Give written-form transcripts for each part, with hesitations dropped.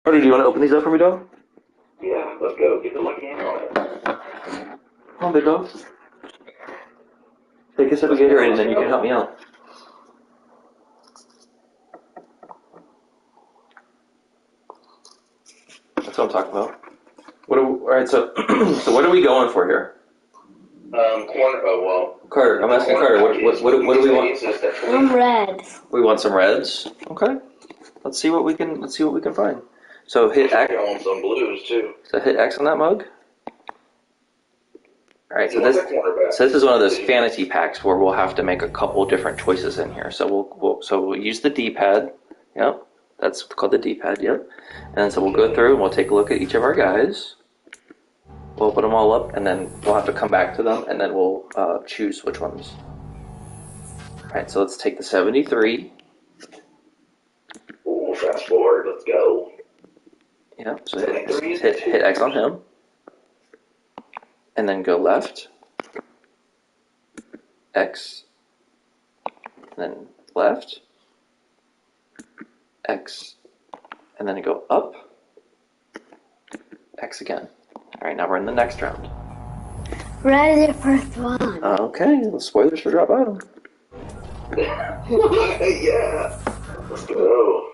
Carter, do you want to open these up for me, dog? Yeah, let's go. Get the lucky hand on it. Come on, big dog. Take a sip of Gatorade and then you can help me out. That's what I'm talking about. Alright, so so what are we going for here? Corner. Oh well. Carter, I'm asking Carter. What do we want? Some reds. We want some reds. Okay. Let's see what we can find. So hit X. I want some blues too. So hit X on that mug. All right. So this is one of those fantasy packs where we'll have to make a couple different choices in here. So we'll use the D-pad. Yep. That's called the D-pad. Yep. And so we'll go through and we'll take a look at each of our guys. We'll put them all up, and then we'll have to come back to them, and then we'll choose which ones. All right, so let's take the 73. Ooh, fast forward, let's go. Yeah, so hit X on him, and then go left, X, and then left, X, and then go up, X again. All right, now we're in the next round. Red is the first one. Okay, the spoilers for Drop Bottom. Yeah, let's go.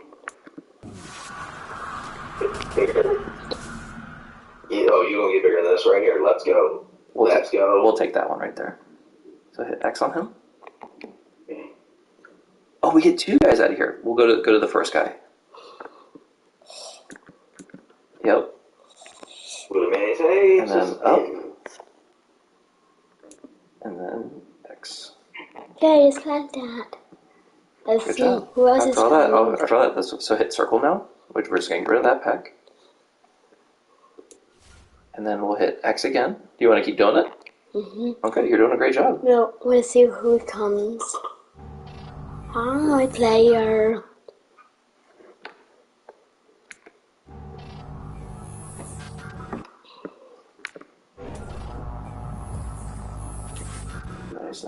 Bigger. Yeah, oh, you gonna get bigger than this right here? Let's go. Let's go. We'll take that one right there. So hit X on him. Oh, we get two guys out of here. We'll go to the first guy. Yep. And then up. And then X. Yeah, just like that. Let's Good see job. who else is coming. After that, so hit circle now, which we're just getting rid of that pack. And then we'll hit X again. Do you want to keep doing it? Mm-hmm. Okay, you're doing a great job. No, we'll see who comes. Hi, player. Nice.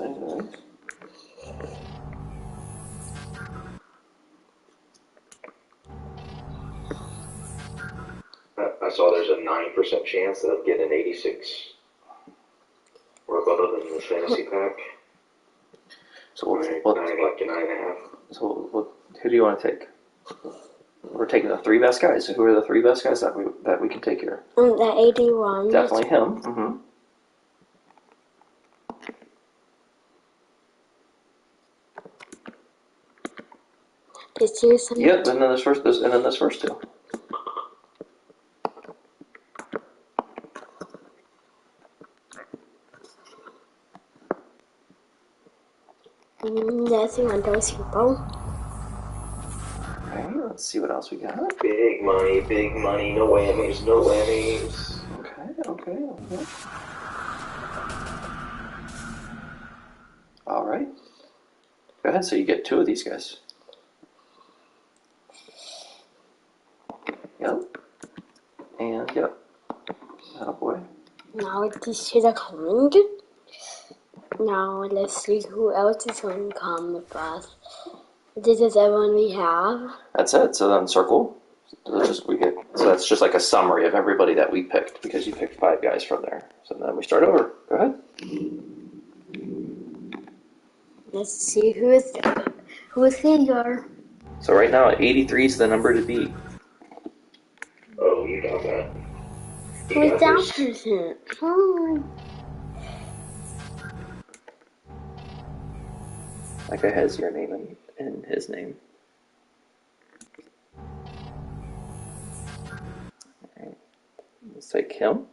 I saw there's a 9% chance of getting an 86 or better than the fantasy pack. So we'll like 9.5. So who do you want to take? We're taking the three best guys. So who are the three best guys that we can take here? The 81. Definitely him. Mm-hmm. Did you some? Yep, and then this first two. That's one of those people. Okay, let's see what else we got. Big money, no whammies, no whammies. Okay. All right. Go ahead, so you get two of these guys. Yep. And yep. Oh boy. Now this is coming. Now let's see who else is going to come with us. This is everyone we have. That's it. So then circle. So that's just like a summary of everybody that we picked because you picked 5 guys from there. So then we start over. Go ahead. Let's see who is here. So right now 83 is the number to beat. Oh, you got that. Who is that person? Oh. That guy has your name and his name. Alright. Let's take him.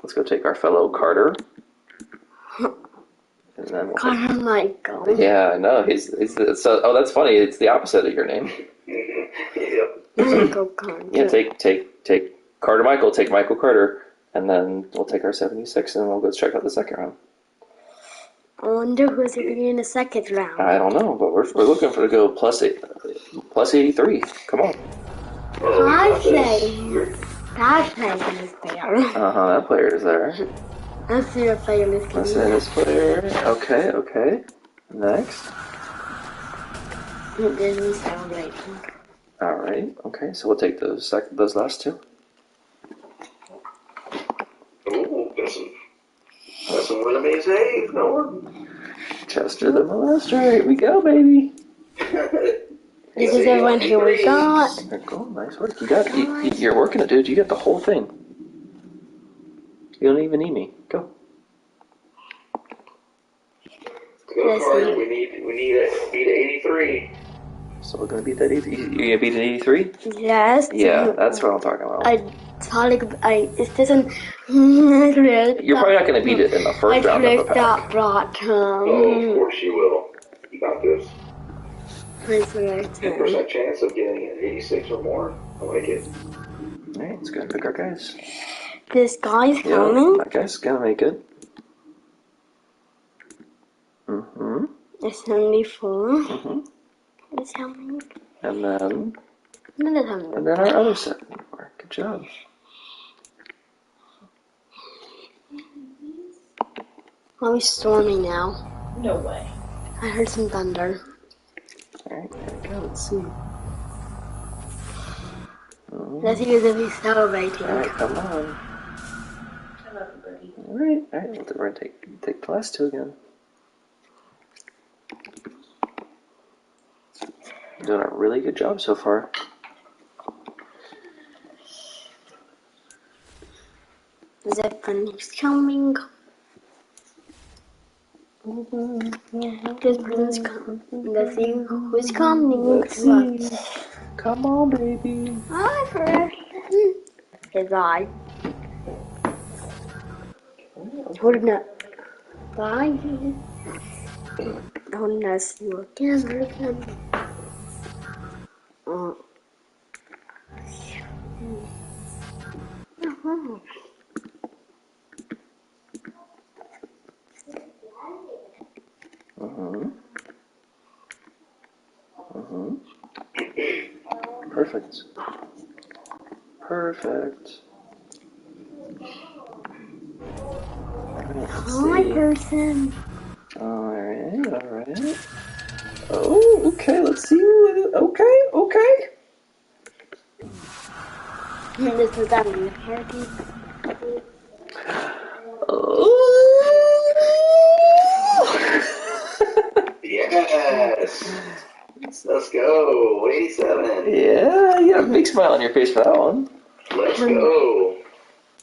Let's go take our fellow Carter. And then we'll Carter Michael. Yeah, I know. He's so that's funny. It's the opposite of your name. Yep. Michael Carter. Yeah, take Carter Michael, take Michael Carter, and then we'll take our 76 and we'll go check out the second round. I wonder who's going to be in the second round. I don't know, but we're looking for to go plus 83. Come on. That player is there. That player is there. Let's see the player is Let's see this player. Okay. Next. This is celebrating. All right. Okay. So we'll take those last two. Ooh, got some Winnebago's hay, Noah. Chester the molester. Here we go, baby. This is everyone who we got. There you go. Nice work. You're working it, dude. You got the whole thing. You don't even need me. Go. Go, Carter. We need to beat 83. So we're gonna beat that 83. You gonna beat an 83? Yes. Yeah, that's what I'm talking about. It doesn't. You're probably not gonna beat it in the first round of a pack. that brought Oh, of course you will. You got this. I select 10% chance of getting an 86 or more. I like it. Alright, let's go and pick our guys. This guy's Yeah, coming. that guy's gonna make it. Mm-hmm. It's 74. Mm-hmm. It's coming. And then Another 100. and then our other 74. Good job. Oh, it's storming now. No way. I heard some thunder. Alright, there we go. Let's see. Let's see if he's celebrating. Alright, come on. I love you, buddy. Alright, we're gonna take the last two again. You're doing a really good job so far. Zeppelin's coming. This person's coming. Let's see who's coming. Let's see. Come on, baby. Hi, first. His eye. Holding up. Bye. Holding us. You again. Oh. Perfect. Perfect. Hi, person. Alright. Oh, okay, let's see. Okay. This is having a party. Yes. Let's go. 87. Yeah, you got a big smile on your face for that one. Let's go.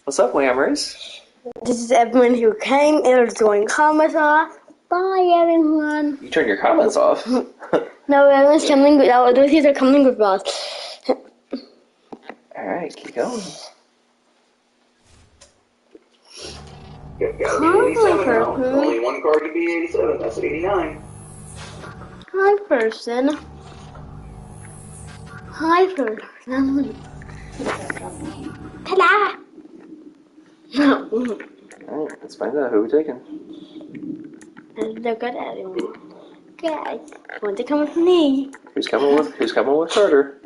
What's up, Whammers? This is everyone who came and is going comments off. Bye, everyone. You turn your comments off. No, everyone's coming. Those kids are coming with us. Alright, keep going. Gotta be 87 now. Only one card can be 87. That's 89. Hi, person. Hi, person. Ta-da! Alright, let's find out who we're taking. Look at everyone. Guys, want to come with me? Who's coming with Carter?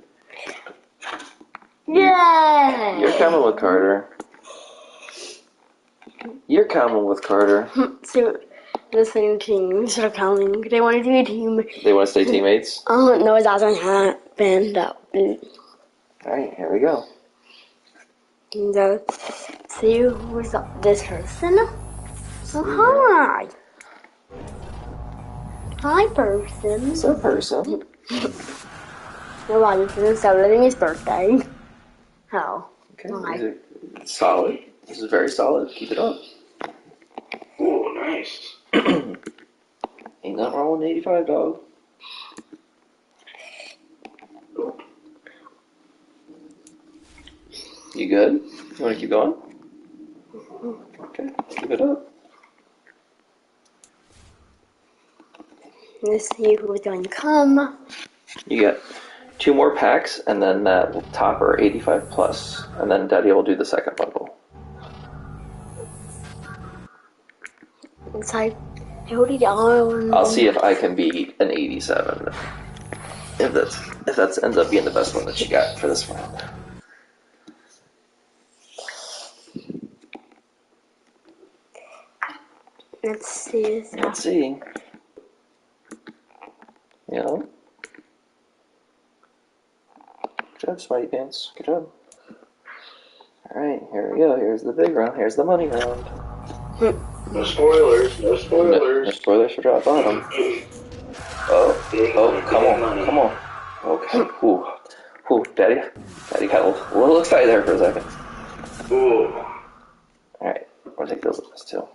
Yeah! You're coming with Carter. You're coming with Carter. So, the same teams are coming. They want to do a team. They want to stay teammates? Oh, no, it doesn't happen. Alright, here we go. So, see who's this person? Oh, hi. Hi, person. What's up, person? No, I'm going to celebrating his birthday. How? Okay, Hi. these are solid. This is very solid. Keep it up. Oh, nice. Ain't nothing wrong with an 85, dog. You good? You want to keep going? Okay, keep it up. Let's see who's going to come. You get 2 more packs, and then that topper 85 plus, and then Daddy will do the second bundle. It's like, hold it on. I'll see if I can beat an 87. If that ends up being the best one that you got for this round. Let's see. Let's see. You know, Good job, Smarty Pants. Good job. Alright, here we go. Here's the big round. Here's the money round. No spoilers. No spoilers. No spoilers for drop bottom. Oh, come on. Come on. Okay. Ooh, Daddy got a little excited there for a second. Ooh. Alright, we'll take those with us too.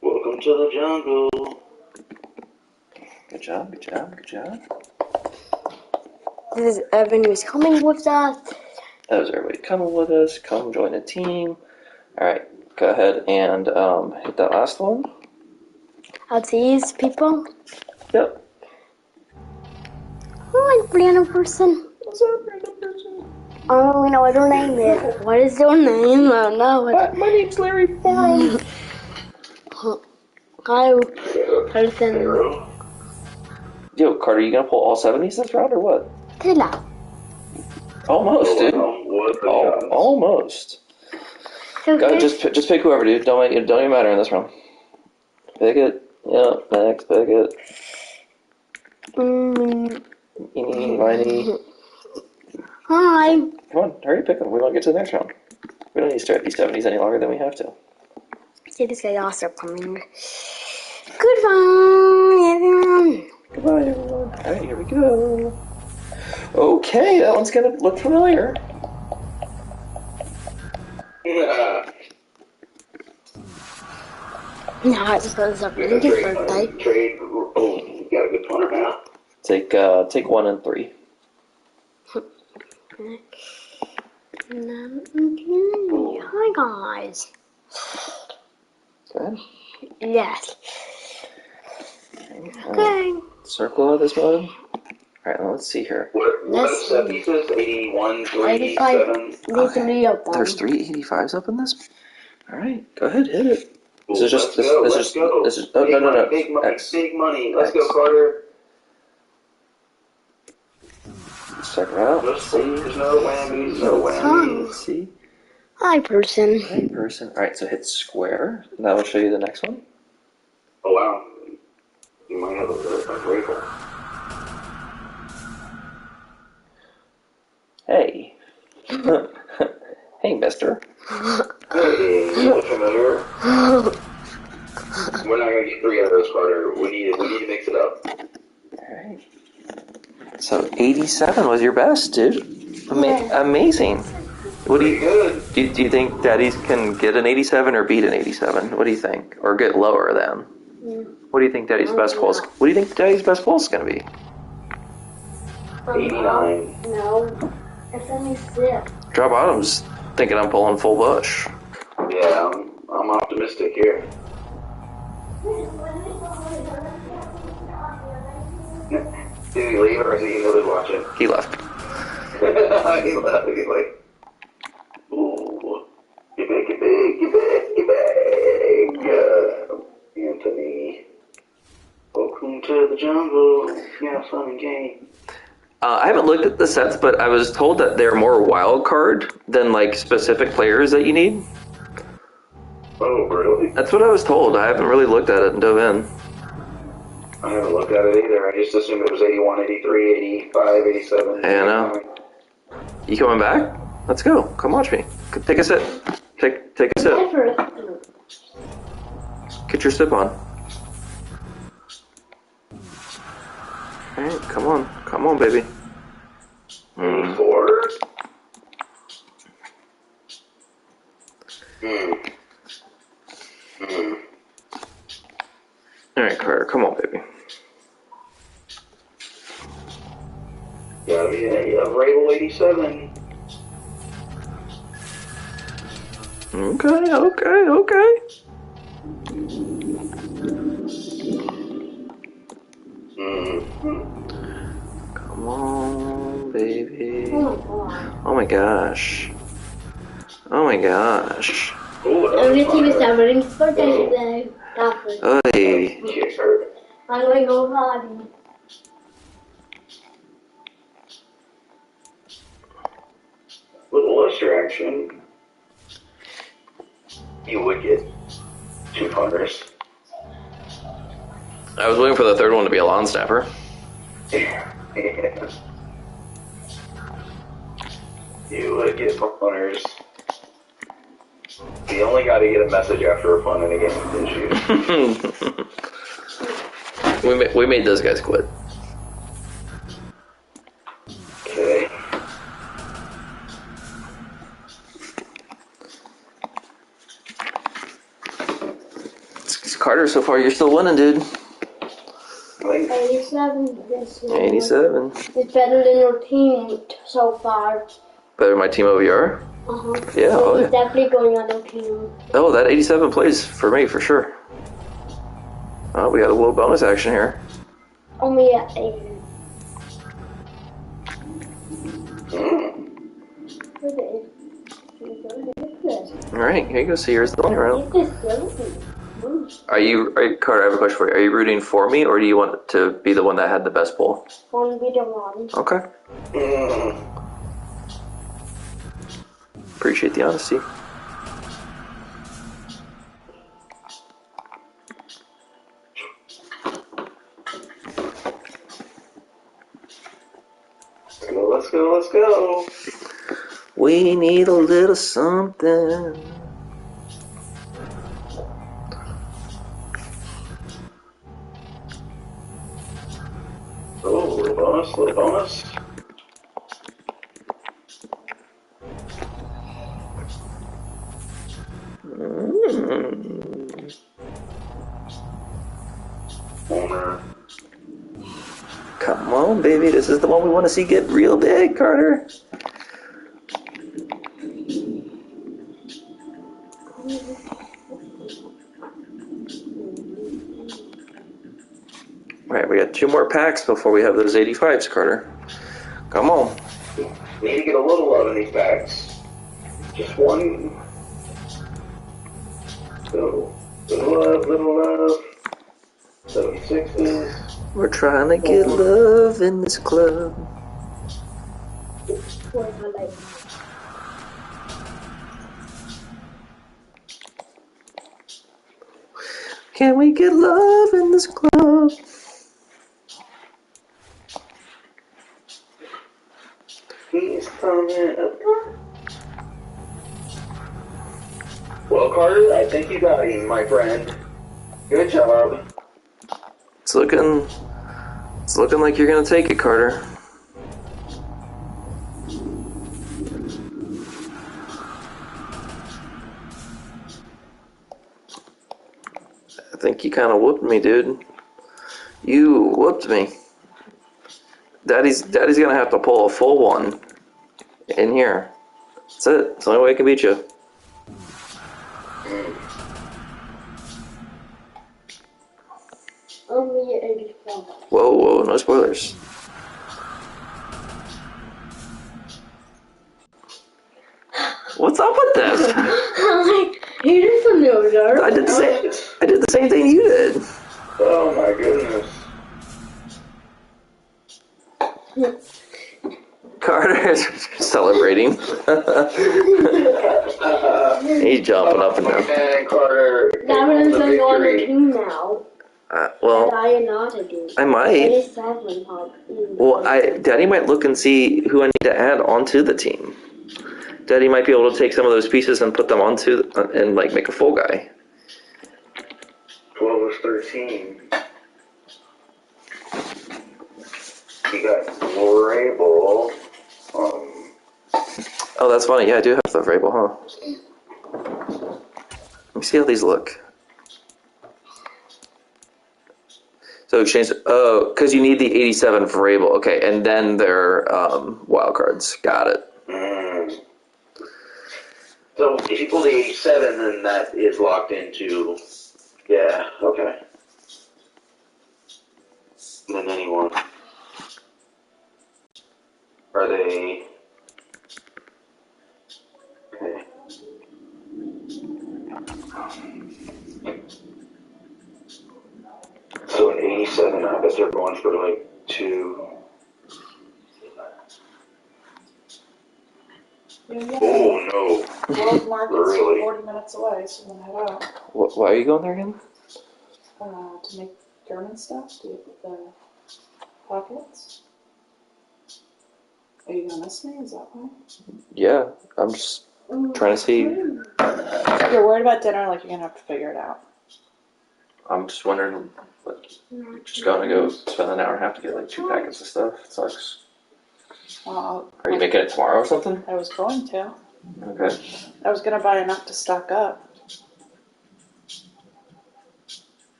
Welcome to the jungle. Good job. This is Evan who's coming with us. That was everybody coming with us. Come join the team. Alright, go ahead and hit that last one. Are these people? Yep. Oh, random person. What's up, random person? I don't really know what their name is. What is their name? I don't know. My name's Larry Forum. Hi, person. Yo, Carter, you gonna pull all 70s this round or what? Tila. Almost, dude. Almost. So Go, just pick whoever, dude. Don't even matter in this round. Pick it. Yep. Next, pick it. Eeny, miny. Hi. Come on, hurry, pick them. We want to get to the next round. We don't need to start these 70s any longer than we have to. See, this guy also coming. Goodbye, everyone. Goodbye, everyone. Alright, here we go. Okay, that one's gonna look familiar. Yeah. No, I just thought it was a really good birthday. Trade. Oh, you got a good punter now. Take 1 and 3. Hi, guys. Go ahead. Yes. Okay. Circle out of this mode. Alright, let's see here. What is 70s? 81, 87. There's 3 85s up in this? Alright, go ahead, hit it. Ooh, This is no. Big money, X. big money. Let's X. go, Carter. Let's check it out. There's no whammies, no whammies. See? Hi, person. Hey, person. Alright, so hit square. And that will show you the next one. Oh, wow. You might have a rifle. Hey. Hey, mister. Hey, you look familiar? We're not gonna get 3 out of those, Carter. We need to mix it up. Alright. So 87 was your best, dude. Amazing. What do you think daddies can get an 87 or beat an 87? What do you think? Or get lower than? What do you think daddy's best pull is? What do you think daddy's best pull is going to be? 89. No. It's only 6. Drop bottom's thinking I'm pulling full bush. Yeah, I'm optimistic here. Did he leave or is he another watching? He left. He left. He's like, ooh, get big. Anthony, welcome to the jungle. Yeah, fun and game. I haven't looked at the sets, but I was told that they're more wild card than like specific players that you need. Oh, really? That's what I was told. I haven't really looked at it and dove in. I haven't looked at it either. I just assumed it was 81, 83, 85, 87. Yeah, I know. You coming back? Let's go. Come watch me. Take a sip. Take a sip. Get your sip on. Alright, come on, baby. 84. Alright, Carter, come on, baby. Gotta be a Rabel 87. Okay. Come on, baby. Oh my gosh. Everything is happening for today. Hey. I'm going to go potty. Little Lester action. You would get 2 punters. I was waiting for the third one to be a lawn snapper. You would get punters. You only got to get a message after a punt in a game, didn't you? we made those guys quit. Okay. Carter, so far you're still winning, dude. 87 this year. 87. It's better than your team so far. Better than my team OVR? Uh-huh. Yeah, So oh he's yeah. definitely going on your team. Oh, that 87 plays for me, for sure. Oh, we got a little bonus action here. Only at 8. Alright, here you go. So here's the lightning round. Carter, I have a question for you. Are you rooting for me, or do you want to be the one that had the best pull? Want to be the one. Okay. Appreciate the honesty. Let's go, let's go. We need a little something. Oh, little bonus, little bonus. Homer. Come on, baby. This is the one we want to see get real big, Carter. Alright, we got 2 more packs before we have those 85s, Carter. Come on. Need to get a little love in these packs. Just one. So, little love. 76s. We're trying to get love in this club. Can we get love in this club? He's coming up. Well, Carter, I think you got him, my friend. Good job. It's looking like you're gonna take it, Carter. I think you kind of whooped me, dude. You whooped me. Daddy's gonna have to pull a full one in here. That's it. It's the only way I can beat you. Only 84. Whoa, no spoilers. What's up with this? I'm like, he is familiar. I did the same thing you did. Oh my goodness. Carter is celebrating. He's jumping up and down. And Carter. That means I'm on the team now. Well, I am not a team. I might. 87. Well, Daddy might look and see who I need to add onto the team. Daddy might be able to take some of those pieces and put them onto and like make a full guy. 12 is 13. You got Vrabel. Oh, that's funny. Yeah, I do have the Vrabel, huh? Let me see how these look. So exchange. Oh, because you need the 87 Vrabel. Okay, and then they're wild cards. Got it. So if you pull the 87, then that is locked into. Yeah. Okay. And then anyone. Are they? Okay. So an 87, I guess they're going for like 2. Oh no. World Market's Really? 40 minutes away, so I'm gonna head out Why are you going there again? to make German stuff. To get the Pockets? Are you gonna miss me? Is that why? Yeah, I'm just trying to see. If you're worried about dinner, like, you're gonna have to figure it out. I'm just wondering, like, just going to go spend an hour and a half to get like 2 packets of stuff. It sucks. Well, Are you making it tomorrow or something? I was going to. Okay. I was gonna buy enough to stock up.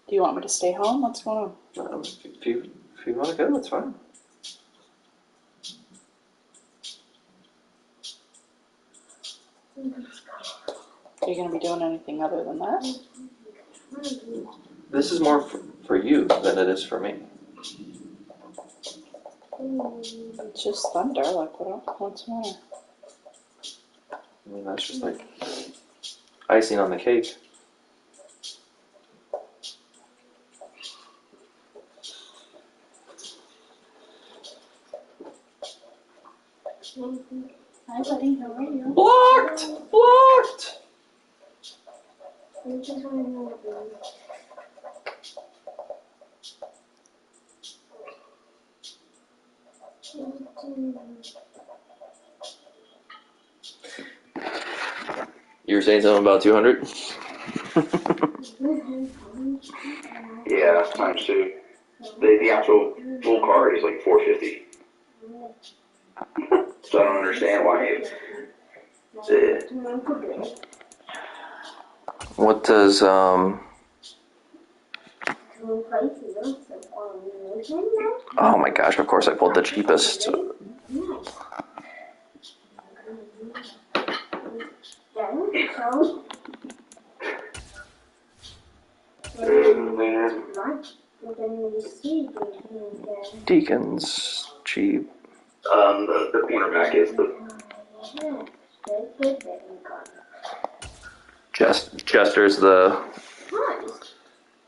Do you want me to stay home? What's going on? If you want to go, that's fine. Are you gonna be doing anything other than that? This is more for you than it is for me. It's just thunder. Like, what's the matter? I mean, that's just like icing on the cake. Hi, buddy. How are you? Blocked! Blocked! I just want to know. You were saying something about 200? Yeah, times 2. The actual full card is like 450. So I don't understand why. What does oh my gosh, of course I pulled the cheapest. Deacons, cheap. The cornerback is the. Jester's the.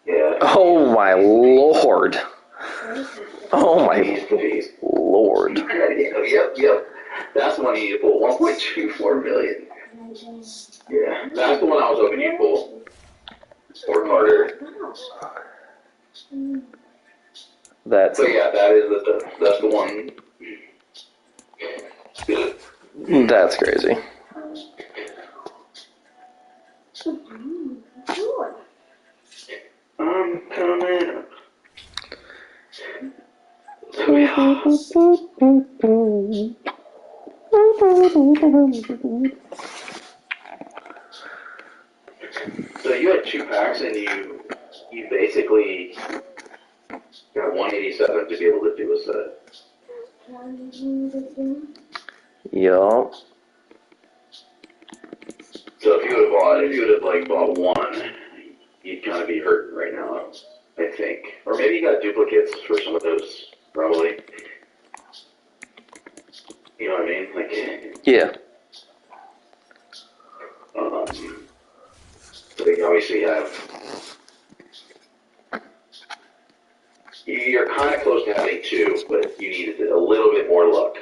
Yeah. Oh my lord. Oh my Please. lord. Yep. That's the one you need to pull. 1.24 million. Yeah, that's the one I was hoping you'd pull. Or Carter. That's So yeah, that's the one. that's crazy. I'm coming. So you had 2 packs and you basically got 187 to be able to do a set. Yup. So if you would have like bought one, you'd kind of be hurting right now, I think. Or maybe you got duplicates for some of those, probably. You know what I mean? Like. Yeah. So they obviously have. You're kind of close to having 2, but you needed a little bit more luck.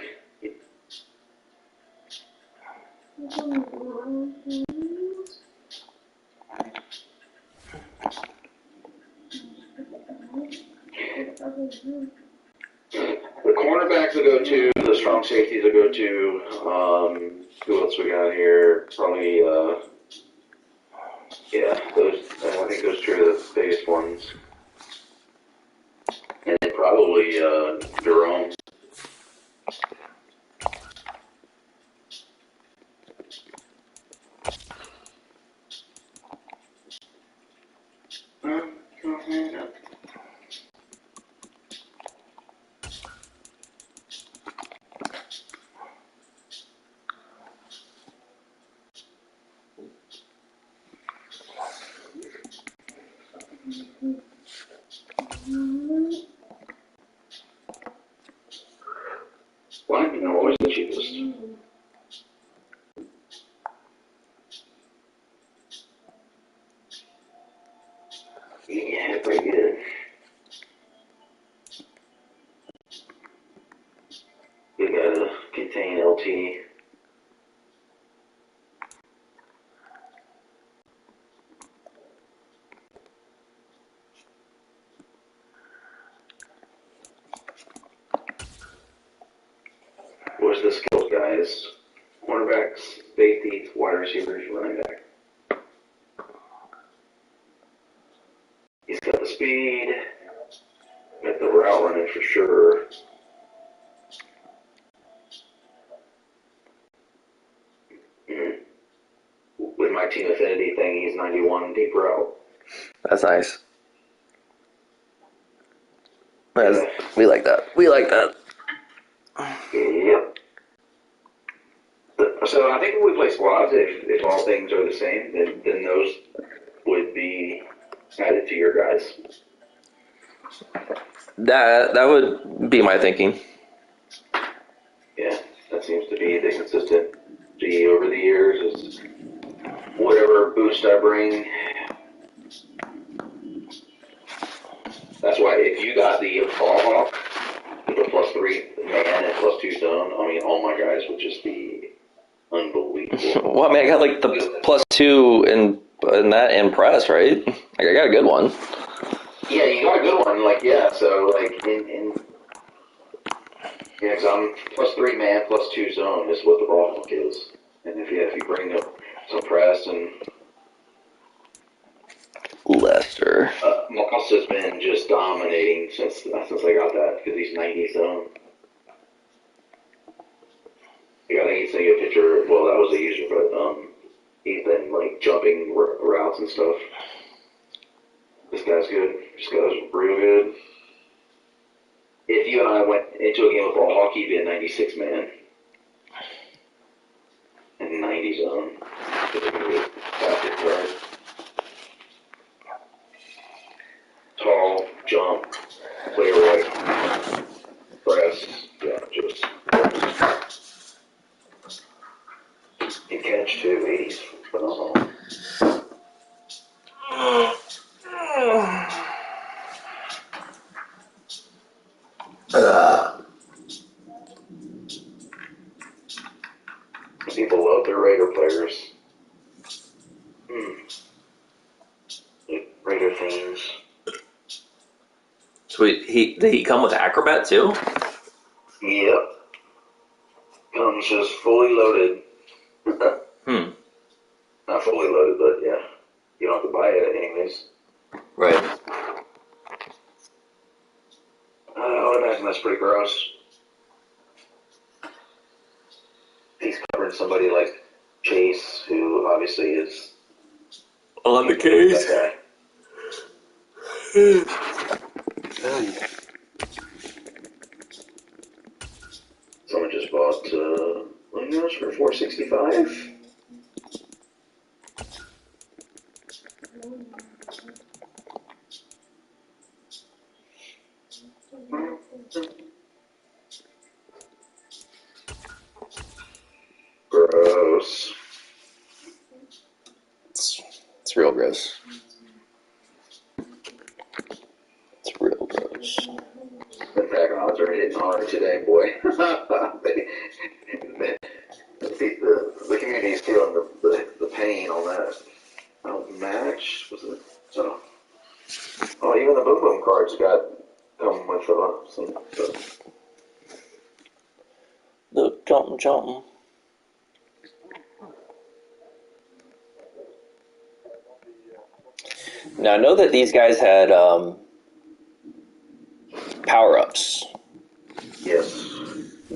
The cornerbacks will go to, the strong safeties will go to, who else we got here? Probably, yeah, I think those 2 are the biggest ones. And then probably, Jerome. Well, I think they're always the cheapest. Yeah, pretty good. You gotta contain LT. was the skills guys. Cornerbacks, safeties, wide receivers, running back. He's got the speed, got the route running for sure. With my team affinity thing, he's 91 deep route. That's nice. We like that. We like that. Yep. So I think when we play squads, if all things are the same, then those would be added to your guys. That would be my thinking. Yeah, that seems to be the consistency over the years. Is whatever boost I bring. That's why if you got the ball hawk with a +3 man and +2 zone, I mean, all my guys would just be unbelievable. Well, I mean, I got like the +2 in that impress, right? Like, I got a good one. Yeah, you got a good one. Like, yeah, so like yeah, because I'm +3 man, +2 zone is what the ball hawk is. And if you bring up some press and Lester. Moss has been just dominating since I got that because he's 90 zone. I think he's taking a picture. Well, that was a user, but he's been like jumping routes and stuff. This guy's good. This guy's real good. If you and I went into a game of ball hockey, he'd be a 96 man and 90 zone. Fastest guard. Tall, jump, play right, press, yeah, just and catch too. 80's phenomenal. People love their Raider players. Raider themes. So did he come with Acrobat too? Yep. Comes just fully loaded. Not fully loaded, but yeah. You don't have to buy it anyways. Right. I would imagine that's pretty gross. He's covering somebody like Chase, who obviously is On the case. that Someone just bought Lingers for $465. Gross. It's real gross. It's real gross. The pack odds are hitting hard today, boy. The community is feeling the pain on that. Match? Was it? Oh, even the Boom Boom cards come with some. The jumping. Now I know that these guys had power-ups. Yes.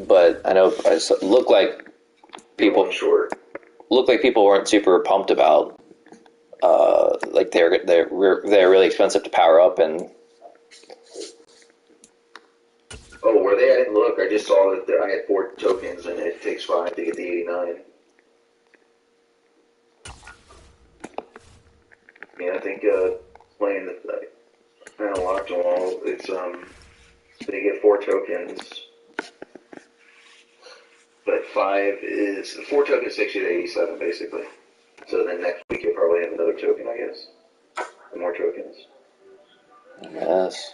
But I know it looked like people weren't super pumped about. Like they're really expensive to power up and. Oh, were they? I didn't look. I just saw that I had 4 tokens and it takes 5 to get the 89. Yeah, I think playing the kind of locked them all. It's they get 4 tokens, but 4 tokens takes you to 87 basically. So then next week you'll probably have another token, I guess. More tokens. Yes.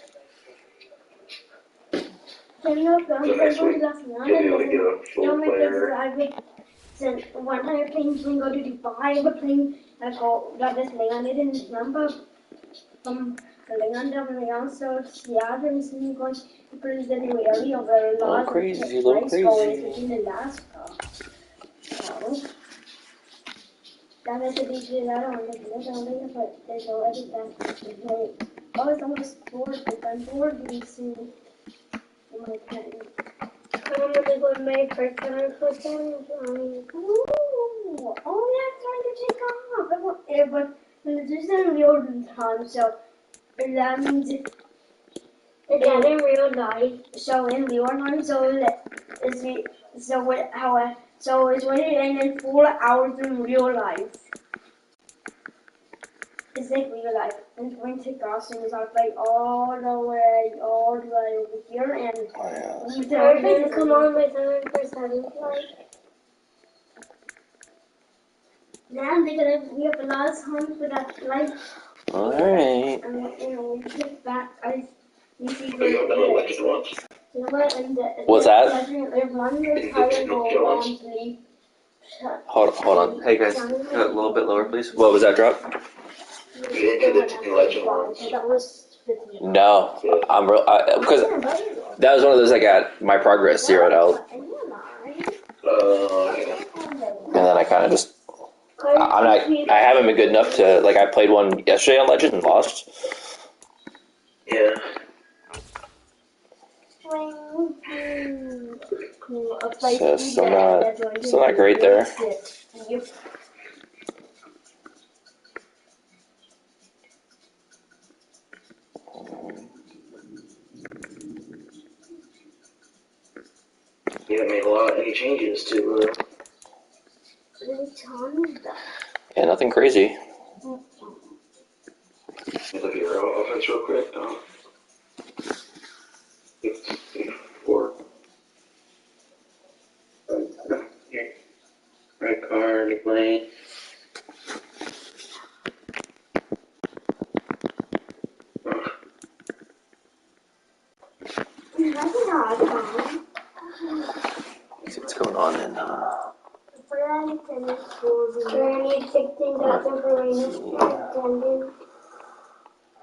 So next week you'll be able to get a full player. Sen one time jag playing som går till Dubai, jag var playing, jag got this landed in this number, förlängande av nyansåtgärder som kontinuerlig över lag crazy, little crazy. in Alaska. That is a DJ that on the building, but there's already that. I was almost bored, but I'm bored being soon. My pen. I'm gonna go to my first time for Ooh, oh, yeah, time to take off. But this is in real time, so that means again in real life. So in real life, so it's when it ended 4 hours in real life. It's like real life. And going to Gosling is like all the way over here, and come on with 100%. Then we have a lot of time for that life. Alright. And we get back. You see You haven't done a legend once. You know what? And What's that? Hold on. Hey guys, a little bit lower, please. What was that drop? You didn't do the 10 legend ones. That was No, I'm real because that was one of those I got my progress zeroed out, Okay. and then I kind of just I haven't been good enough to I played one yesterday on Legend and lost. Yeah. So still not great there. You haven't made any changes to. Yeah, nothing crazy. Let me look at your offense real quick. 4. Right card, lane. Let's see what's going on in. Oh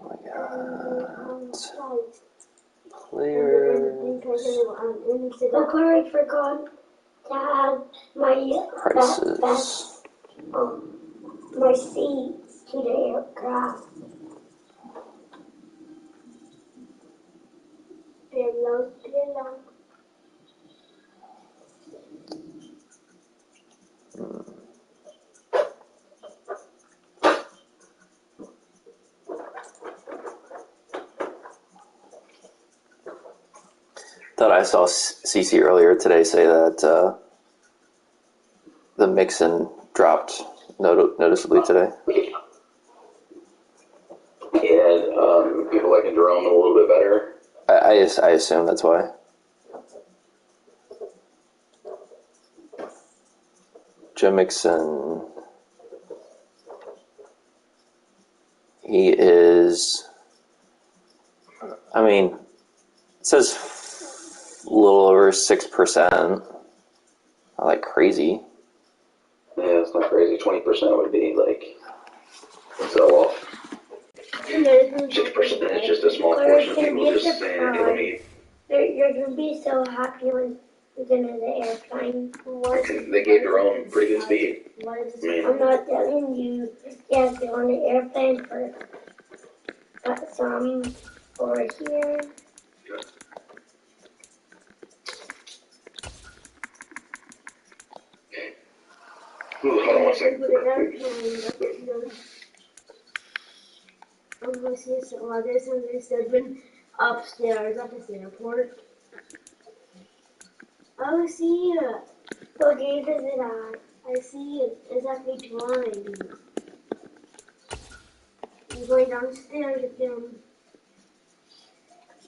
my god. Players. Look what I forgot to add Prices. my seats to the aircraft. Pillow. Thought I saw CC earlier today say that the Mixon dropped noticeably today. Yeah, people liking Jerome a little bit better. I assume that's why. Joe Mixon, he is, I mean, it says a little over 6%. Not like crazy. Yeah, it's not crazy. 20% would be sell off. 6% is just a small portion of people just saying, hey, let me. You're going to be so happy when you get in the airplane. They gave Jerome pretty good speed. I'm not telling you you have to go on the airplane for some over here. Ooh, hold on 1 second. I'm going to see some others, and they've been upstairs at this airport. Oh, see it. What gate is it at? I see it. It's actually 290. I'm going downstairs again.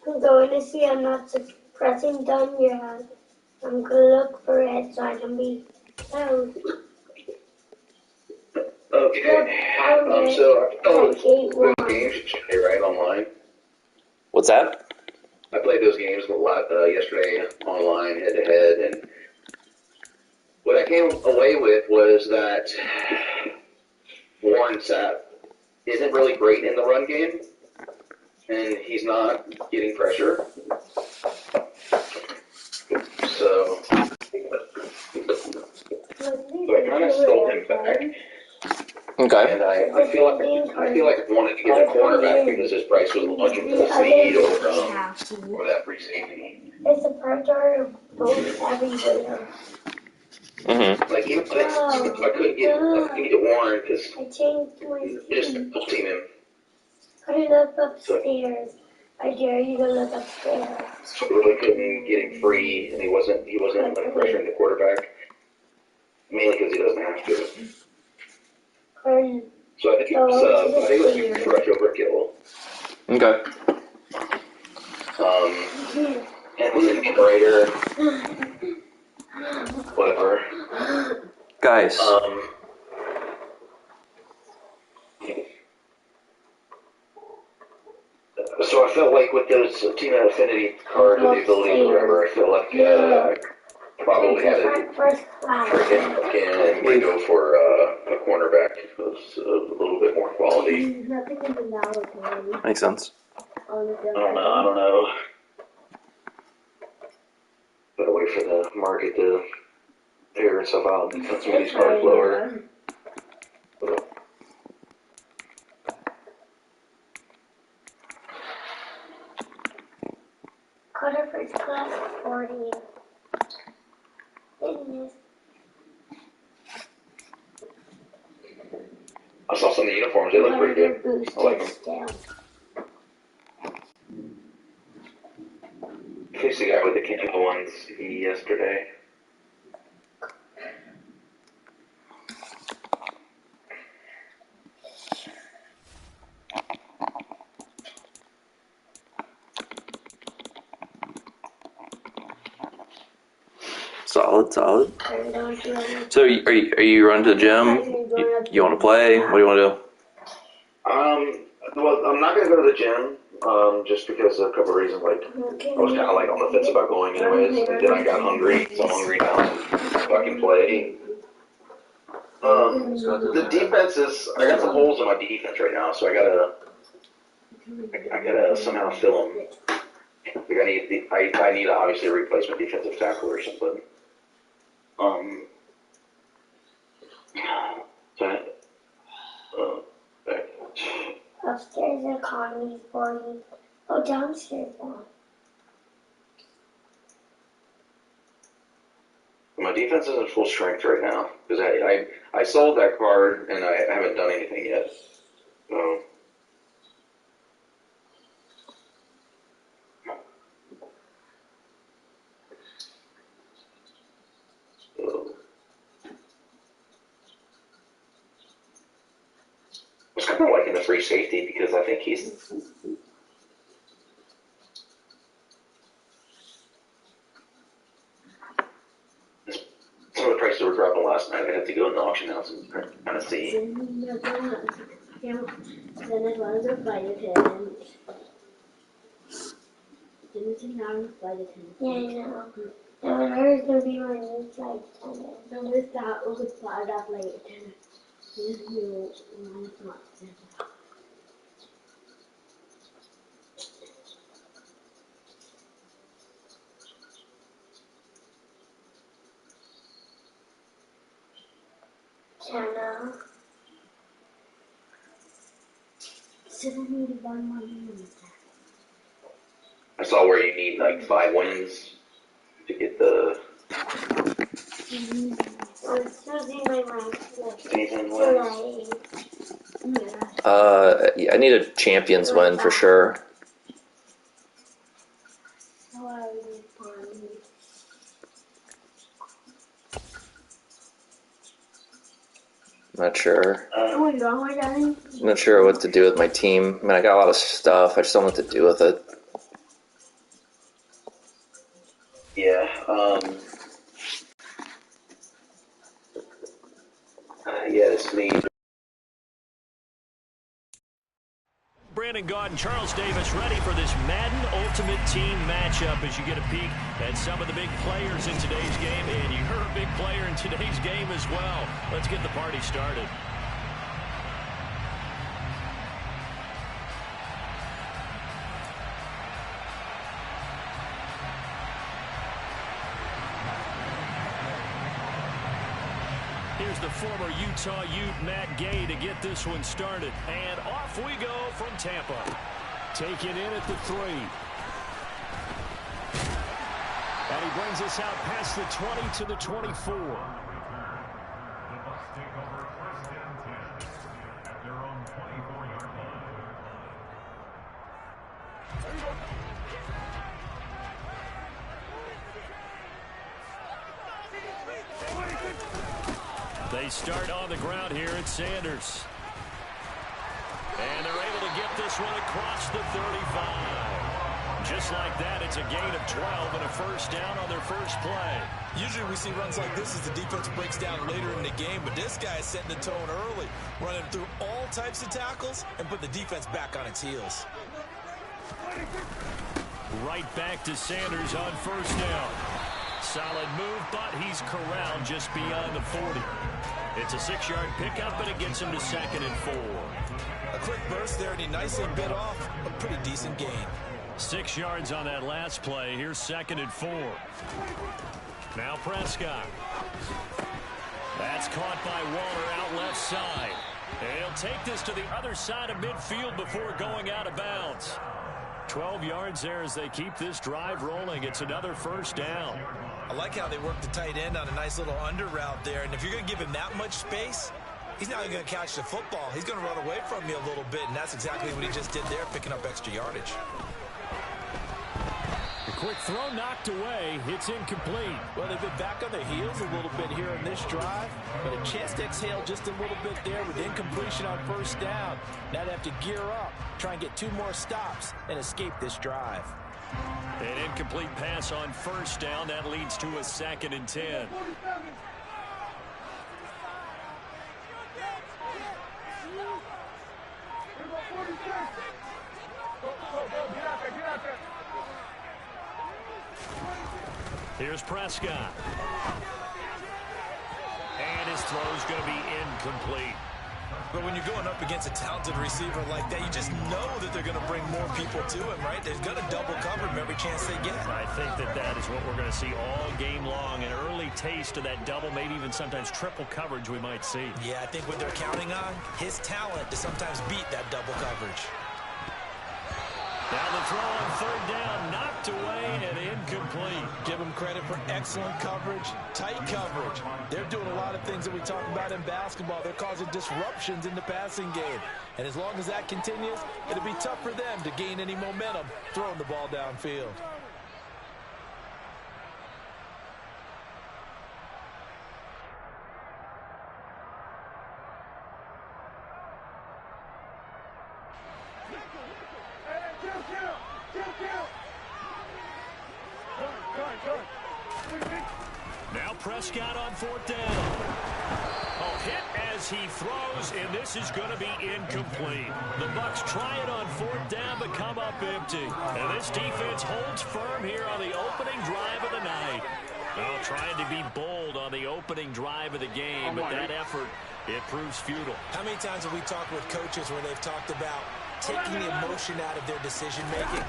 I'm going to see. I'm not pressing done yet. I'm going to look for it so I can be out. Okay. So those games yesterday, right, online. What's that? I played those games a lot yesterday online, head to head, and what I came away with was that Warren Sapp isn't really great in the run game, and he's not getting pressure. So I kind of stole him back. Okay. And I feel like I wanted to get a cornerback because his price was larger than the speed or that free safety. It's a part-time both everywhere. Mm-hmm. Like even if I couldn't get Warren because I changed my just team. double team him. Put it up upstairs. I dare you to look upstairs. So I really couldn't get him free, and he wasn't like pressuring the quarterback. Mainly because he doesn't have to. So I think it's rush over kill. Okay. And then Raider, whatever. Guys. So I felt like with those team affinity cards or the abilities or whatever, I felt like I probably had to again and go for a cornerback with a little bit more quality. Makes sense. I don't know. Gotta wait for the market to figure itself out and cut some of these cards lower. Cutter first class 40. I saw some of the uniforms, they look pretty good. I like them. Faced the guy with the camo ones yesterday. Solid. So, are you running to the gym? You want to play? What do you want to do? Well, I'm not gonna go to the gym, just because of a couple of reasons. Like, I was kind of like on the fence about going anyways, and then I got hungry, so I'm hungry now, so I can play. The defense is, I got some holes in my defense right now, so I gotta somehow fill them. Like I need obviously a replacement defensive tackle or something. Upstairs economy's 40. Oh, downstairs one. My defense is at full strength right now because I sold that card and I haven't done anything yet. So. I was kind of liking the free safety because I think he's. Some of the prices were dropping last night. I had to go in the auction house and kind of see. Yeah, I know. And there's gonna be my new flight attendant. So with that, we could fly that flight attendant. Channel. So then we need 1 more minute. I saw where you need like 5 wins to get the season wins. I need a champions win for sure. Not sure. Not sure what to do with my team. I mean, I got a lot of stuff. I just don't know what to do with it. Yeah. Yeah, it's me. Brandon Gaudin, Charles Davis ready for this Madden Ultimate Team matchup as you get a peek at some of the big players in today's game, and you're a big player in today's game as well. Let's get the party started. – here's the former Utah Ute, Matt Gay, to get this one started. And off we go from Tampa. Taken in at the 3. And he brings us out past the 20 to the 24. They start on the ground here at Sanders. And they're able to get this one across the 35. Just like that, it's a gain of 12 and a first down on their first play. Usually we see runs like this as the defense breaks down later in the game, but this guy is setting the tone early, running through all types of tackles and put the defense back on its heels. Right back to Sanders on first down. Solid move, but he's corralled just beyond the 40. It's a 6-yard pickup, and it gets him to 2nd and 4. A quick burst there, and he nicely bit off a pretty decent gain. 6 yards on that last play. Here's 2nd and 4. Now Prescott. That's caught by Waller out left side. And he'll take this to the other side of midfield before going out of bounds. 12 yards there as they keep this drive rolling. It's another first down. I like how they work the tight end on a nice little under route there. And if you're going to give him that much space, he's not even going to catch the football. He's going to run away from you a little bit, and that's exactly what he just did there, picking up extra yardage. A quick throw knocked away. It's incomplete. Well, they've been back on their heels a little bit here in this drive, but a chance to exhale just a little bit there with incompletion on first down. Now they have to gear up, try and get 2 more stops, and escape this drive. An incomplete pass on first down. That leads to a 2nd and 10. Here's Prescott. And his throw's going to be incomplete. But when you're going up against a talented receiver like that, you just know that they're going to bring more people to him, right? They're going to double cover him every chance they get. I think that is what we're going to see all game long. An early taste of that double, maybe even sometimes triple coverage we might see. Yeah, I think what they're counting on, his talent to sometimes beat that double coverage. Now the throw on third down, knocked away and incomplete. Give them credit for excellent coverage, tight coverage. They're doing a lot of things that we talk about in basketball. They're causing disruptions in the passing game. And as long as that continues, it'll be tough for them to gain any momentum throwing the ball downfield. Now Prescott on fourth down. A hit as he throws, and this is going to be incomplete. The Bucs try it on fourth down, but come up empty. And this defense holds firm here on the opening drive of the night. Well, trying to be bold on the opening drive of the game, but that effort, it proves futile. How many times have we talked with coaches where they've talked about taking the emotion out of their decision-making?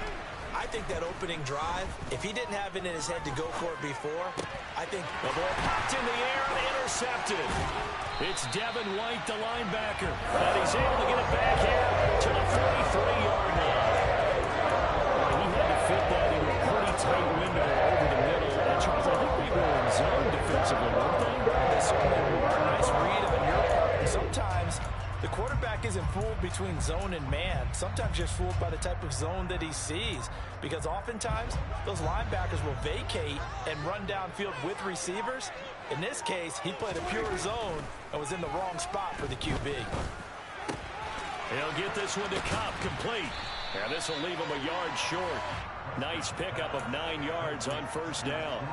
I think that opening drive, if he didn't have it in his head to go for it before, I think the ball popped in the air and intercepted. It's Devin White, the linebacker, and he's able to get it back here to the 43-yard line. He had to fit that in a pretty tight window over the middle. And Charles, I think they were in zone defensively, weren't they? They certainly were. Nice read on your part. And sometimes the quarterback isn't fooled between zone and man. Sometimes just fooled by the type of zone that he sees. Because oftentimes, those linebackers will vacate and run downfield with receivers. In this case, he played a pure zone and was in the wrong spot for the QB. He'll get this one to Cobb, complete. And this will leave him a yard short. Nice pickup of 9 yards on first down.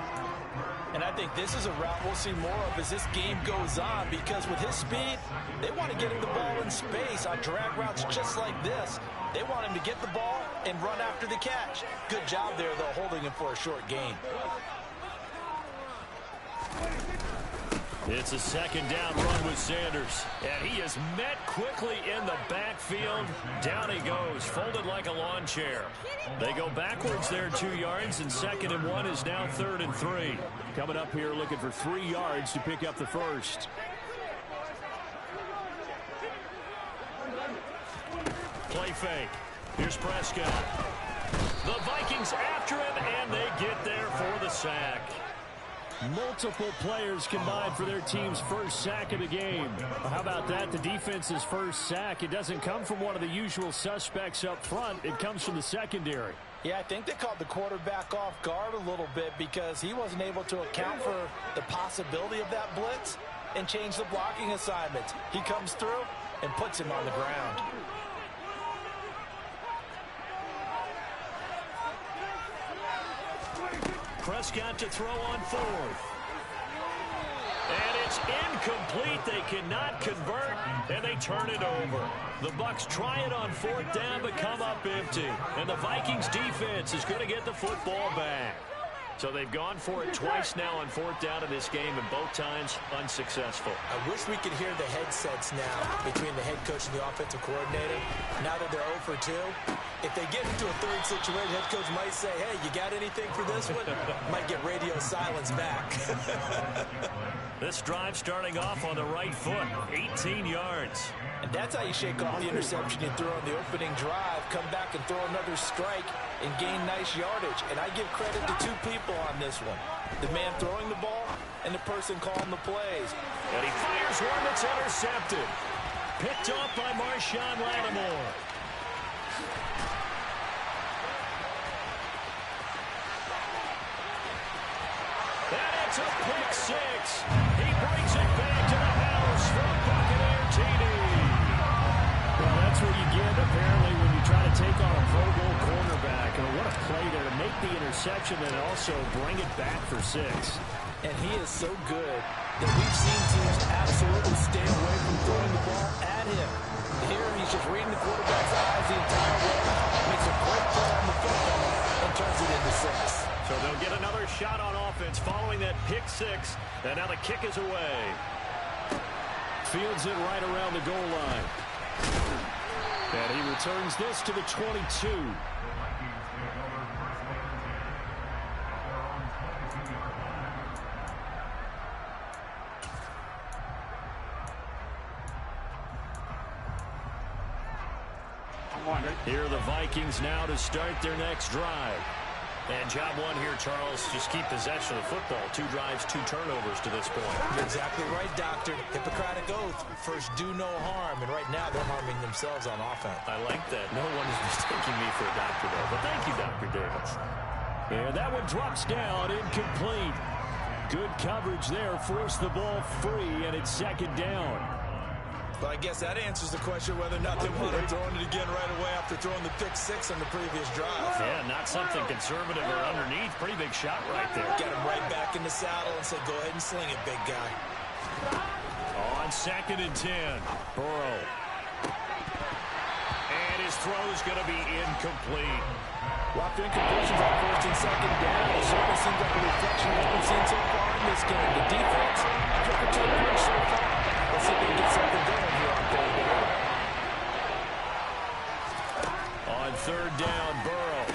And I think this is a route we'll see more of as this game goes on, because with his speed, they want to get him the ball in space on drag routes just like this. They want him to get the ball and run after the catch. Good job there, though, holding him for a short gain. It's a second down run with Sanders. And he is met quickly in the backfield. Down he goes, folded like a lawn chair. They go backwards there 2 yards, and 2nd and 1 is now 3rd and 3. Coming up here looking for 3 yards to pick up the first. play fake. Here's Prescott. The Vikings after him, and they get there for the sack. Multiple players combined for their team's first sack of the game. How about that? The defense's first sack. It doesn't come from one of the usual suspects up front. It comes from the secondary. Yeah, I think they caught the quarterback off guard a little bit because he wasn't able to account for the possibility of that blitz and change the blocking assignments. He comes through and puts him on the ground. Prescott to throw on fourth. And it's incomplete. They cannot convert, and they turn it over. The Bucs try it on fourth down, but come up empty. And the Vikings defense is going to get the football back. So they've gone for it twice now on fourth down in this game, and both times unsuccessful. I wish we could hear the headsets now between the head coach and the offensive coordinator. Now that they're 0 for 2, if they get into a third situation, head coach might say, hey, you got anything for this one? Might get radio silence back. This drive starting off on the right foot, 18 yards. And that's how you shake off the interception you throw on the opening drive, come back and throw another strike and gain nice yardage. And I give credit to two people on this one, the man throwing the ball and the person calling the plays. And he fires one that's intercepted. Picked off by Marshawn Lattimore. And it's a pick six. He brings it back to the house for a Buccaneer TD. Well, that's what you get, apparently, when you try to take on a Pro Bowl cornerback. And what a play there to make the interception and also bring it back for 6. And he is so good that we've seen teams absolutely stay away from throwing the ball at him. Here, he's just reading the quarterback's eyes the entire way, makes a great play on the football, and turns it into 6. So they'll get another shot on offense following that pick six. And now the kick is away. Fields it right around the goal line. And he returns this to the 22. Here are the Vikings now to start their next drive. And job one here, Charles, just keep possession of the football. 2 drives, 2 turnovers to this point. You're exactly right, Doctor. Hippocratic oath. First, do no harm. And right now, they're harming themselves on offense. I like that. No one is mistaking me for a doctor, though. But thank you, Dr. Davis. And that one drops down, incomplete. Good coverage there. Forced the ball free, and it's second down. But I guess that answers the question whether or not they want to throw it again right away after throwing the pick six on the previous drive. Yeah, not something conservative or underneath. Pretty big shot right there. Get him right back in the saddle and say, go ahead and sling it, big guy. On 2nd and 10, Burrow. And his throw is going to be incomplete. Well, after incompletions on 1st and 2nd down, it certainly seems like a reflection of what we've seen so far in this game. The defense took a turn punch so far. Let's see if they can get something going here on 3rd down. On 3rd down, Burrow.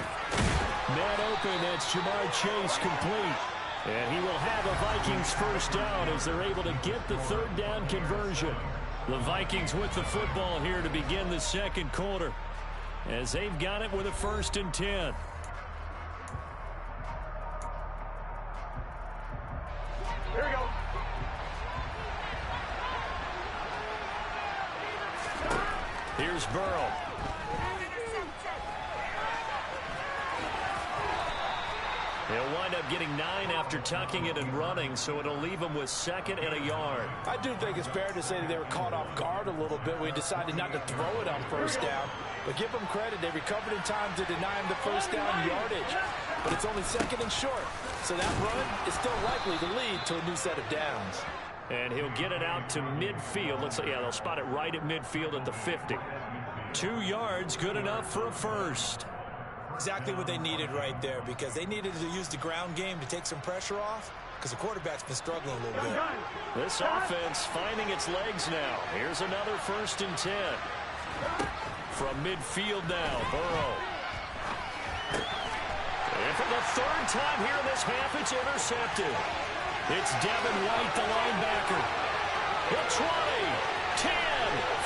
Man open, that's Jamar Chase complete. And he will have a Vikings first down as they're able to get the 3rd down conversion. The Vikings with the football here to begin the second quarter, as they've got it with a 1st and 10. Here we go. Here's Burrow. He'll wind up getting 9 after tucking it and running, so it'll leave him with 2nd and a yard. I do think it's fair to say that they were caught off guard a little bit when he decided not to throw it on 1st down. But give them credit, they recovered in time to deny him the 1st down yardage. But it's only 2nd and short, so that run is still likely to lead to a new set of downs. And he'll get it out to midfield. Looks like, yeah, they'll spot it right at midfield at the 50. 2 yards, good enough for a first. Exactly what they needed right there, because they needed to use the ground game to take some pressure off, because the quarterback's been struggling a little bit. This offense finding its legs now. Here's another 1st and 10. From midfield now, Burrow. And for the 3rd time here in this half, it's intercepted. It's Devin White, the linebacker. The 20, 10,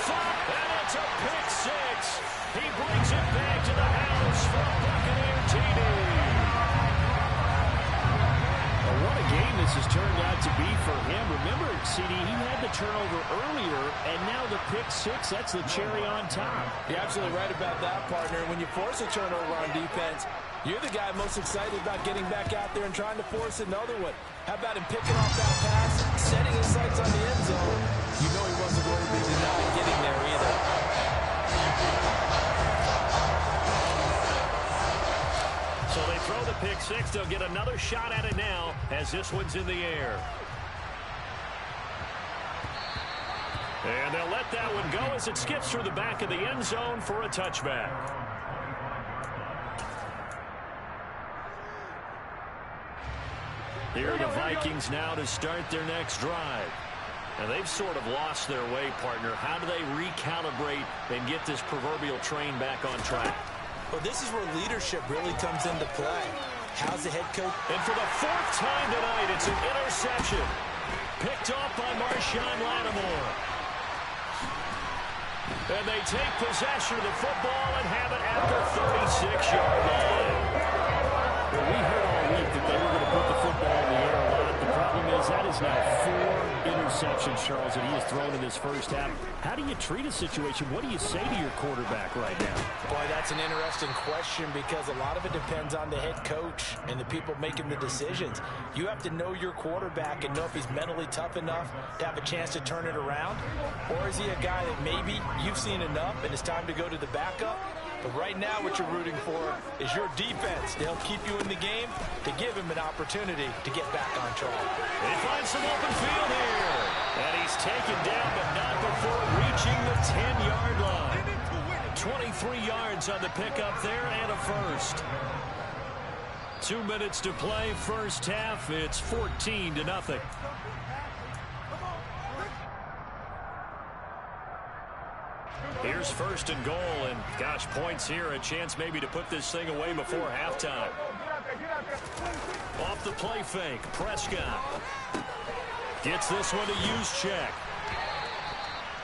flop, and it's a pick six. He brings it back to the house for a Buccaneer TD. What a game this has turned out to be for him. Remember, CD, he had the turnover earlier, and now the pick six, that's the cherry on top. You're absolutely right about that, partner. When you force a turnover on defense, you're the guy most excited about getting back out there and trying to force another one. How about him picking off that pass, setting his sights on the end zone? You know he wasn't going to be denied getting there either. So they throw the pick six. They'll get another shot at it now as this one's in the air. And they'll let that one go as it skips through the back of the end zone for a touchback. Here are the Vikings now to start their next drive. And they've sort of lost their way, partner. How do they recalibrate and get this proverbial train back on track? Well, this is where leadership really comes into play. How's the head coach? And for the fourth time tonight, it's an interception. Picked off by Marshawn Lattimore. And they take possession of the football and have it at the 36-yard line. Well, we heard all week that they were going to put the football in the air a lot. The problem is that is now 4 interceptions, Charles, that he has thrown in this first half. How do you treat a situation? What do you say to your quarterback right now? Boy, that's an interesting question because a lot of it depends on the head coach and the people making the decisions. You have to know your quarterback and know if he's mentally tough enough to have a chance to turn it around. Or is he a guy that maybe you've seen enough and it's time to go to the backup? But right now what you're rooting for is your defense to help keep you in the game, to give him an opportunity to get back on track. They find some open field here. And he's taken down, but not before reaching the 10-yard line. 23 yards on the pickup there and a first. 2 minutes to play, first half. It's 14-0. Here's first and goal, and gosh, points here, a chance maybe to put this thing away before halftime. Off the play fake, Prescott gets this one to use check.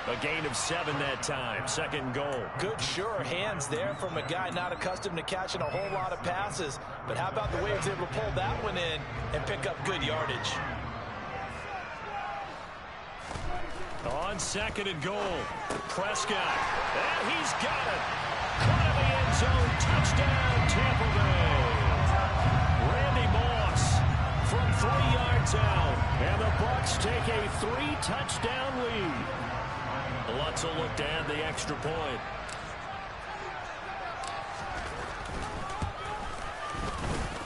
A gain of 7 that time, second goal. Good, sure hands there from a guy not accustomed to catching a whole lot of passes. But how about the way he was able to pull that one in and pick up good yardage? On second and goal, Prescott, and he's got it. Caught in the end zone, touchdown, Tampa Bay. Randy Moss from 3 yards out, and the Bucs take a 3-touchdown lead. Lots of look to add the extra point.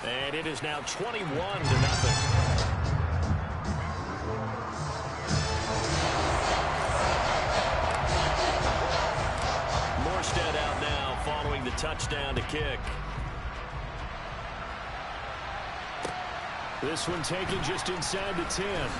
And it is now 21-0. Morstead out now following the touchdown to kick. This one taken just inside the 10.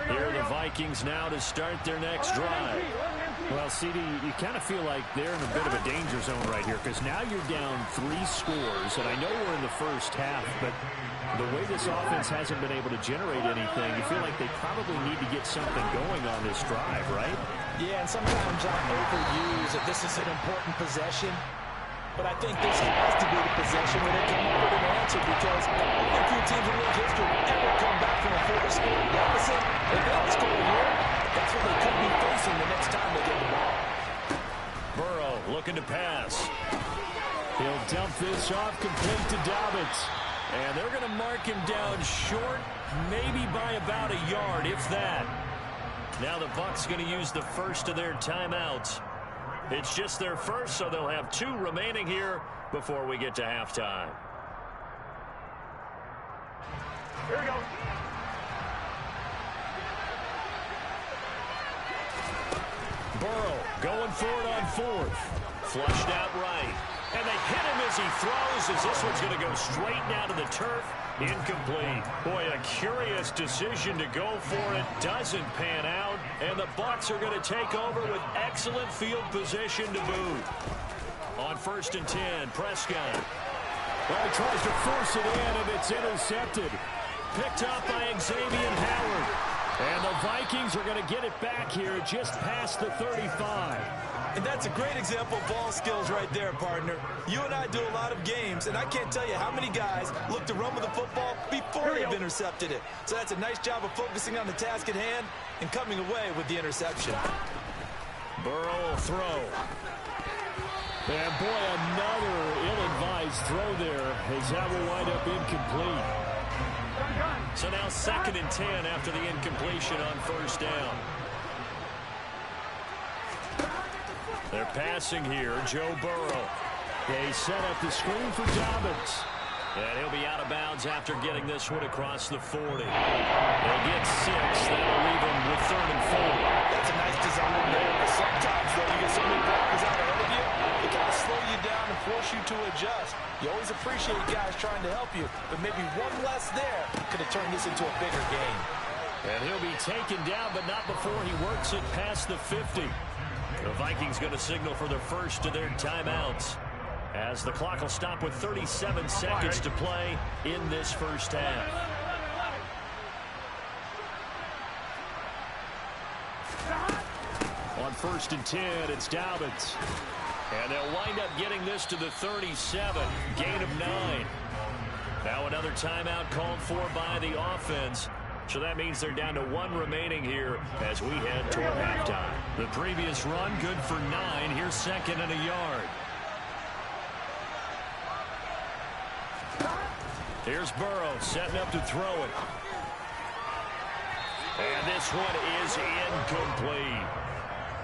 Here are the Vikings now to start their next drive. Well, CD, you kind of feel like they're in a bit of a danger zone right here because now you're down 3 scores, and I know we're in the first half, but the way this offense hasn't been able to generate anything, you feel like they probably need to get something going on this drive, right? Yeah, and sometimes I overuse that this is an important possession, but I think this has to be the possession where they come up with an answer because only 2 teams in league history ever come back from a 4-score deficit. If they don't score here, that's what they could be facing the next time they get the ball. Burrow looking to pass. He'll dump this off complete to Dobbins. And they're going to mark him down short, maybe by about a yard, if that. Now the Bucs going to use the first of their timeouts. It's just their first, so they'll have 2 remaining here before we get to halftime. Here we go. Burrow going for it on 4th. Flushed out right. And they hit him as he throws, as this one's going to go straight down to the turf. Incomplete. Boy, a curious decision to go for it. Doesn't pan out. And the Bucs are going to take over with excellent field position to boot. On 1st and 10, Prescott. Well, he tries to force it in, and it's intercepted. Picked up by Xavier Howard. And the Vikings are going to get it back here just past the 35. And that's a great example of ball skills right there, partner. You and I do a lot of games, and I can't tell you how many guys look to run with the football before they've intercepted it. So that's a nice job of focusing on the task at hand and coming away with the interception. Burrow will throw. And boy, another ill-advised throw there as that will wind up incomplete. So now 2nd and 10 after the incompletion on 1st down. They're passing here, Joe Burrow. They set up the screen for Dobbins. And he'll be out of bounds after getting this one across the 40. They'll get 6. That'll leave them with 3rd and 4. That's a nice design there. But sometimes, though, you get so many blockers out ahead of you, it kind of slow you down and force you to adjust. You always appreciate guys trying to help you, but maybe one less there could have turned this into a bigger game. And he'll be taken down, but not before he works it past the 50. The Vikings going to signal for their first of their timeouts, as the clock will stop with 37 seconds to play in this first half. On 1st and 10, it's Dobbins. And they'll wind up getting this to the 37, gain of 9. Now another timeout called for by the offense. So that means they're down to 1 remaining here as we head toward halftime. The previous run, good for 9. Here's 2nd and a yard. Here's Burrow setting up to throw it. And this one is incomplete.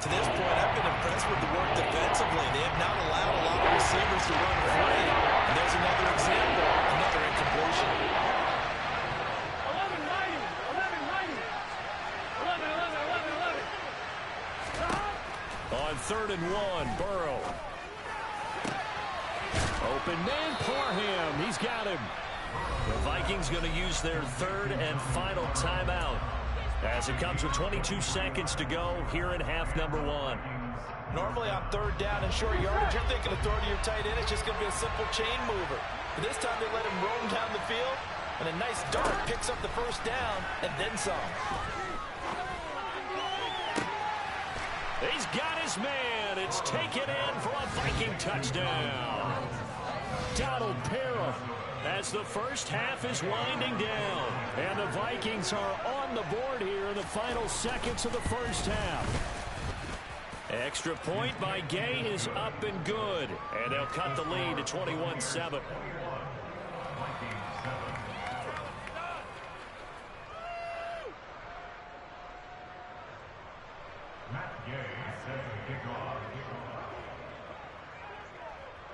To this point, I've been impressed with the work defensively. They have not allowed a lot of receivers to run free. And there's another example, another incompletion. On 3rd and 1, Burrow. Open man, Parham. He's got him. The Vikings going to use their 3rd and final timeout as it comes with 22 seconds to go here in half number 1. Normally on 3rd down and short yardage, you're thinking of throwing to your tight end. It's just going to be a simple chain mover. But this time they let him roam down the field, and a nice dart picks up the 1st down and then some. He's got his man. It's taken in for a Viking touchdown. Donald Parham. As the first half is winding down. And the Vikings are on the board here in the final seconds of the first half. Extra point by Gay is up and good. And they'll cut the lead to 21-7.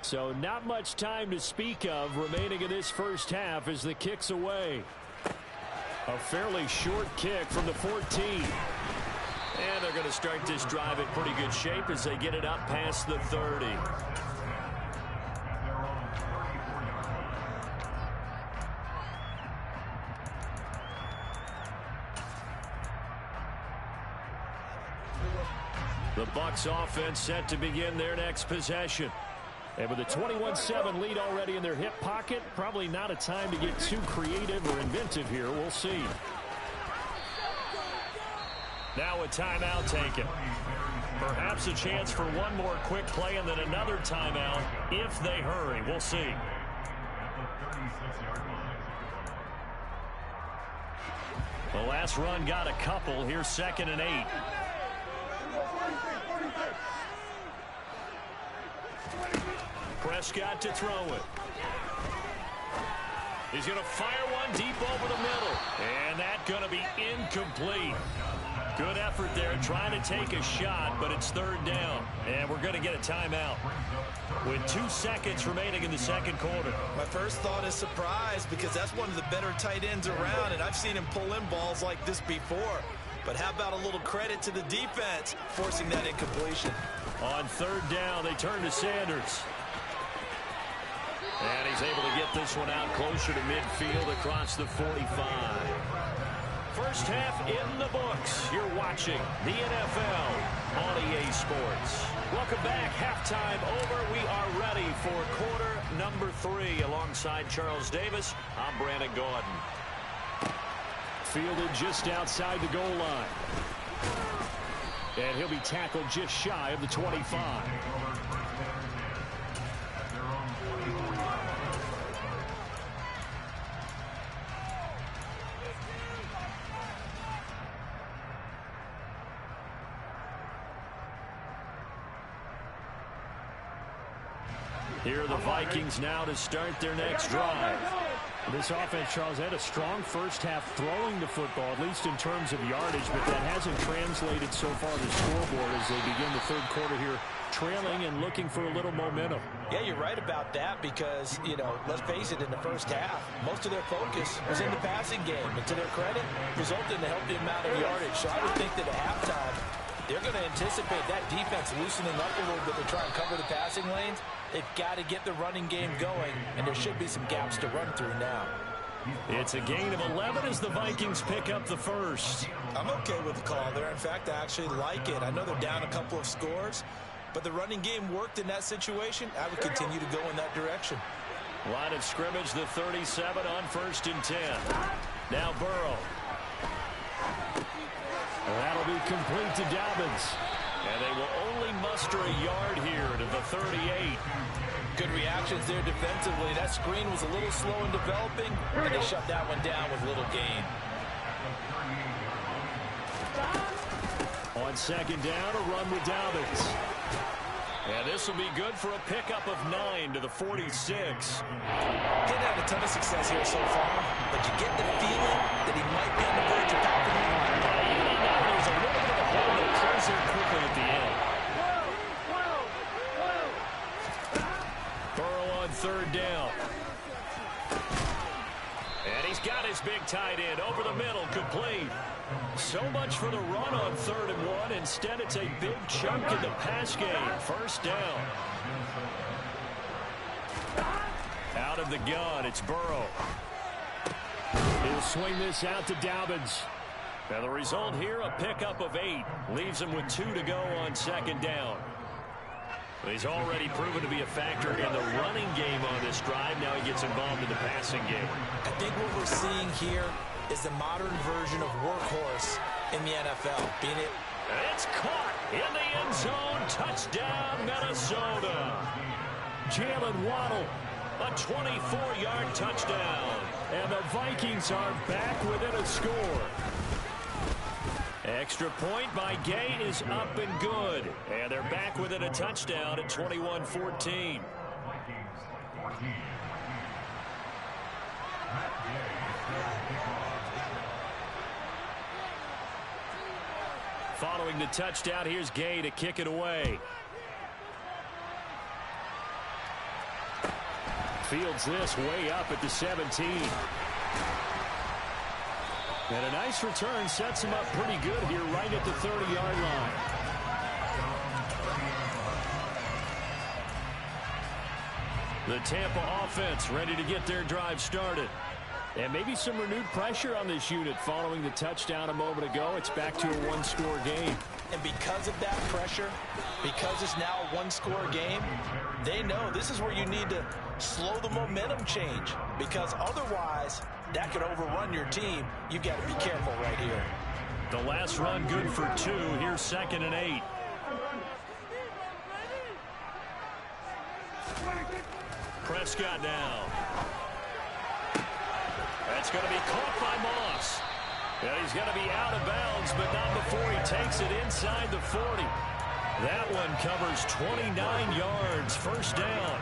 So not much time to speak of remaining in this first half as the kick's away. A fairly short kick from the 14. And they're going to start this drive in pretty good shape as they get it up past the 30. The Bucs offense set to begin their next possession. And with a 21-7 lead already in their hip pocket, probably not a time to get too creative or inventive here. We'll see. Now a timeout taken. Perhaps a chance for one more quick play and then another timeout if they hurry. We'll see. The last run got a couple. Here's 2nd and 8. Prescott to throw it. He's going to fire one deep over the middle. And that's going to be incomplete. Good effort there trying to take a shot, but it's 3rd down. And we're going to get a timeout with 2 seconds remaining in the second quarter. My first thought is surprise because that's one of the better tight ends around, and I've seen him pull in balls like this before. But how about a little credit to the defense forcing that incompletion? On 3rd down, they turn to Sanders. And he's able to get this one out closer to midfield across the 45. First half in the books. You're watching the NFL on EA Sports. Welcome back. Halftime over. We are ready for quarter number 3. Alongside Charles Davis, I'm Brandon Gaudin. Fielded just outside the goal line. And he'll be tackled just shy of the 25. Here are the Vikings now to start their next drive. This offense, Charles, had a strong first half throwing the football, at least in terms of yardage, but that hasn't translated so far to the scoreboard as they begin the third quarter here, trailing and looking for a little momentum. Yeah, you're right about that because, let's face it, in the first half, most of their focus was in the passing game. And to their credit, resulted in a healthy amount of yardage. So I would think that at halftime, they're going to anticipate that defense loosening up a little bit to try and cover the passing lanes. They've got to get the running game going, and there should be some gaps to run through now. It's a gain of 11 as the Vikings pick up the first. I'm okay with the call there. In fact, I actually like it. I know they're down a couple of scores, but the running game worked in that situation. I would continue to go in that direction. Line of scrimmage, the 37 on 1st and 10. Now Burrow. That'll be complete to Dobbins. And they will only muster a yard here to the 38. Good reactions there defensively. That screen was a little slow in developing, and they shut that one down with little gain. On 2nd down, a run with Dobbins. And this will be good for a pickup of 9 to the 46. Didn't have a ton of success here so far, but you get the feeling that he might be on the verge of popping the line. There's a little bit of a hole that closes in quickly at the end. Burrow on 3rd down. And he's got his big tight end over the middle, complete. So much for the run on 3rd and 1. Instead, it's a big chunk in the pass game. 1st down. Out of the gun, it's Burrow. He'll swing this out to Dobbins. Now the result here, a pickup of 8. Leaves him with 2 to go on 2nd down. He's already proven to be a factor in the running game on this drive. Now he gets involved in the passing game. I think what we're seeing here is the modern version of workhorse in the NFL. Being it. It's caught in the end zone. Touchdown, Minnesota. Jalen Waddle. A 24-yard touchdown. And the Vikings are back within a score. Extra point by Gay is up and good. And they're back within a touchdown at 21-14. Following the touchdown, here's Gay to kick it away. Fields this way up at the 17. And a nice return sets him up pretty good here right at the 30-yard line. The Tampa offense ready to get their drive started. And maybe some renewed pressure on this unit following the touchdown a moment ago. It's back to a one-score game. And because of that pressure, because it's now a one-score game, they know this is where you need to slow the momentum change. Because otherwise, that could overrun your team. You've got to be careful right here. The last run good for 2. Here's 2nd and 8. Prescott now. That's going to be caught by Moss. And he's going to be out of bounds, but not before he takes it inside the 40. That one covers 29 yards. 1st down.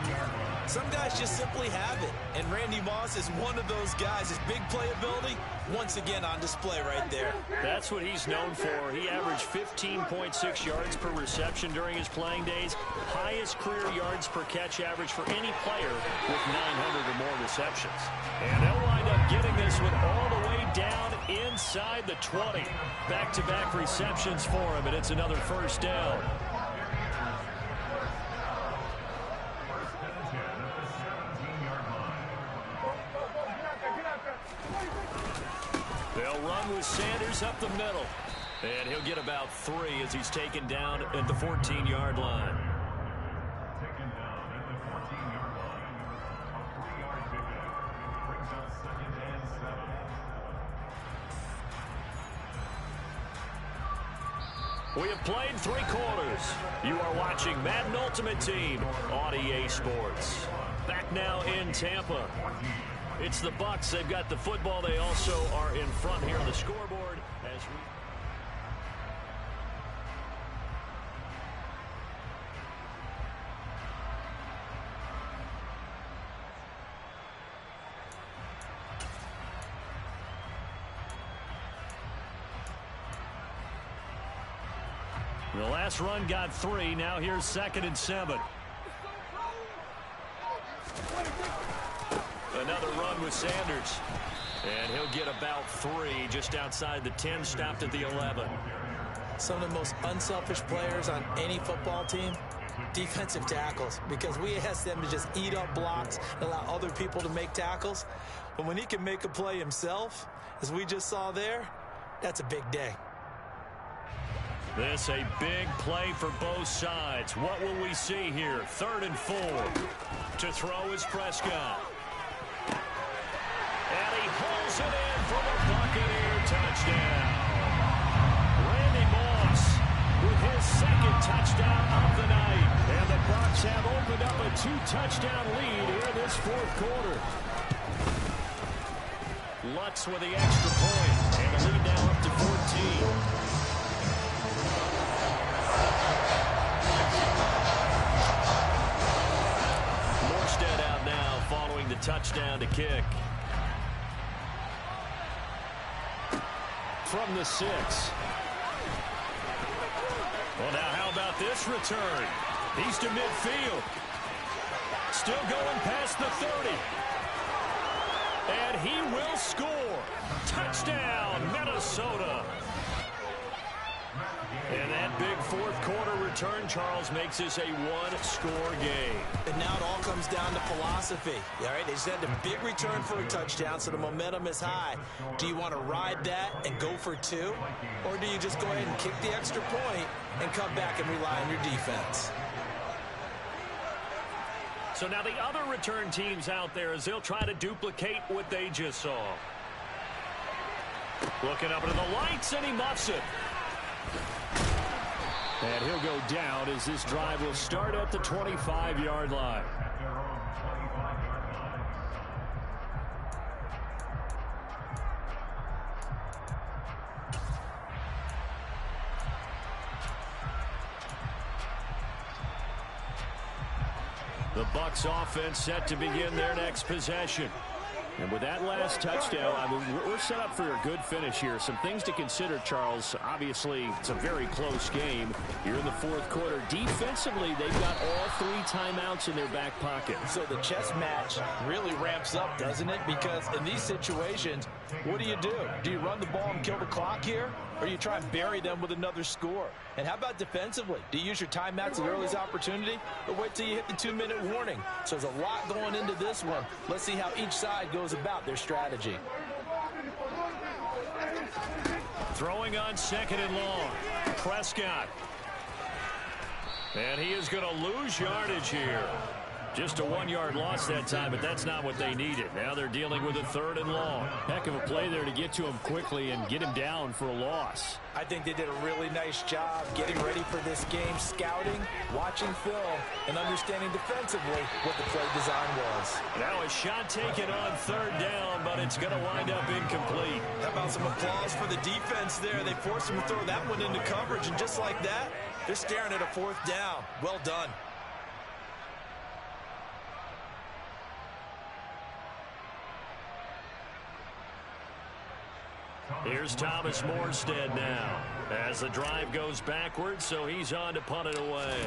Some guys just simply have it, and Randy Moss is one of those guys. His big playability, once again on display right there. That's what he's known for. He averaged 15.6 yards per reception during his playing days. Highest career yards per catch average for any player with 900 or more receptions. And they'll wind up getting this one all the way down inside the 20. Back-to-back receptions for him, and it's another 1st down. They'll run with Sanders up the middle. And he'll get about 3 as he's taken down at the 14-yard line. Taken down at the 14-yard line. A 3-yard pickup brings up 2nd and 7. We have played 3 quarters. You are watching Madden Ultimate Team on EA Sports. Back now in Tampa. It's the Bucs. They've got the football. They also are in front here on the scoreboard. As we... The last run got 3. Now here's 2nd and 7. Another run with Sanders. And he'll get about 3 just outside the 10, stopped at the 11. Some of the most unselfish players on any football team, defensive tackles, because we ask them to just eat up blocks and allow other people to make tackles. But when he can make a play himself, as we just saw there, that's a big day. This a big play for both sides. What will we see here? 3rd and 4. To throw is Prescott. And he pulls it in for the Buccaneer touchdown. Randy Moss with his 2nd touchdown of the night. And the Bucs have opened up a 2-touchdown lead here in this 4th quarter. Lutz with the extra point. And the lead now up to 14. Out now following the touchdown to kick. From the 6. Well, now how about this return? He's to midfield. Still going past the 30. And he will score. Touchdown, Minnesota. And that big 4th quarter return, Charles, makes this a 1-score game. And now it all comes down to philosophy. All right, they said a big return for a touchdown, so the momentum is high. Do you want to ride that and go for 2? Or do you just go ahead and kick the extra point and come back and rely on your defense? So now the other return teams out there as they'll try to duplicate what they just saw. Looking up into the lights, and he muffs it. And he'll go down as this drive will start at the 25-yard line. The Bucs offense set to begin their next possession. And with that last touchdown, I mean, we're set up for a good finish here. Some things to consider, Charles. Obviously, it's a very close game. You're in the 4th quarter. Defensively, they've got all 3 timeouts in their back pocket. So the chess match really ramps up, doesn't it? Because in these situations, what do? Do you run the ball and kill the clock here? Or you try and bury them with another score? And how about defensively? Do you use your timeouts at the earliest opportunity? Or wait till you hit the 2-minute warning? So there's a lot going into this one. Let's see how each side goes about their strategy. Throwing on 2nd and long. Prescott. And he is going to lose yardage here. Just a 1-yard loss that time, but that's not what they needed. Now they're dealing with a 3rd and long. Heck of a play there to get to him quickly and get him down for a loss. I think they did a really nice job getting ready for this game, scouting, watching film, and understanding defensively what the play design was. Now a shot taken on 3rd down, but it's going to wind up incomplete. How about some applause for the defense there? They forced him to throw that one into coverage, and just like that, they're staring at a 4th down. Well done. Here's Thomas Morstead now as the drive goes backwards, so he's on to punt it away.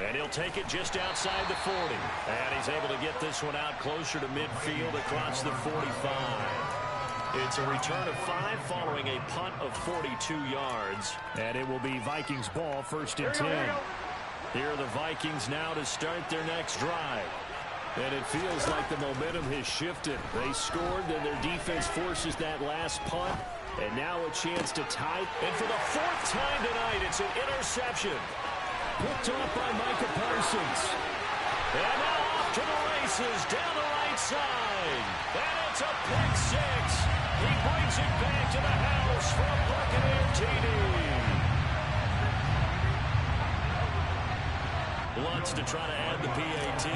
And he'll take it just outside the 40. And he's able to get this one out closer to midfield across the 45. It's a return of 5 following a punt of 42 yards. And it will be Vikings ball, 1st and 10. Here are the Vikings now to start their next drive. And it feels like the momentum has shifted. They scored, then their defense forces that last punt. And now a chance to tie. And for the 4th time tonight, it's an interception. Picked off by Micah Parsons. And now off to the races down the right side. And it's a pick 6. He brings it back to the house for a Buccaneer TD. Lutz to try to add the PAT.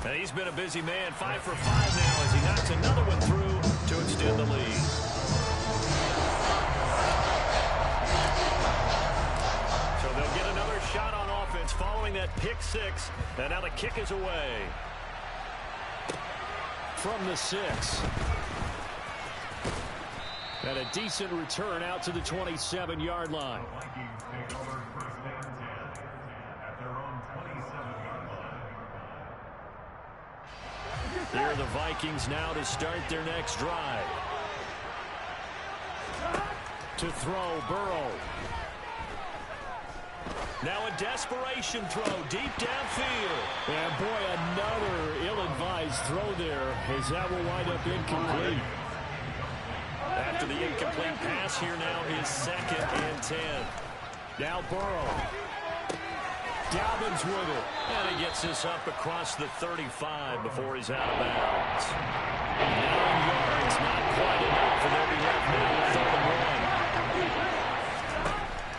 And he's been a busy man, 5 for 5 now as he knocks another one through to extend the lead. So they'll get another shot on offense following that pick 6. And now the kick is away. From the 6. And a decent return out to the 27-yard line. Here are the Vikings now to start their next drive. To throw, Burrow. Now a desperation throw deep downfield. And boy, another ill-advised throw there as that will wind up incomplete. After the incomplete pass, here now is 2nd and 10. Now Burrow. Dobbins with it. And he gets this up across the 35 before he's out of bounds. 9 yards, not quite enough, and they'll be left now with 3rd and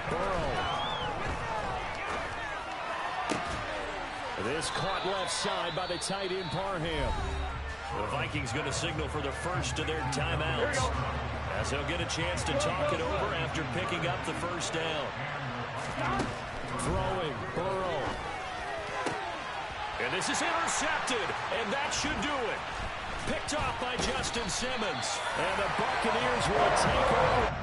1. Burrow. This caught left side by the tight end Parham. The Vikings going to signal for the first of their timeouts, as they'll get a chance to talk it over after picking up the first down. Throwing, Burrow. And this is intercepted, and that should do it. Picked off by Justin Simmons. And the Buccaneers will take over.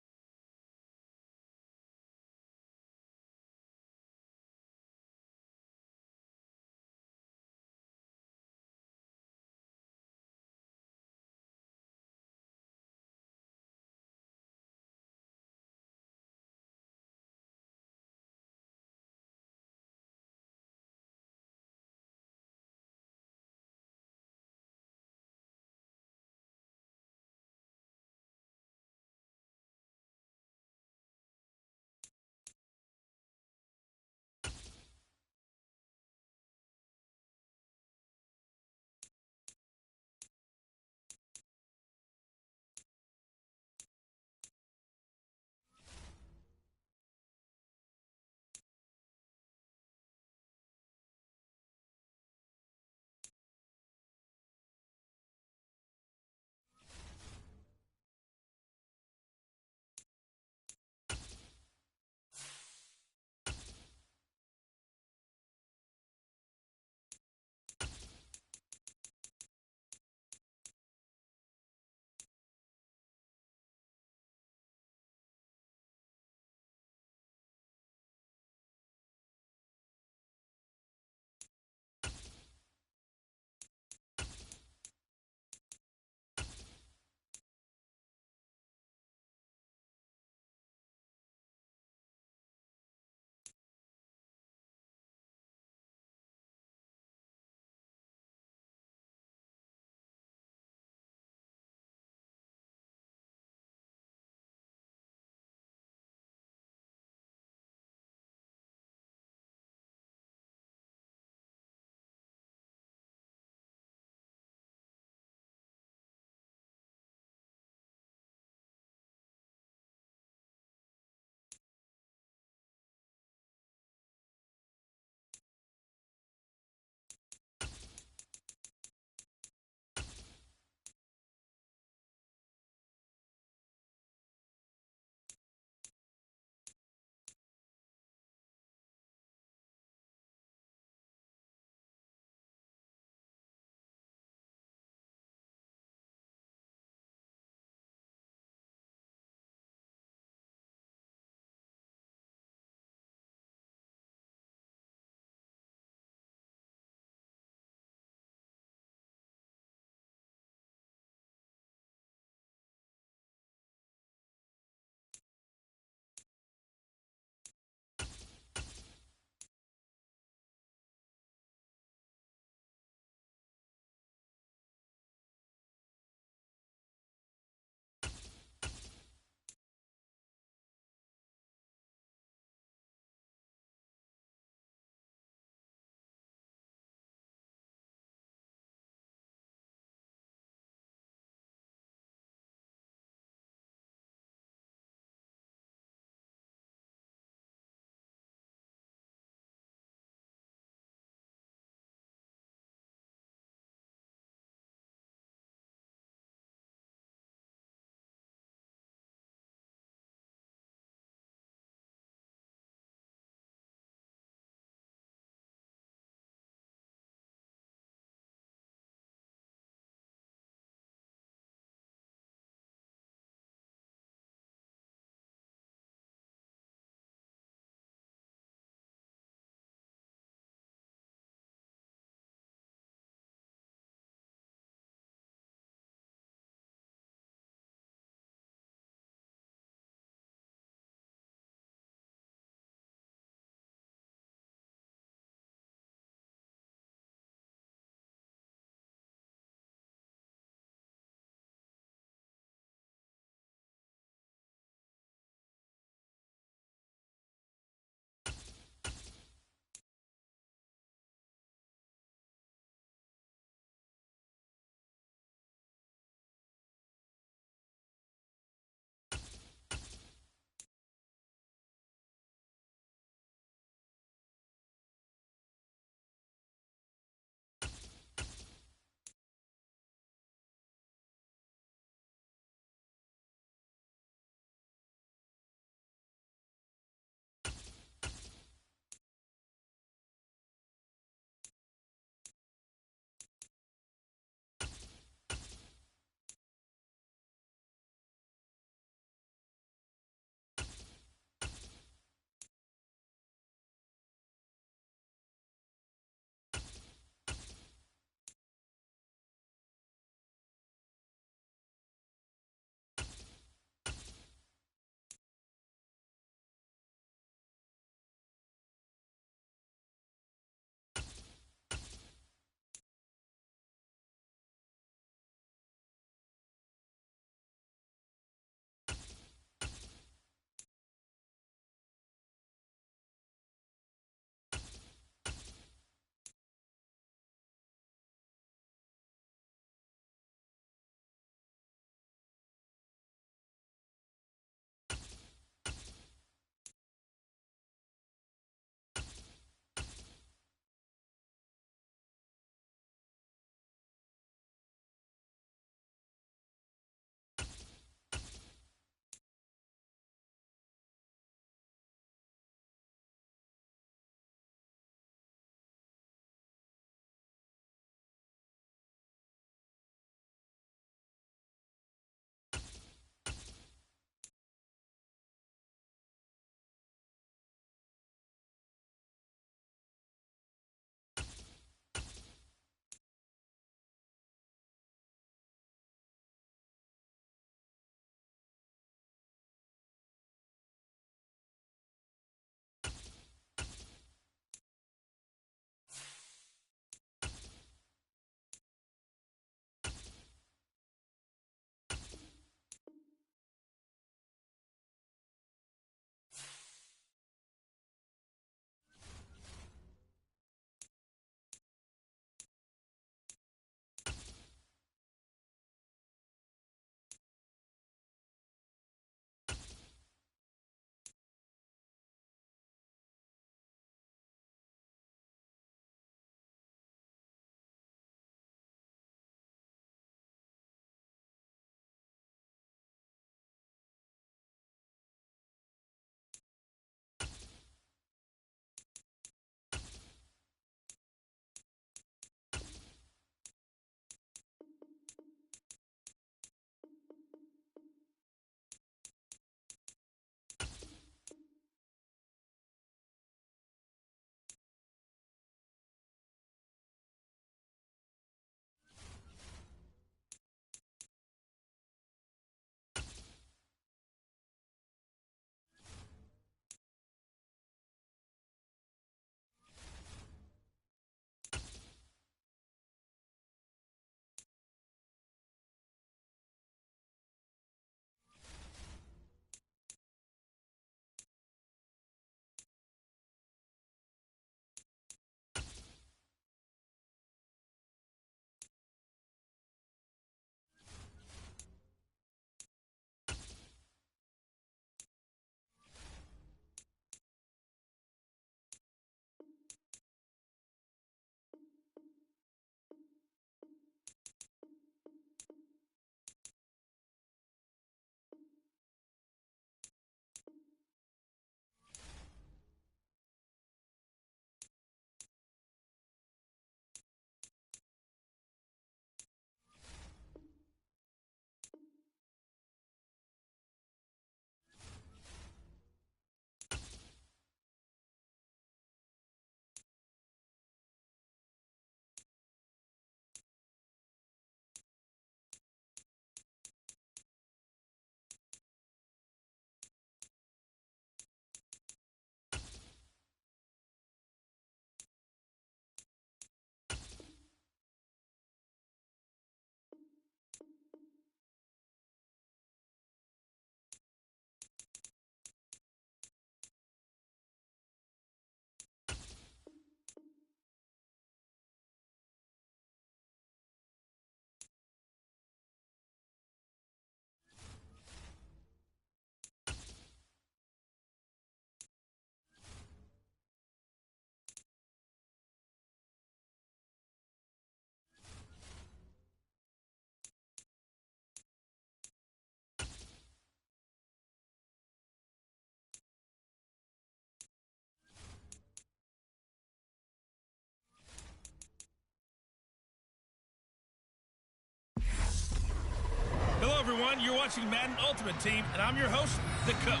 everyone. You're watching Madden Ultimate Team, and I'm your host, the coach.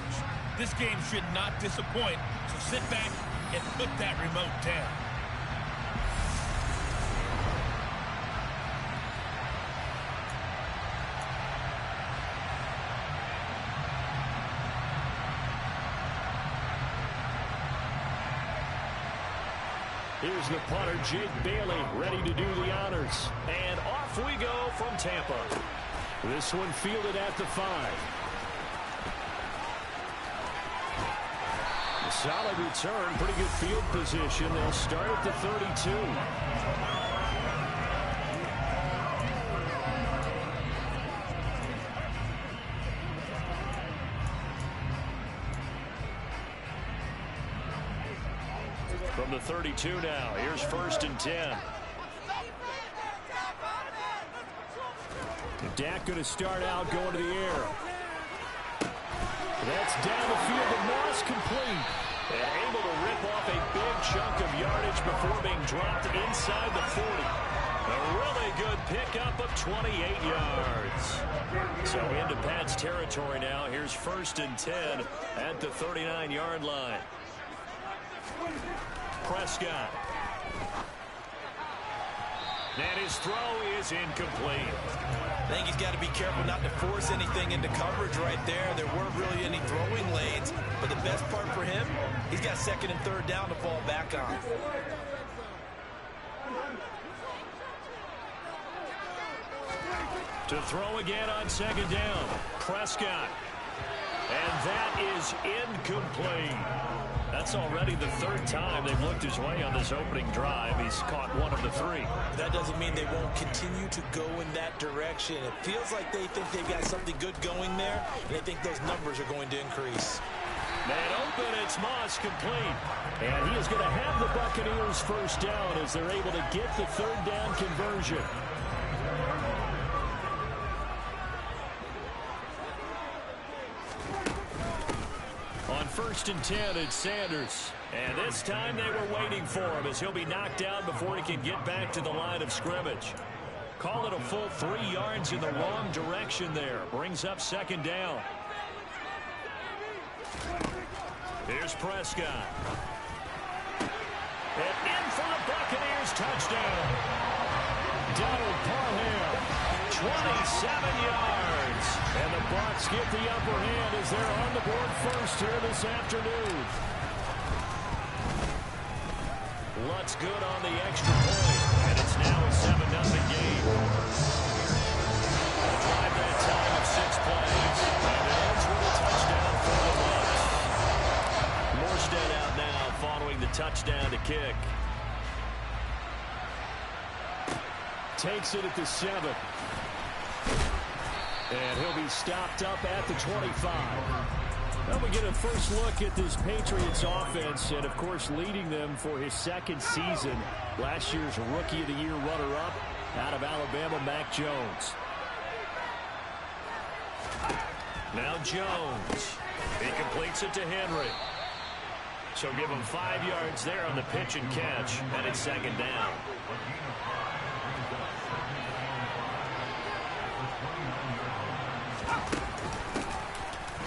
This game should not disappoint, so sit back and put that remote down. Here's the punter, Jake Bailey, ready to do the honors. And off we go from Tampa. This one fielded at the 5. A solid return, pretty good field position. They'll start at the 32. From the 32 now, here's 1st and 10. Dak going to start out going to the air. That's down the field to Moss, complete. And able to rip off a big chunk of yardage before being dropped inside the 40. A really good pickup of 28 yards. So into Pat's territory now. Here's 1st and 10 at the 39-yard line. Prescott. And his throw is incomplete. I think he's got to be careful not to force anything into coverage right there. There weren't really any throwing lanes, but the best part for him, he's got 2nd and 3rd down to fall back on. To throw again on 2nd down. Prescott. And that is incomplete. That's already the 3rd time they've looked his way on this opening drive. He's caught 1 of the 3. That doesn't mean they won't continue to go in that direction. It feels like they think they've got something good going there, and they think those numbers are going to increase. Man open, it's Moss, complete. And he is going to have the Buccaneers 1st down as they're able to get the 3rd down conversion. On 1st and 10, it's Sanders. And this time they were waiting for him as he'll be knocked down before he can get back to the line of scrimmage. Call it a full 3 yards in the wrong direction there. Brings up 2nd down. Here's Prescott. And in for the Buccaneers touchdown. Donald Parham, 27 yards. And the Bucs get the upper hand as they're on the board 1st here this afternoon. Lutz good on the extra point, and it's now a 7-0 game. A drive that time of 6 plays, and it ends with a touchdown for the Bucs. Morstead out now following the touchdown to kick. Takes it at the 7. And he'll be stopped up at the 25. Now we get a first look at this Patriots offense, and, of course, leading them for his 2nd season. Last year's Rookie of the Year runner-up out of Alabama, Mac Jones. Now Jones. He completes it to Henry. So give him 5 yards there on the pitch and catch, and it's 2nd down.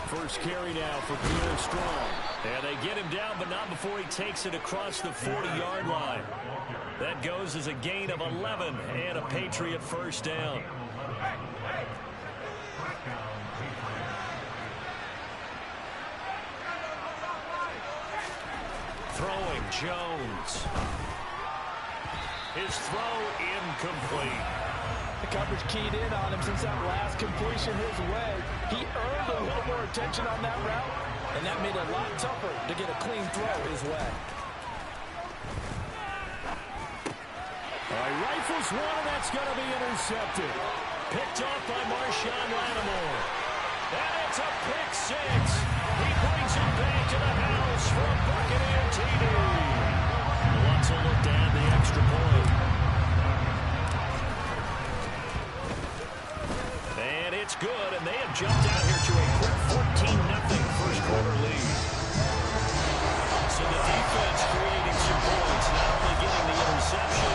First carry now for Pierre Strong. And they get him down, but not before he takes it across the 40-yard line. That goes as a gain of 11 and a Patriot 1st down. Throwing Jones. His throw incomplete. The coverage keyed in on him since that last completion his way. He earned a little more attention on that route, and that made it a lot tougher to get a clean throw his way. All right, rifles one, and that's going to be intercepted. Picked off by Marshawn Lattimore. And it's a pick 6. He brings it back to the house for a Buccaneer TD. Lutz will look to add the extra point. And it's good, and they have jumped out here to a quick 14-0 first quarter lead. So the defense creating some points, not only getting the interception,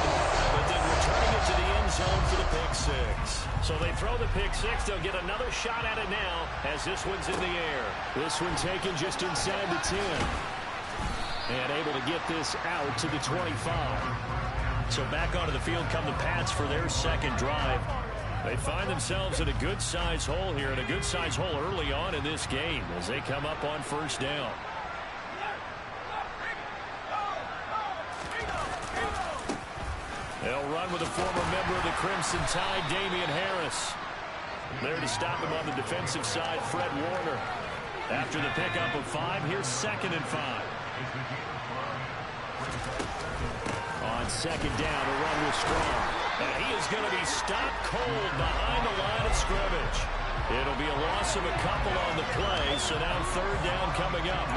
but then returning it to the end zone for the pick 6. So they throw the pick six. They'll get another shot at it now as this one's in the air. This one taken just inside the 10. And able to get this out to the 25. So back onto the field come the Pats for their second drive. They find themselves in a good-sized hole here, and a good-sized hole early on in this game as they come up on first down. They'll run with a former member of the Crimson Tide, Damian Harris. There to stop him on the defensive side, Fred Warner. After the pickup of 5, here's 2nd and 5. On second down, a run with Strong. And he is going to be stopped cold behind the line of scrimmage. It'll be a loss of a couple on the play, so now 3rd down coming up.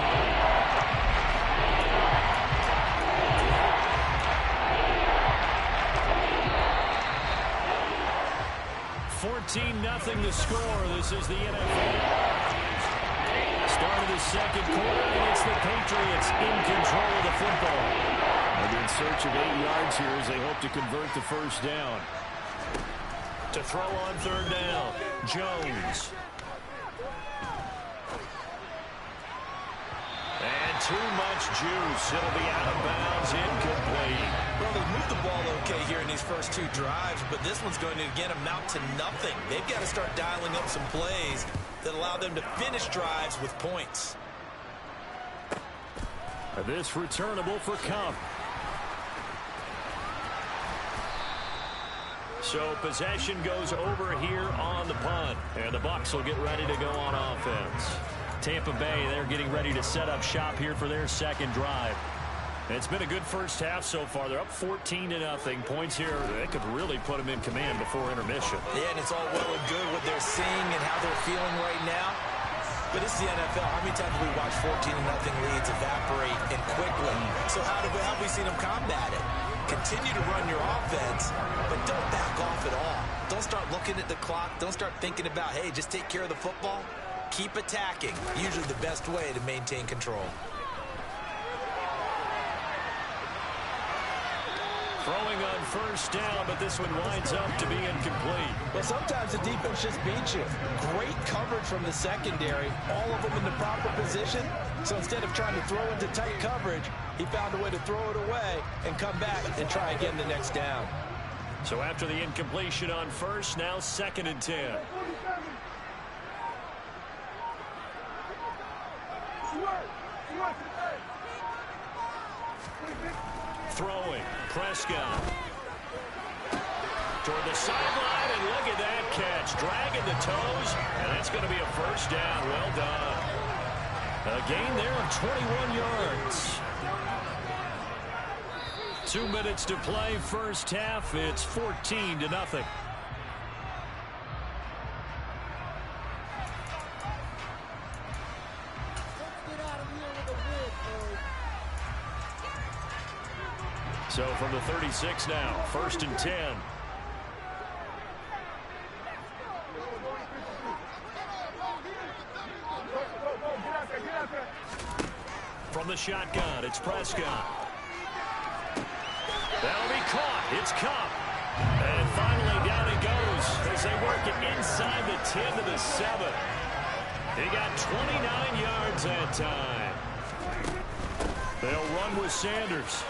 14-0 the score. This is the NFL. Start of the second quarter, and it's the Patriots in control of the football. They're in search of 8 yards here as they hope to convert the first down. To throw on 3rd down, Jones. And too much juice. It'll be out of bounds, incomplete. Well, they've moved the ball okay here in these first 2 drives, but this one's going to, again, amount to nothing. They've got to start dialing up some plays that allow them to finish drives with points. This returnable for Cup. So possession goes over here on the punt, and the Bucs will get ready to go on offense. Tampa Bay, they're getting ready to set up shop here for their second drive. It's been a good first half so far. They're up 14-0. Points here, they could really put them in command before intermission. Yeah, and it's all well and good what they're seeing and how they're feeling right now. But this is the NFL. How many times have we watched 14-0 leads evaporate and quickly? So how have we seen them combat it? Continue to run your offense, but don't back off at all. Don't start looking at the clock. Don't start thinking about, hey, just take care of the football. Keep attacking. Usually the best way to maintain control. Throwing on first down, but this one winds up to be incomplete. Well, sometimes the defense just beats you. Great coverage from the secondary, all of them in the proper position. So instead of trying to throw into tight coverage, he found a way to throw it away and come back and try again the next down. So after the incompletion on first, now 2nd and 10. Throwing, Prescott. Toward the sideline, and look at that catch. Dragging the toes, and that's going to be a first down. Well done. A gain there of 21 yards. 2 minutes to play, first half. It's 14-0. So from the 36 now, 1st and 10. From the shotgun, it's Prescott. That'll be caught. It's Cup. And finally down he goes as they work it inside the 10 to the 7. He got 29 yards that time. They'll run with Sanders.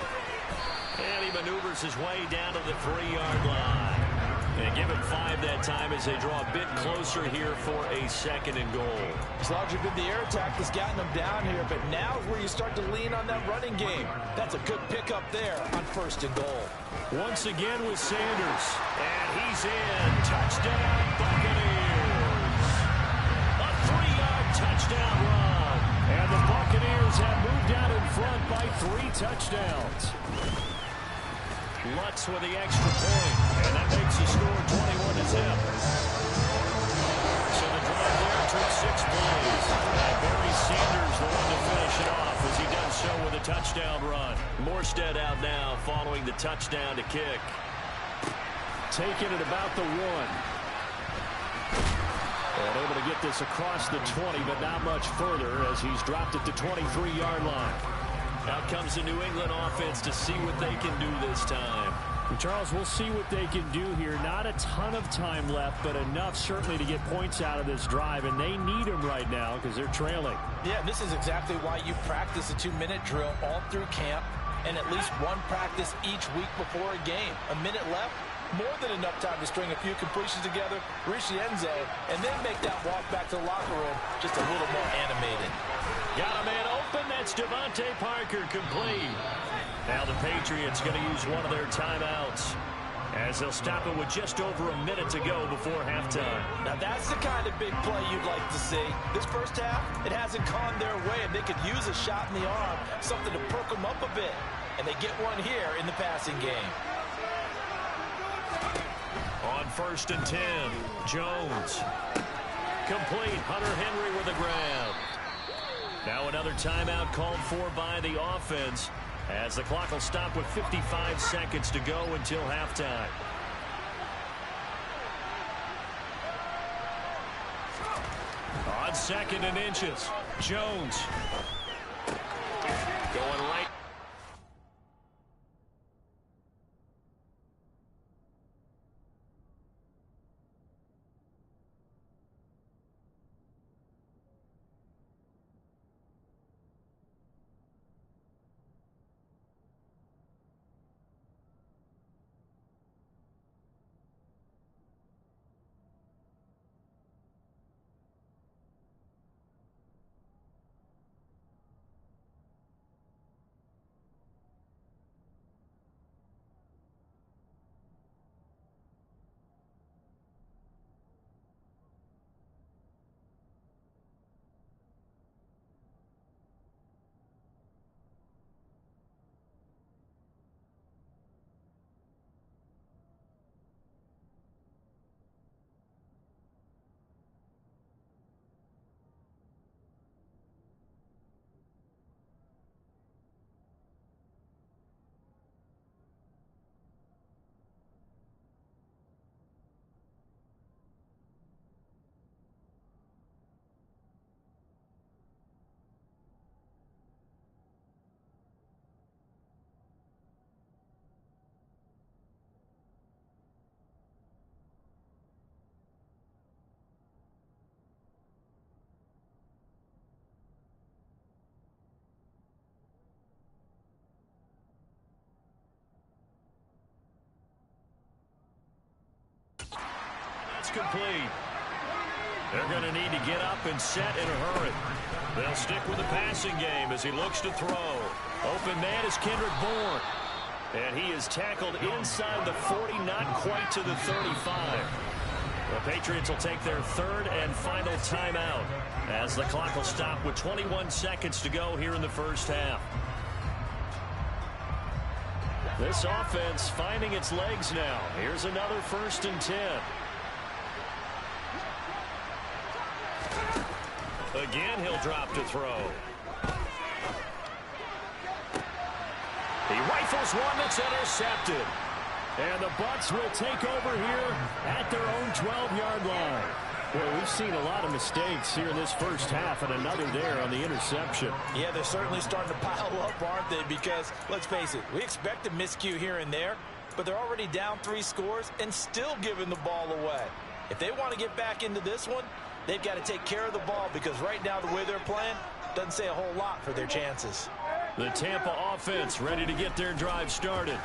And he maneuvers his way down to the 3-yard line. And give him 5 that time as they draw a bit closer here for a 2nd and goal. As larger than the air attack has gotten them down here, but now is where you start to lean on that running game. That's a good pickup there on 1st and goal. Once again with Sanders. And he's in. Touchdown, Buccaneers. A 3-yard touchdown run. And the Buccaneers have moved out in front by 3 touchdowns. Lutz with the extra point, and that makes the score 21-0. So the drive there took 6 plays. And Barry Sanders the one to finish it off as he does so with a touchdown run. Morstead out now following the touchdown to kick. Taking it about the 1. And able to get this across the 20, but not much further as he's dropped it to 23-yard line. Out comes the New England offense to see what they can do this time. Charles, we'll see what they can do here. Not a ton of time left, but enough certainly to get points out of this drive, and they need them right now because they're trailing. Yeah, this is exactly why you practice a 2-minute drill all through camp and at least one practice each week before a game. A minute left, more than enough time to string a few completions together, reach the end zone, and then make that walk back to the locker room just a little more animated. Got a man open. That's Devontae Parker, complete. Now the Patriots going to use one of their timeouts as they'll stop it with just over a minute to go before halftime. Now that's the kind of big play you'd like to see. This first half, it hasn't gone their way, and they could use a shot in the arm, something to perk them up a bit. And they get one here in the passing game. On 1st and 10, Jones. Complete. Hunter Henry with a grab. Now another timeout called for by the offense, as the clock will stop with 55 seconds to go until halftime. On 2nd and inches, Jones. Going right. Complete. They're going to need to get up and set in a hurry. They'll stick with the passing game as he looks to throw. Open man is Kendrick Bourne. And he is tackled inside the 40, not quite to the 35. The Patriots will take their 3rd and final timeout as the clock will stop with 21 seconds to go here in the first half. This offense finding its legs now. Here's another 1st and 10. Again, he'll drop to throw. He rifles one that's intercepted. And the Bucs will take over here at their own 12-yard line. Well, we've seen a lot of mistakes here in this first half, and another there on the interception. Yeah, they're certainly starting to pile up, aren't they? Because, let's face it, we expect a miscue here and there, but they're already down 3 scores and still giving the ball away. If they want to get back into this one, they've got to take care of the ball, because right now the way they're playing doesn't say a whole lot for their chances. The Tampa offense ready to get their drive started.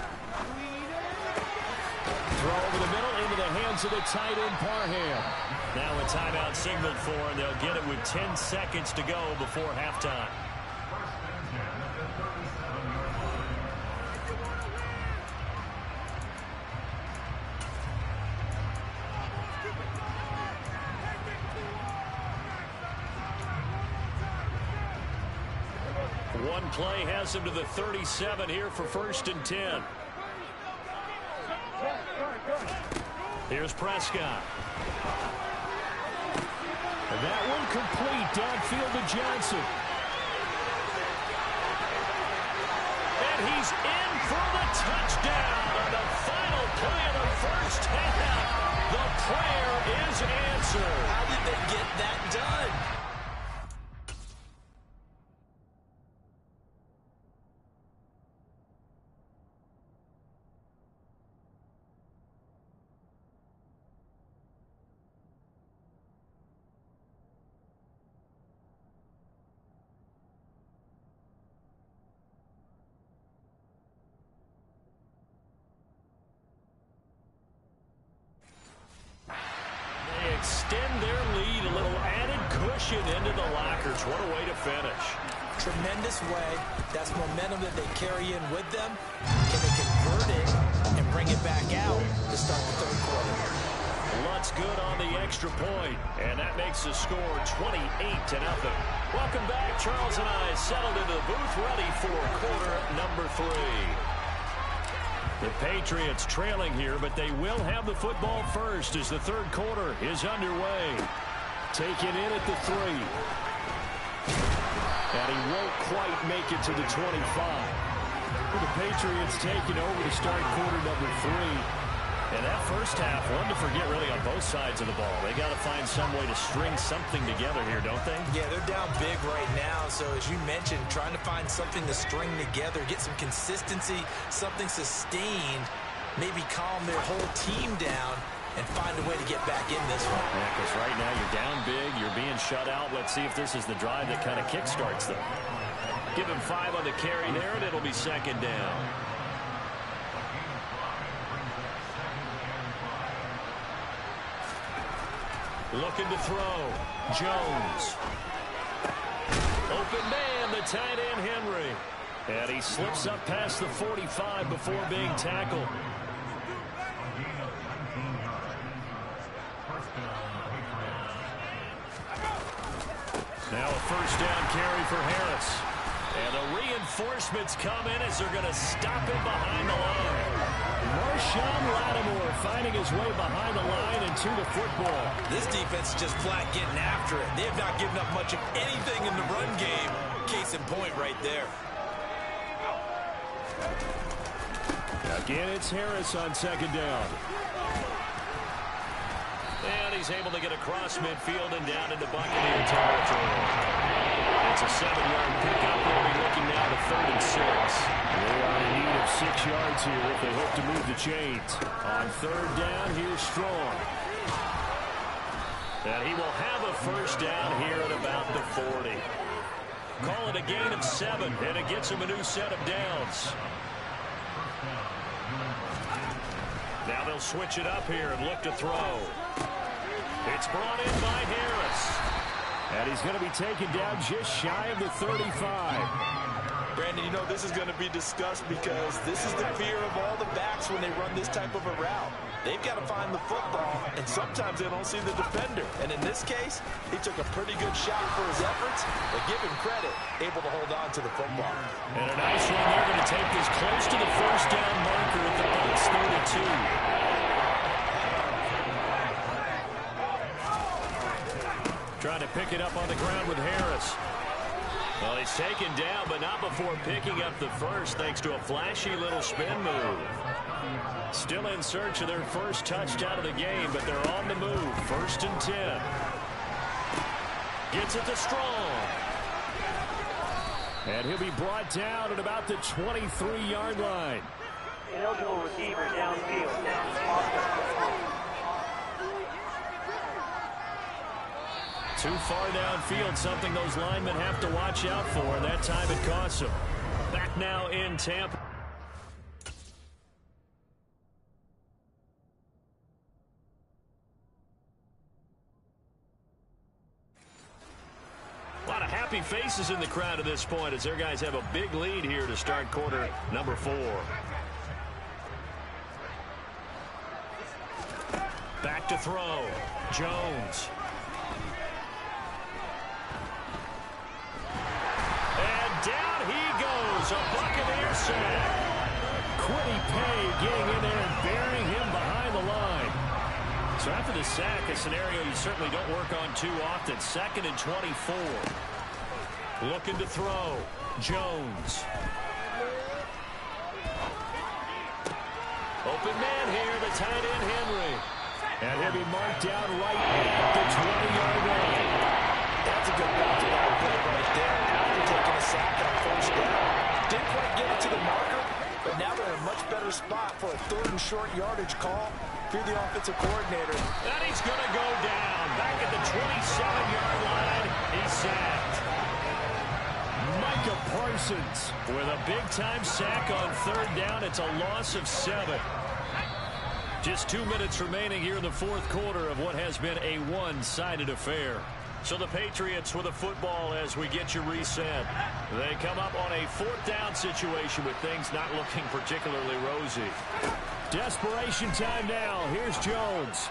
Throw over the middle into the hands of the tight end, Parham. Now a timeout signaled for, and they'll get it with 10 seconds to go before halftime. One play has him to the 37 here for 1st and 10. Here's Prescott. And that one complete downfield to Johnson. And he's in for the touchdown on the final play of the first half. The prayer is answered. How did they get that done? extend their lead. A little added cushion into the lockers. What a way to finish. Tremendous way. That's momentum that they carry in with them. Can they convert it and bring it back out to start the third quarter? Lutz good on the extra point, and that makes the score 28-0. Welcome back. Charles and I settled into the booth, ready for quarter number 3. The Patriots trailing here, but they will have the football first as the third quarter is underway. Taken in at the 3. And he won't quite make it to the 25. The Patriots taking over to start quarter number 3. And that first half, one to forget really on both sides of the ball. They got to find some way to string something together here, don't they? Yeah, they're down big right now. So as you mentioned, trying to find something to string together, get some consistency, something sustained, maybe calm their whole team down and find a way to get back in this one. Yeah, because right now you're down big, you're being shut out. Let's see if this is the drive that kind of kickstarts them. Give him 5 on the carry there, and it'll be second down. Looking to throw. Jones. Open man, the tight end Henry. And he slips up past the 45 before being tackled. Now a first down carry for Harris. And the reinforcements come in as they're going to stop him behind the line. Marshawn Lattimore finding his way behind the line and to the football. This defense is just flat getting after it. They have not given up much of anything in the run game. Case in point right there. Again, it's Harris on second down. And he's able to get across midfield and down into Buccaneer territory. It's a 7-yard pickup. They'll be looking now to 3rd and 6. They are in need of 6 yards here if they hope to move the chains. On 3rd down, here's Strong. And he will have a first down here at about the 40. Call it a gain of 7, and it gets him a new set of downs. Now they'll switch it up here and look to throw. It's brought in by Harris. And he's going to be taken down just shy of the 35. Brandon, you know this is going to be discussed because this is the fear of all the backs when they run this type of a route. They've got to find the football, and sometimes they don't see the defender. And in this case, he took a pretty good shot for his efforts, but give him credit, able to hold on to the football. And a nice one there, going to take this close to the first down marker at the Bucs 32. Trying to pick it up on the ground with Harris. Well, he's taken down, but not before picking up the first, thanks to a flashy little spin move. Still in search of their first touchdown of the game, but they're on the move. 1st and 10. Gets it to Strong. And he'll be brought down at about the 23-yard line. Eligible receiver downfield. Too far downfield, something those linemen have to watch out for, and that time it costs them. Back now in Tampa. A lot of happy faces in the crowd at this point as their guys have a big lead here to start quarter number 4. Back to throw. Jones. Down he goes, a Buccaneer sack. Quiddy Pay getting in there and burying him behind the line. So after the sack, a scenario you certainly don't work on too often. 2nd and 24. Looking to throw. Jones. Open man here, the tight end Henry. And he'll be marked down right at the 20-yard line. That's a good bounce play right there. After taking a sack on 1st down. Didn't quite get it to the marker, but now they're in a much better spot for a 3rd and short yardage call through the offensive coordinator. And he's going to go down. Back at the 27-yard line. He's sacked. Micah Parsons with a big-time sack on 3rd down. It's a loss of 7. Just 2 minutes remaining here in the fourth quarter of what has been a one-sided affair. So the Patriots with a football as we get you reset. They come up on a fourth down situation with things not looking particularly rosy. Desperation time now. Here's Jones.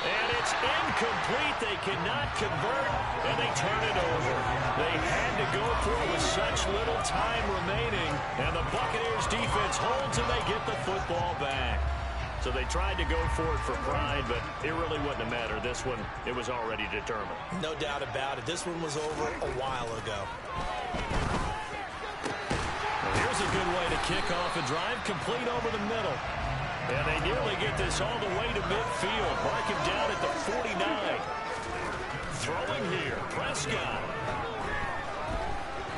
And it's incomplete. They cannot convert, and they turn it over. They had to go for it with such little time remaining, and the Buccaneers defense holds, and they get the football back. So they tried to go for it for pride, but it really wouldn't have mattered. This one, it was already determined. No doubt about it. This one was over a while ago. Well, here's a good way to kick off a drive, complete over the middle. And they nearly get this all the way to midfield. Mark him down at the 49. Throwing here, Prescott.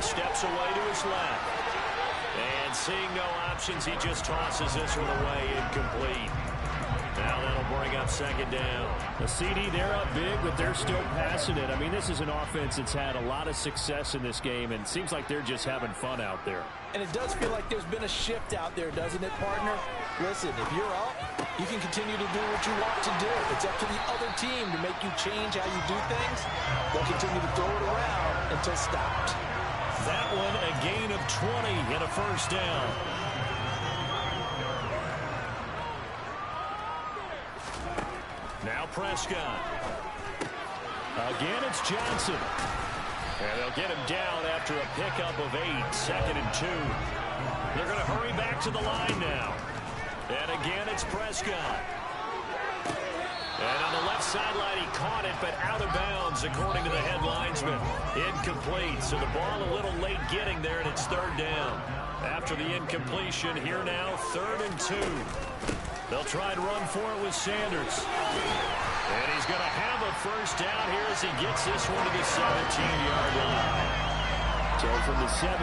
Steps away to his left. And seeing no options, he just tosses this one away, incomplete. Now that'll bring up second down. The CD, they're up big, but they're still passing it. I mean, this is an offense that's had a lot of success in this game, and it seems like they're just having fun out there. And it does feel like there's been a shift out there, doesn't it, partner? Listen, if you're up, you can continue to do what you want to do. It's up to the other team to make you change how you do things. They'll continue to throw it around until stopped. That one a gain of 20 and a first down. Now Prescott. Again, it's Johnson. And they'll get him down after a pickup of 8, 2nd and 2. They're going to hurry back to the line now. And again, it's Prescott. And on the left sideline, he caught it, but out of bounds, according to the head linesman. Incomplete, so the ball a little late getting there, and it's third down. After the incompletion, here now, 3rd and 2. They'll try and run for it with Sanders. And he's going to have a first down here as he gets this one to the 17-yard line. So from the 17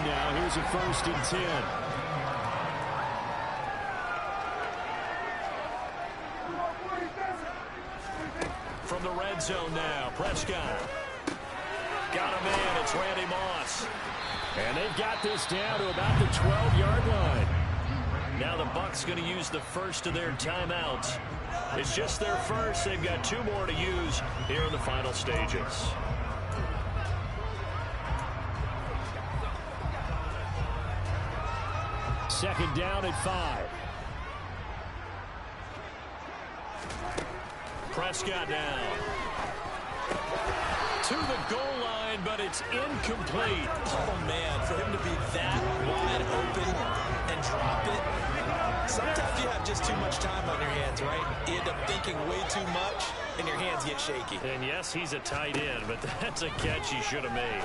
now, here's a 1st and 10. From the red zone now, Prescott. Got a man, it's Randy Moss. And they've got this down to about the 12-yard line. Now the Bucs going to use the first of their timeouts. It's just their first. They've got 2 more to use here in the final stages. Second down at 5. Prescott down. To the goal line, but it's incomplete. Oh, man, for him to be that wide open and drop it. Sometimes you have just too much time on your hands, right? You end up thinking way too much, and your hands get shaky. And yes, he's a tight end, but that's a catch he should have made.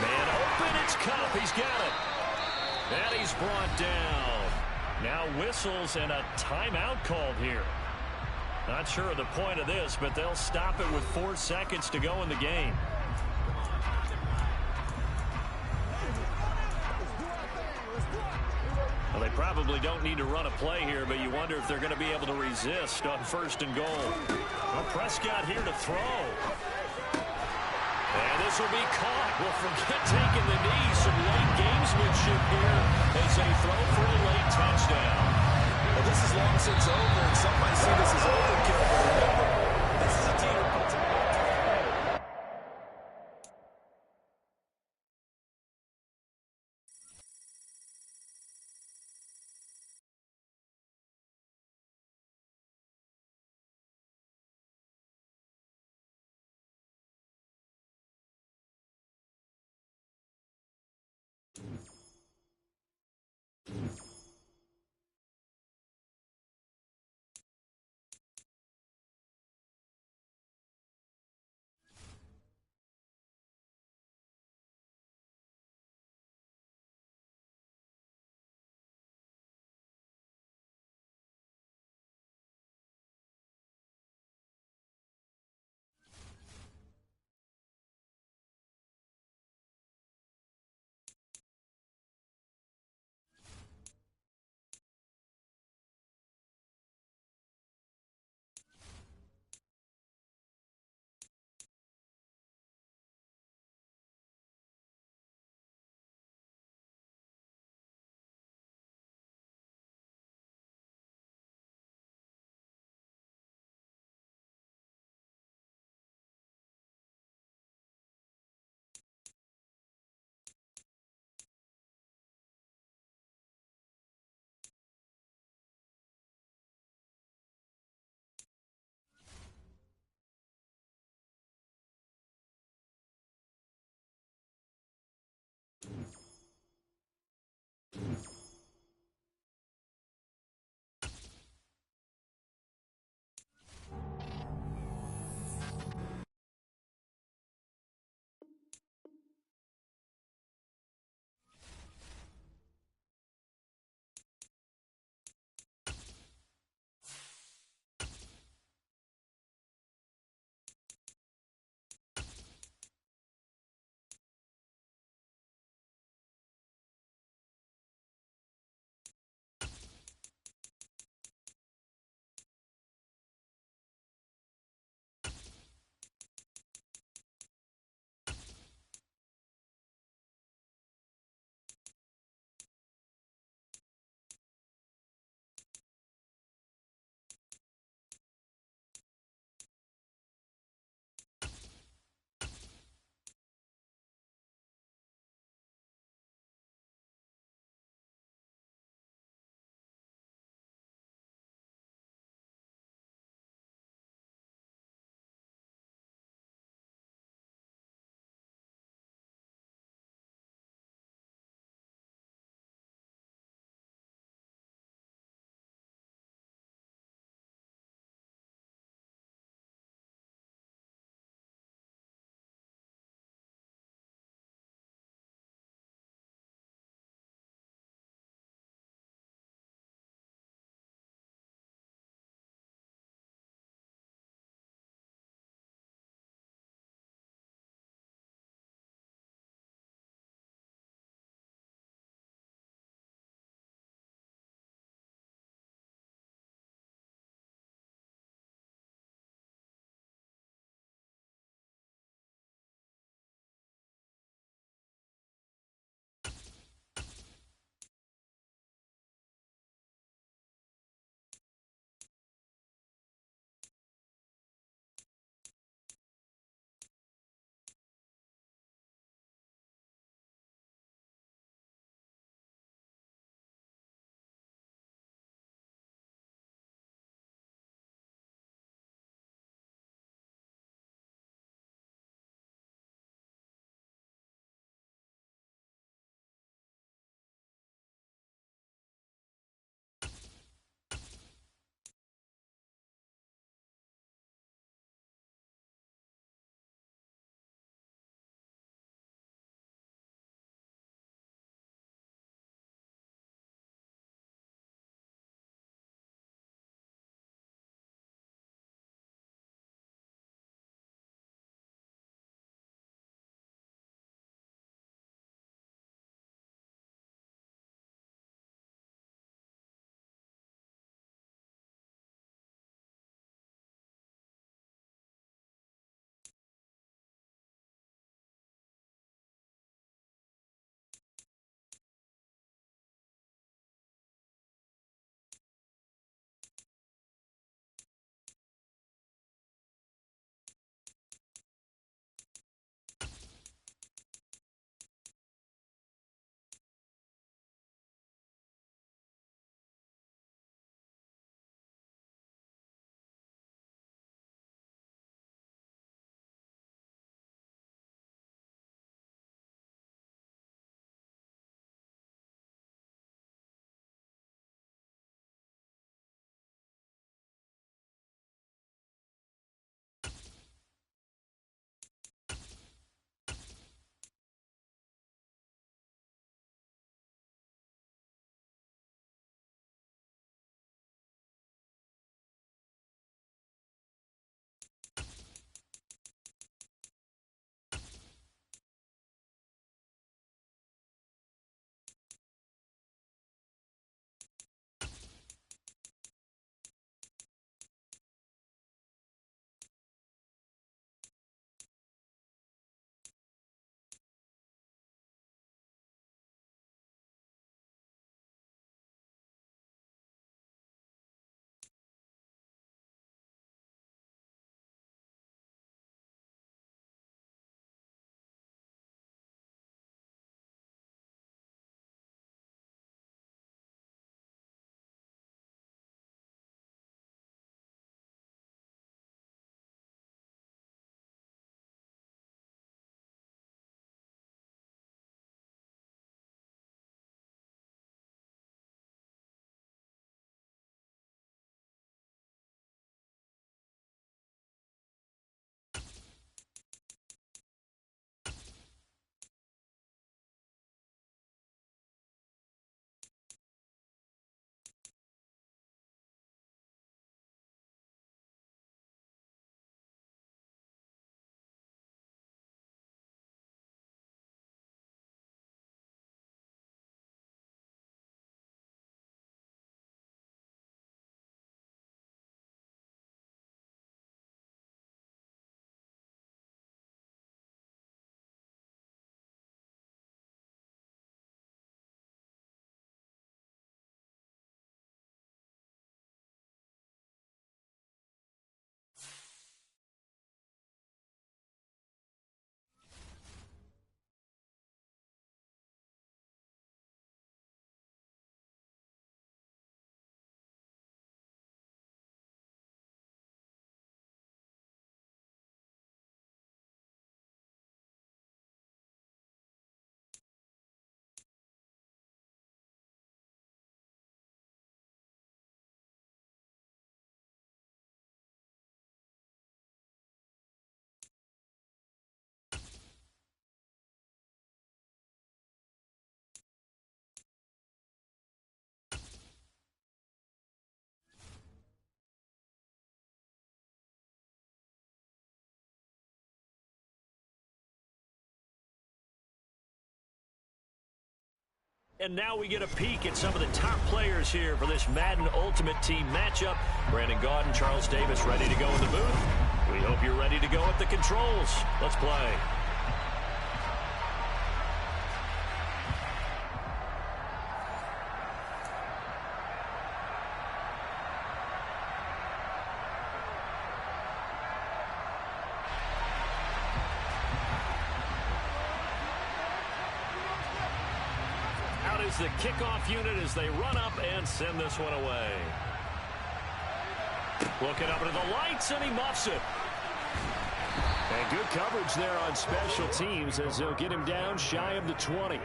Man open, it's Cup. He's got it. And he's brought down. Now whistles and a timeout called here. Not sure of the point of this, but they'll stop it with 4 seconds to go in the game. Well, they probably don't need to run a play here, but you wonder if they're going to be able to resist on 1st and goal. Well, Prescott here to throw. And this will be caught. Well, forget taking the knee. Some late gamesmanship here as they throw for a late touchdown. Well, this is long since over, and some might see this as overkill, but remember, this is a team that puts it And now we get a peek at some of the top players here for this Madden Ultimate Team matchup. Brandon Gaudin, Charles Davis ready to go in the booth. We hope you're ready to go at the controls. Let's play. The kickoff unit as they run up and send this one away. Looking up into the lights, and he muffs it. And good coverage there on special teams as they'll get him down shy of the 20.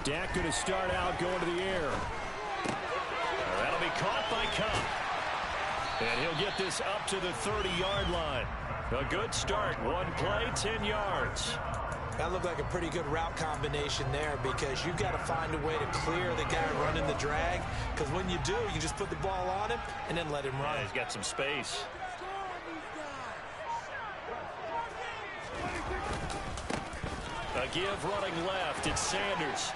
Dak going to start out going to the air. That'll be caught by Cup. And he'll get this up to the 30-yard line. A good start. One play, 10 yards. That looked like a pretty good route combination there because you've got to find a way to clear the guy running the drag. Because when you do, you just put the ball on him and then let him run. Yeah, he's got some space. A give running left. It's Sanders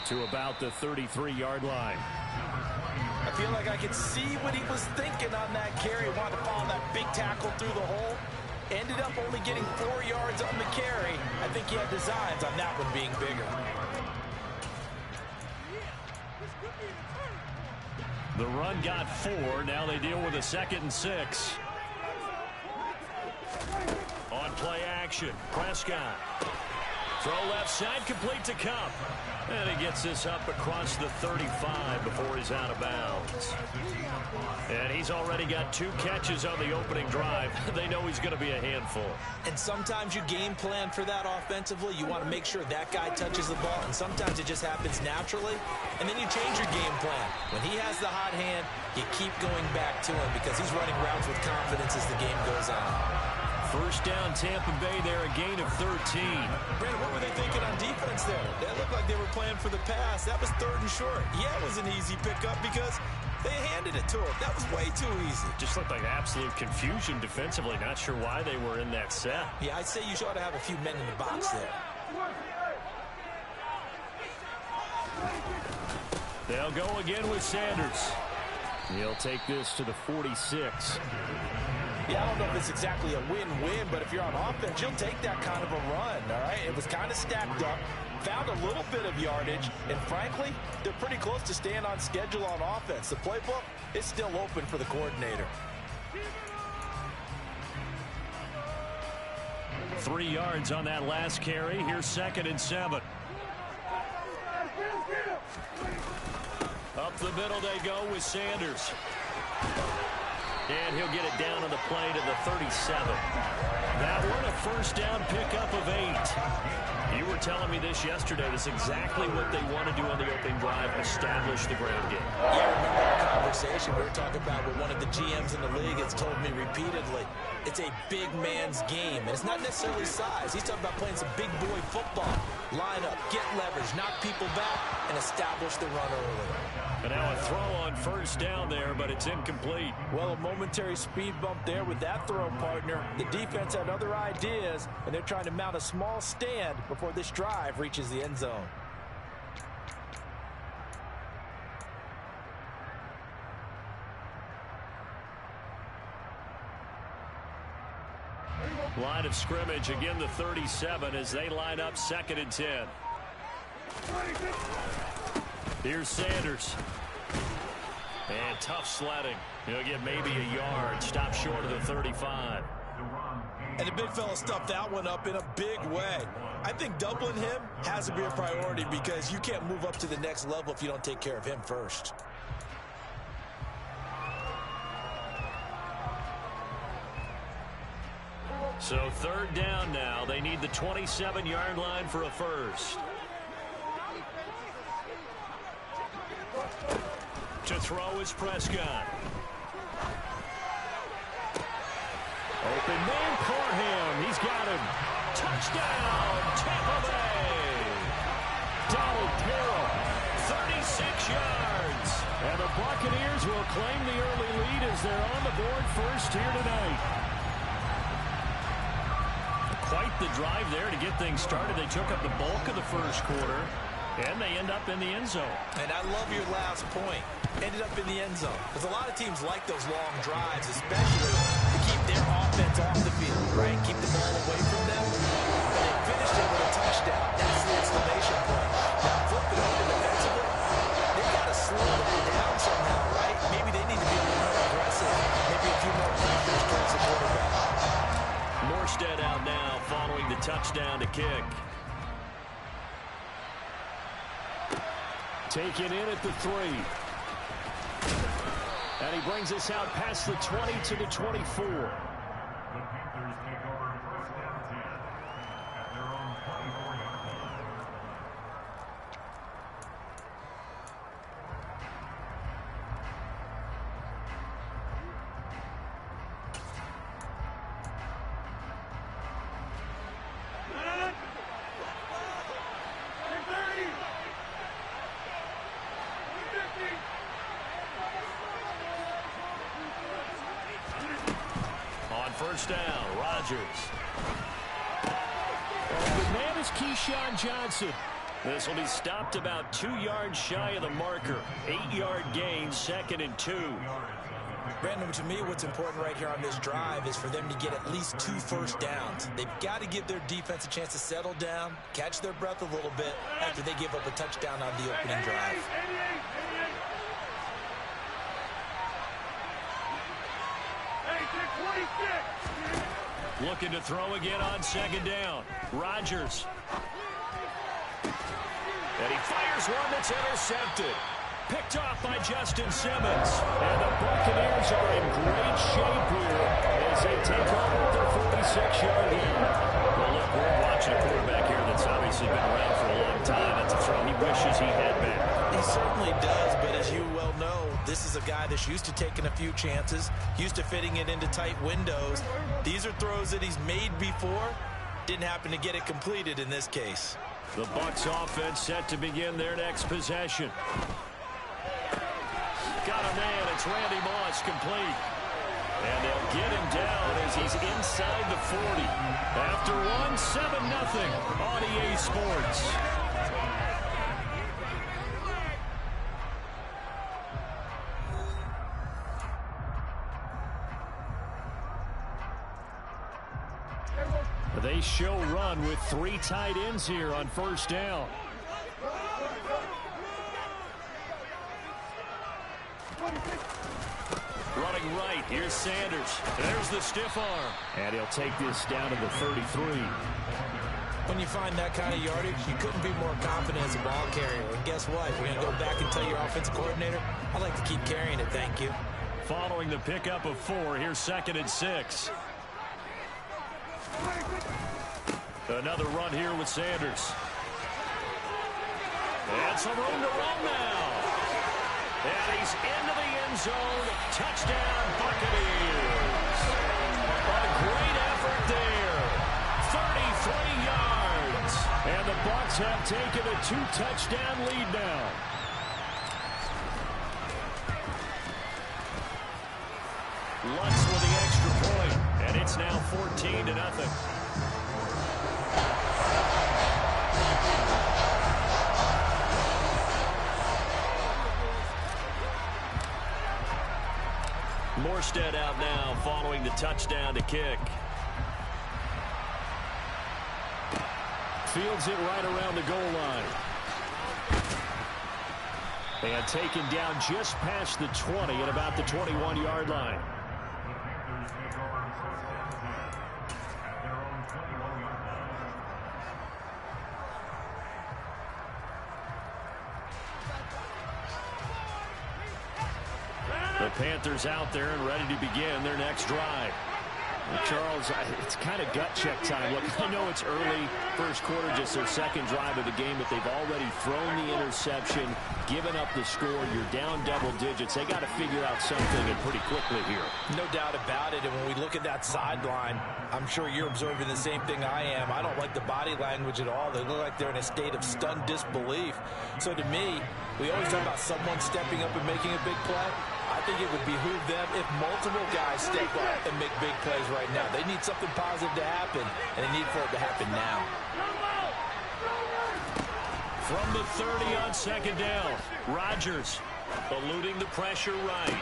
to about the 33-yard line. I feel like I could see what he was thinking on that carry. Wanted to follow that big tackle through the hole. Ended up only getting 4 yards on the carry. I think he had designs on that one being bigger. The run got 4. Now they deal with a 2nd and 6. On play action, Prescott. Throw left side, complete to Cup. And he gets this up across the 35 before he's out of bounds. And he's already got 2 catches on the opening drive. They know he's going to be a handful. And sometimes you game plan for that offensively. You want to make sure that guy touches the ball. And sometimes it just happens naturally. And then you change your game plan. When he has the hot hand, you keep going back to him because he's running routes with confidence as the game goes on. First down, Tampa Bay there, a gain of 13. Brandon, what were they thinking on defense there? That looked like they were playing for the pass. That was 3rd and short. Yeah, it was an easy pickup because they handed it to him. That was way too easy. Just looked like absolute confusion defensively. Not sure why they were in that set. Yeah, I'd say you ought to have a few men in the box there. They'll go again with Sanders. He'll take this to the 46. Yeah, I don't know if it's exactly a win-win, but if you're on offense, you'll take that kind of a run, all right? It was kind of stacked up, found a little bit of yardage, and frankly, they're pretty close to staying on schedule on offense. The playbook is still open for the coordinator. 3 yards on that last carry. Here's 2nd and 7. Up the middle they go with Sanders. And he'll get it down on the play to the 37. That one, a first down pickup of 8. You were telling me this yesterday. This is exactly what they want to do on the opening drive, establish the ground game. Yeah, I remember our conversation. We were talking about what one of the GMs in the league has told me repeatedly. It's a big man's game, and it's not necessarily size. He's talking about playing some big boy football. Line up, get leverage, knock people back, and establish the run early. And now a throw on first down there, but it's incomplete. Well, a momentary speed bump there with that throw, partner. The defense had other ideas, and they're trying to mount a small stand before this drive reaches the end zone. Line of scrimmage, again the 37 as they line up 2nd and 10. Here's Sanders. And tough sledding. He'll get maybe a yard. Stop short of the 35. And the big fella stuffed that one up in a big way. I think doubling him has to be a priority because you can't move up to the next level if you don't take care of him first. So 3rd down now. They need the 27-yard line for a first. To throw is Prescott. Open man for him. He's got him. Touchdown, Tampa Bay. Donald Carroll, 36 yards. And the Buccaneers will claim the early lead as they're on the board first here tonight. Quite the drive there to get things started. They took up the bulk of the first quarter, and they end up in the end zone. And I love your last point. Ended up in the end zone. Because a lot of teams like those long drives, especially to keep their offense off the field, right? Keep the ball away from them. But they finished it with a touchdown. That's the exclamation point. Now flip it over defensively. They've got to slow that down somehow, right? Maybe they need to be a little more aggressive. Maybe a few more pressures towards the quarterback. Morstead out now following the touchdown to kick. Taken in at the 3. And he brings us out past the 20 to the 24. First down, Rodgers. The man is Keyshawn Johnson. This will be stopped about 2 yards shy of the marker. 8-yard gain, 2nd and 2. Brandon, to me, what's important right here on this drive is for them to get at least 2 first downs. They've got to give their defense a chance to settle down, catch their breath a little bit after they give up a touchdown on the opening drive. Looking to throw again on 2nd down. Rodgers. And he fires one that's intercepted. Picked off by Justin Simmons. And the Buccaneers are in great shape here as they take over at their 46-yard line. Well, look, we're watching a quarterback here that's obviously been around for a long time. That's a throw he wishes he had back. He certainly does, but as you well know, this is a guy that's used to taking a few chances, used to fitting it into tight windows. These are throws that he's made before. Didn't happen to get it completed in this case. The Bucs offense set to begin their next possession. Got a man. It's Randy Moss, complete. And they'll get him down as he's inside the 40. After one, 7-0 on EA Sports. They show run with 3 tight ends here on first down. Running right, here's Sanders. There's the stiff arm. And he'll take this down to the 33. When you find that kind of yardage, you couldn't be more confident as a ball carrier. And guess what? You're going to go back and tell your offensive coordinator, I'd like to keep carrying it, thank you. Following the pickup of 4, here's 2nd and 6. Another run here with Sanders. And some room to run now. And he's into the end zone. Touchdown, Buccaneers. A great effort there. 33 yards. And the Bucs have taken a 2-touchdown lead now. Lutz with the extra point. And it's now 14-0. Morstead out now following the touchdown to kick. Fields it right around the goal line. And taken down just past the 20 at about the 21-yard line. The Panthers out there and ready to begin their next drive. Charles, it's kind of gut check time. Look, I know it's early, first quarter, just their second drive of the game, but they've already thrown the interception, given up the score. You're down double digits. They got to figure out something, and pretty quickly here. No doubt about it. And when we look at that sideline, I'm sure you're observing the same thing I am. I don't like the body language at all. They look like they're in a state of stunned disbelief. So to me, we always talk about someone stepping up and making a big play. I think it would behoove them if multiple guys step up and make big plays right now. They need something positive to happen, and they need for it to happen now. From the 30 on second down, Rodgers eluding the pressure right.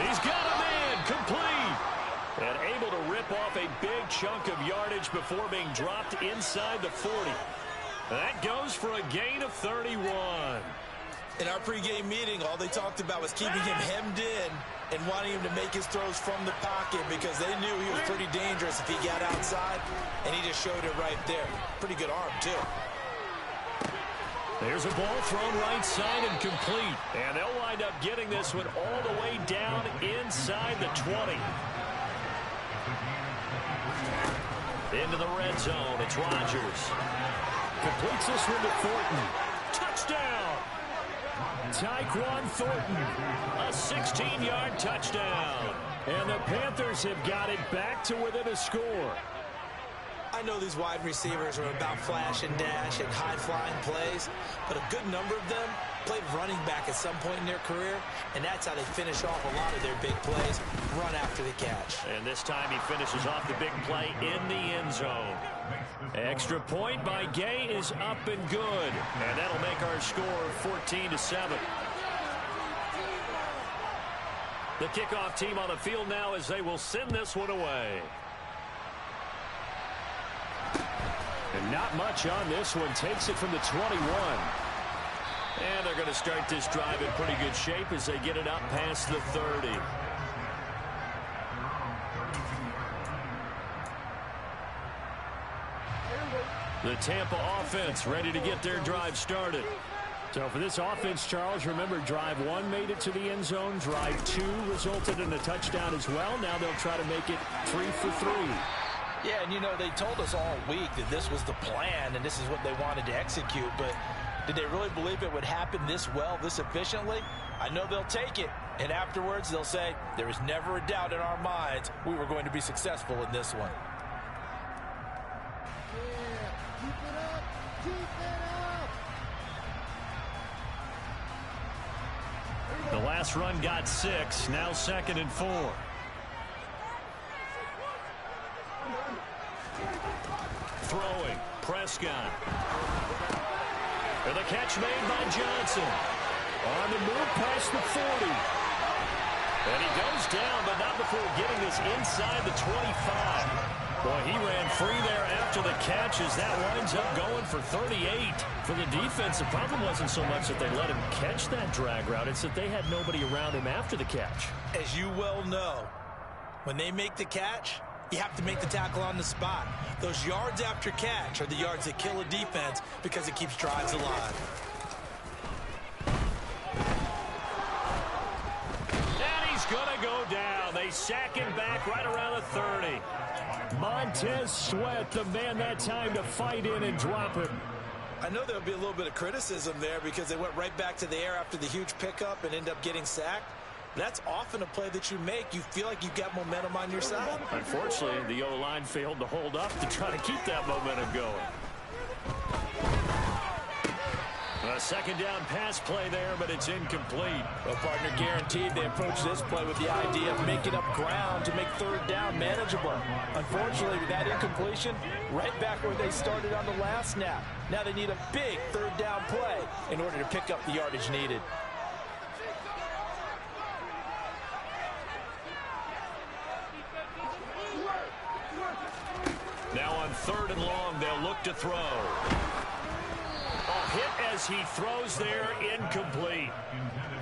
He's got a man complete. And able to rip off a big chunk of yardage before being dropped inside the 40. That goes for a gain of 31. In our pregame meeting, all they talked about was keeping him hemmed in and wanting him to make his throws from the pocket because they knew he was pretty dangerous if he got outside, and he just showed it right there. Pretty good arm, too. There's a ball thrown right side and complete. And they'll wind up getting this one all the way down inside the 20. Into the red zone, it's Rodgers. Completes this one to Thornton. Touchdown! Tyquan Thornton, a 16-yard touchdown. And the Panthers have got it back to within a score. I know these wide receivers are about flash and dash and high-flying plays, but a good number of them played running back at some point in their career, and that's how they finish off a lot of their big plays, run after the catch. And this time he finishes off the big play in the end zone. Extra point by Gay is up and good, and that'll make our score 14-7. The kickoff team on the field now as they will send this one away. And not much on this one. Takes it from the 21. And they're going to start this drive in pretty good shape as they get it up past the 30. The Tampa offense ready to get their drive started. So for this offense, Charles, remember drive 1 made it to the end zone. Drive 2 resulted in a touchdown as well. Now they'll try to make it 3 for 3. Yeah, and you know, they told us all week that this was the plan and this is what they wanted to execute, but did they really believe it would happen this well, this efficiently? I know they'll take it, and afterwards they'll say, there was never a doubt in our minds we were going to be successful in this one. The last run got 6, now 2nd and 4. Throwing, Prescott. And the catch made by Johnson. On the move past the 40. And he goes down, but not before getting this inside the 25. Boy, he ran free there after the catch as that winds up going for 38. For the defense, the problem wasn't so much that they let him catch that drag route. It's that they had nobody around him after the catch. As you well know, when they make the catch, you have to make the tackle on the spot. Those yards after catch are the yards that kill a defense because it keeps drives alive. And he's going to go down. They sack him back right around the 30. Montez Sweat, the man that time to fight in and drop him. I know there'll be a little bit of criticism there because they went right back to the air after the huge pickup and end up getting sacked. That's often a play that you make. You feel like you've got momentum on your side. Unfortunately, the O-line failed to hold up to try to keep that momentum going. A second down pass play there, but it's incomplete. Well, partner, guaranteed they approach this play with the idea of making up ground to make third down manageable. Unfortunately, with that incompletion, right back where they started on the last snap. Now they need a big third down play in order to pick up the yardage needed. Now on 3rd and long, they'll look to throw. A hit as he throws there, incomplete.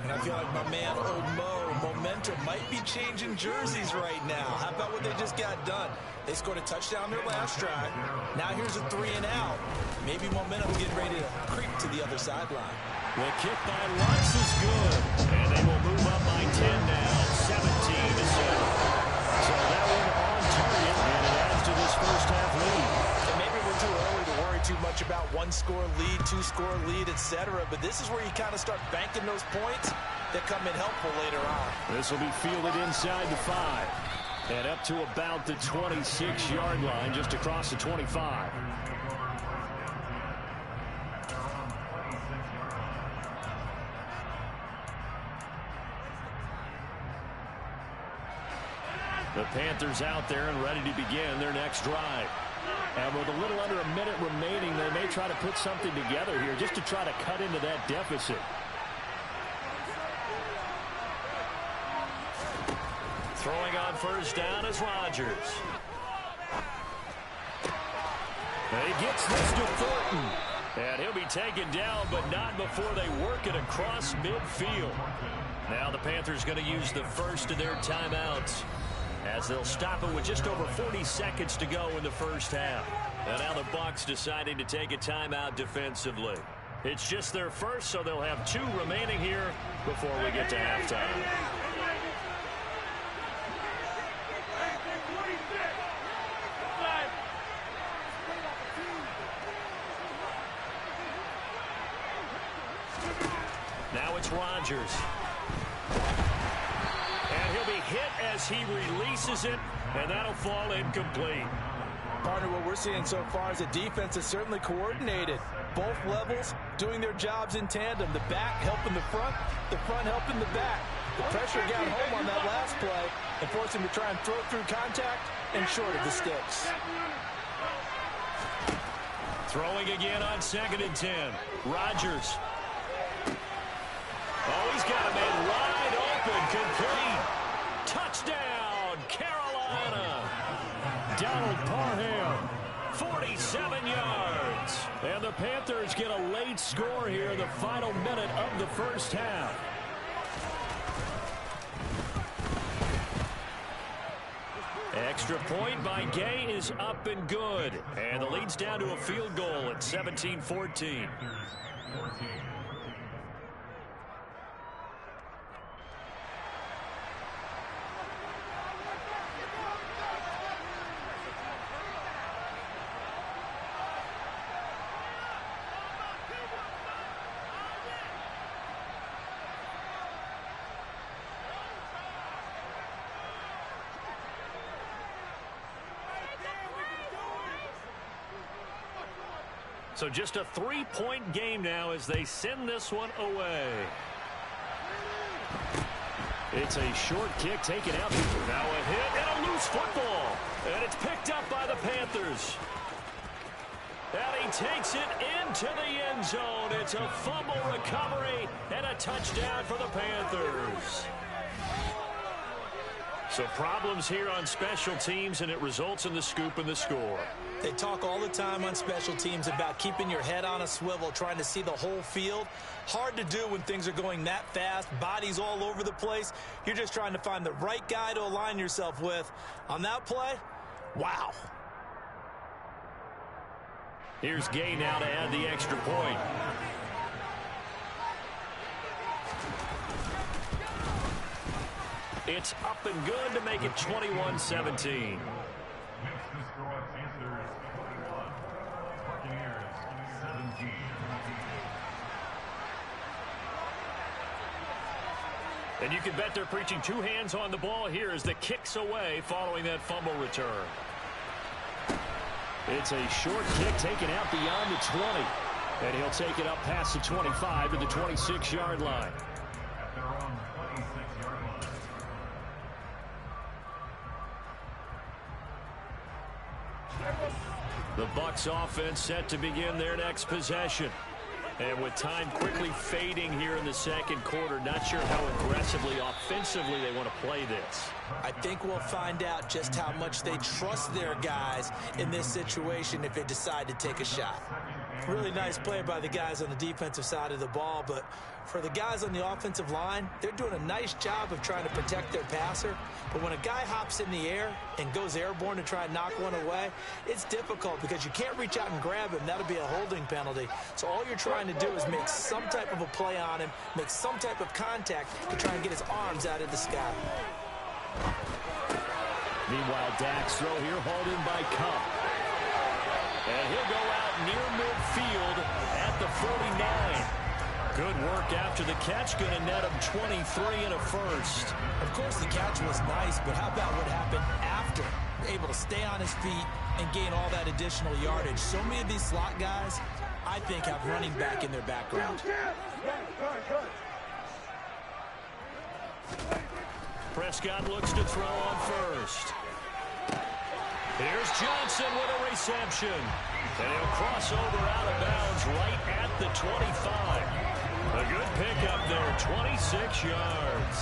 And I feel like my man, Old Mo, momentum might be changing jerseys right now. How about what they just got done? They scored a touchdown their last drive. Now here's a 3 and out. Maybe momentum's getting ready to creep to the other sideline. The kick by Lutz is good. And they will move up by 10 now, 17-7. So that one on target. too much about one-score lead, two-score lead, etc. But this is where you kind of start banking those points that come in helpful later on. This will be fielded inside the 5. And up to about the 26-yard line, just across the 25. The Panthers out there and ready to begin their next drive. And with a little under a minute remaining, they may try to put something together here just to try to cut into that deficit. Throwing on first down is Rodgers. He gets this to Thornton. And he'll be taken down, but not before they work it across midfield. Now the Panthers going to use the first of their timeouts, as they'll stop it with just over 40 seconds to go in the first half. And now the Bucs deciding to take a timeout defensively. It's just their first, so they'll have 2 remaining here before we get to halftime. Now it's Rodgers. He'll be hit as he releases it, and that'll fall incomplete. Partner, what we're seeing so far is the defense is certainly coordinated. Both levels doing their jobs in tandem. The back helping the front helping the back. The pressure got home on that last play and forced him to try and throw through contact and short of the sticks. Throwing again on 2nd and 10. Rodgers. Oh, he's got a man wide open, complete. Touchdown, Carolina. Donald Parham, 47 yards. And the Panthers get a late score here in the final minute of the first half. Extra point by Gay is up and good. And the lead's down to a field goal at 17-14. So just a 3-point game now as they send this one away. It's a short kick taken out. Now a hit and a loose football. And it's picked up by the Panthers. And he takes it into the end zone. It's a fumble recovery and a touchdown for the Panthers. So problems here on special teams, and it results in the scoop and the score. They talk all the time on special teams about keeping your head on a swivel, trying to see the whole field. Hard to do when things are going that fast, bodies all over the place. You're just trying to find the right guy to align yourself with. On that play, wow. Here's Gay now to add the extra point. It's up and good to make it 21-17. And you can bet they're preaching 2 hands on the ball here as the kick's away following that fumble return. It's a short kick taken out beyond the 20. And he'll take it up past the 25 to the 26-yard line. The Bucs offense set to begin their next possession. And with time quickly fading here in the second quarter, not sure how aggressively, offensively they want to play this. I think we'll find out just how much they trust their guys in this situation if they decide to take a shot. Really nice play by the guys on the defensive side of the ball, but for the guys on the offensive line, they're doing a nice job of trying to protect their passer. But when a guy hops in the air and goes airborne to try and knock one away, it's difficult because you can't reach out and grab him. That'll be a holding penalty. So all you're trying to do is make some type of a play on him, make some type of contact to try and get his arms out of the sky. Meanwhile, Dak's throw here hauled in by Cup. And he'll go out near midfield at the 49. Good work after the catch, going to net him 23 and a first. Of course, the catch was nice, but how about what happened after? Able to stay on his feet and gain all that additional yardage. So many of these slot guys, I think, have running back in their background. Prescott looks to throw on first. Here's Johnson with a reception. And he'll cross over out of bounds right at the 25. A good pickup there, 26 yards.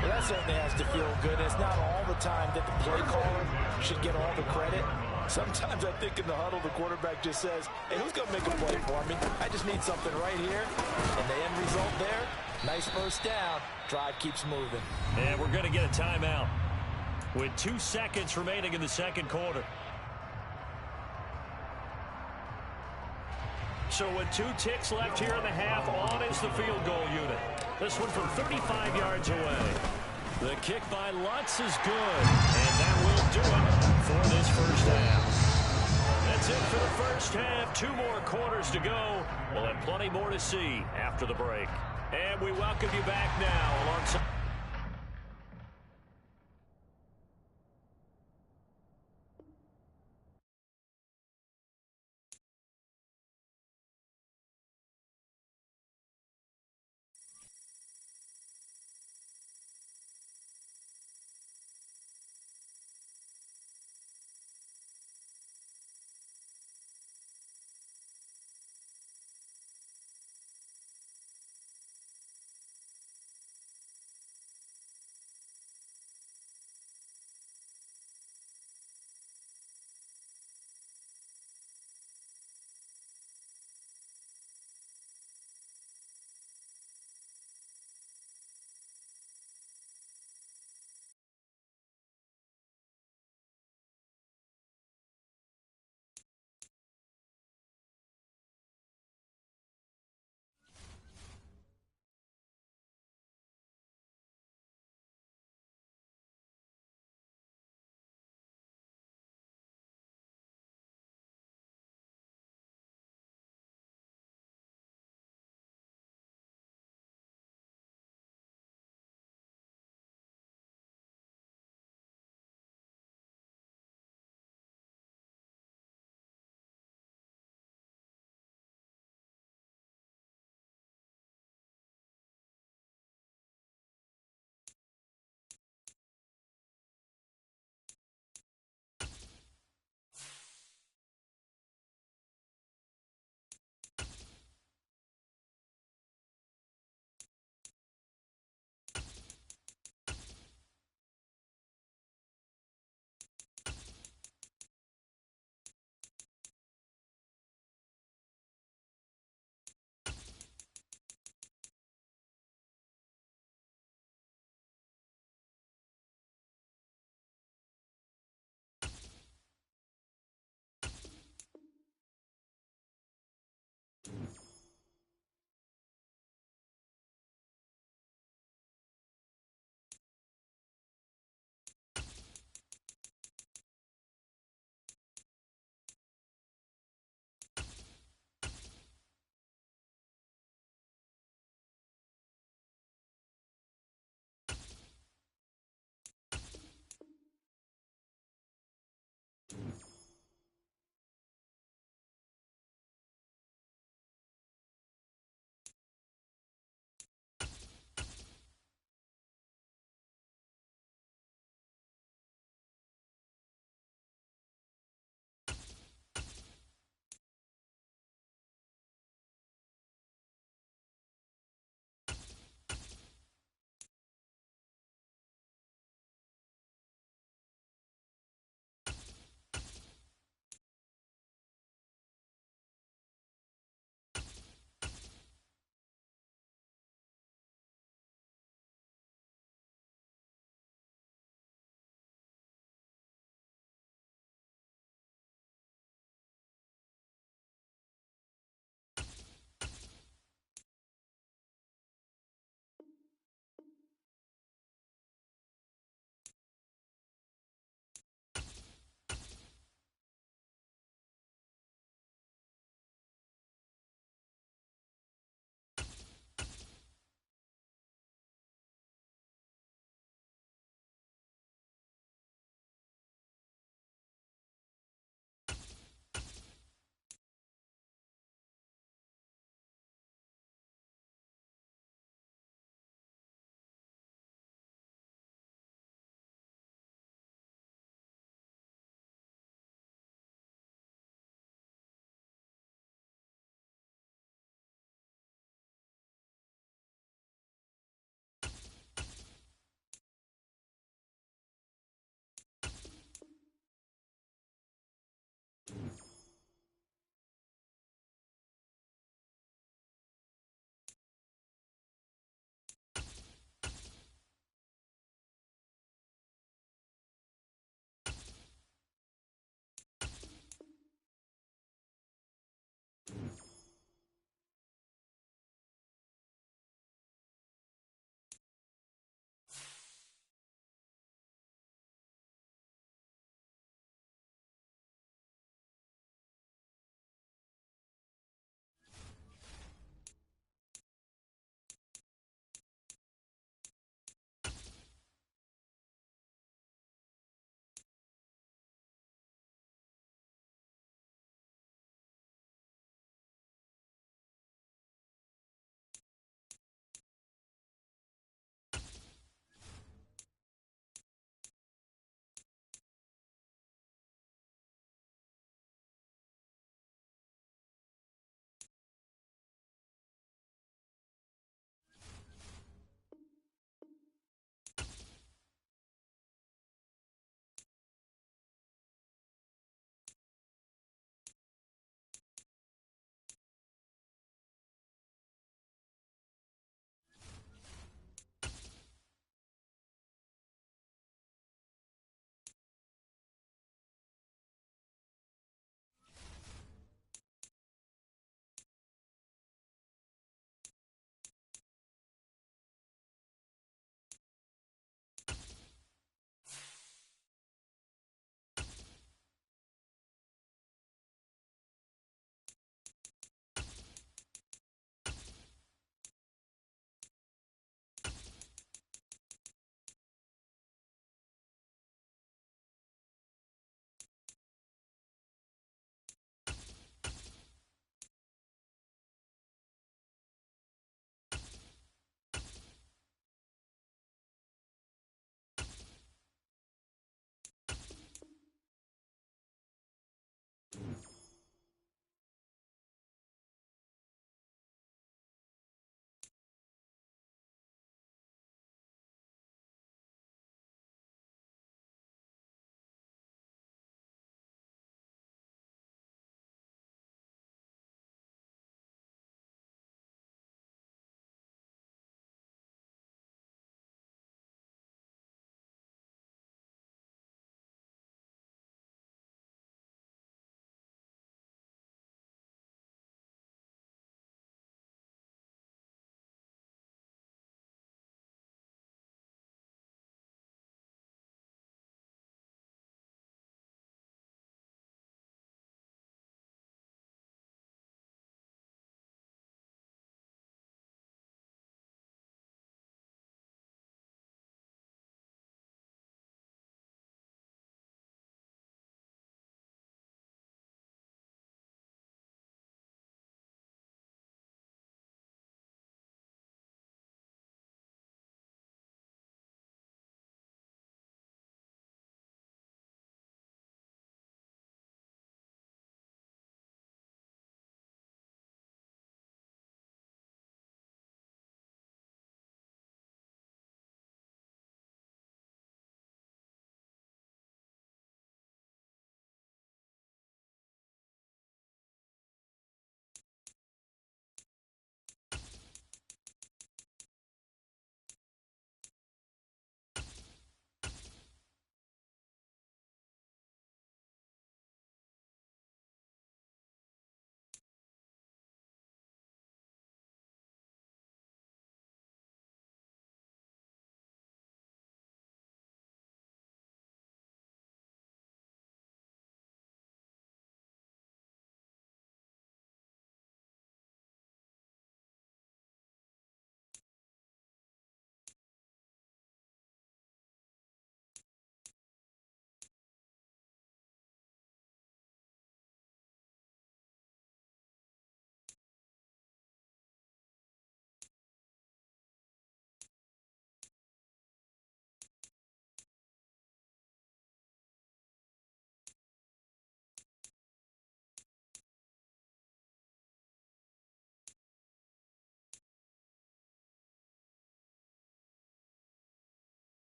Well, that certainly has to feel good. It's not all the time that the play caller should get all the credit. Sometimes I think in the huddle, the quarterback just says, hey, who's going to make a play for me? I just need something right here. And the end result there, nice first down. Drive keeps moving. And we're going to get a timeout with 2 seconds remaining in the second quarter. So with 2 ticks left here in the half, on is the field goal unit. This one from 35 yards away. The kick by Lutz is good, and that will do it for this first half. That's it for the first half. 2 more quarters to go. We'll have plenty more to see after the break. And we welcome you back now alongside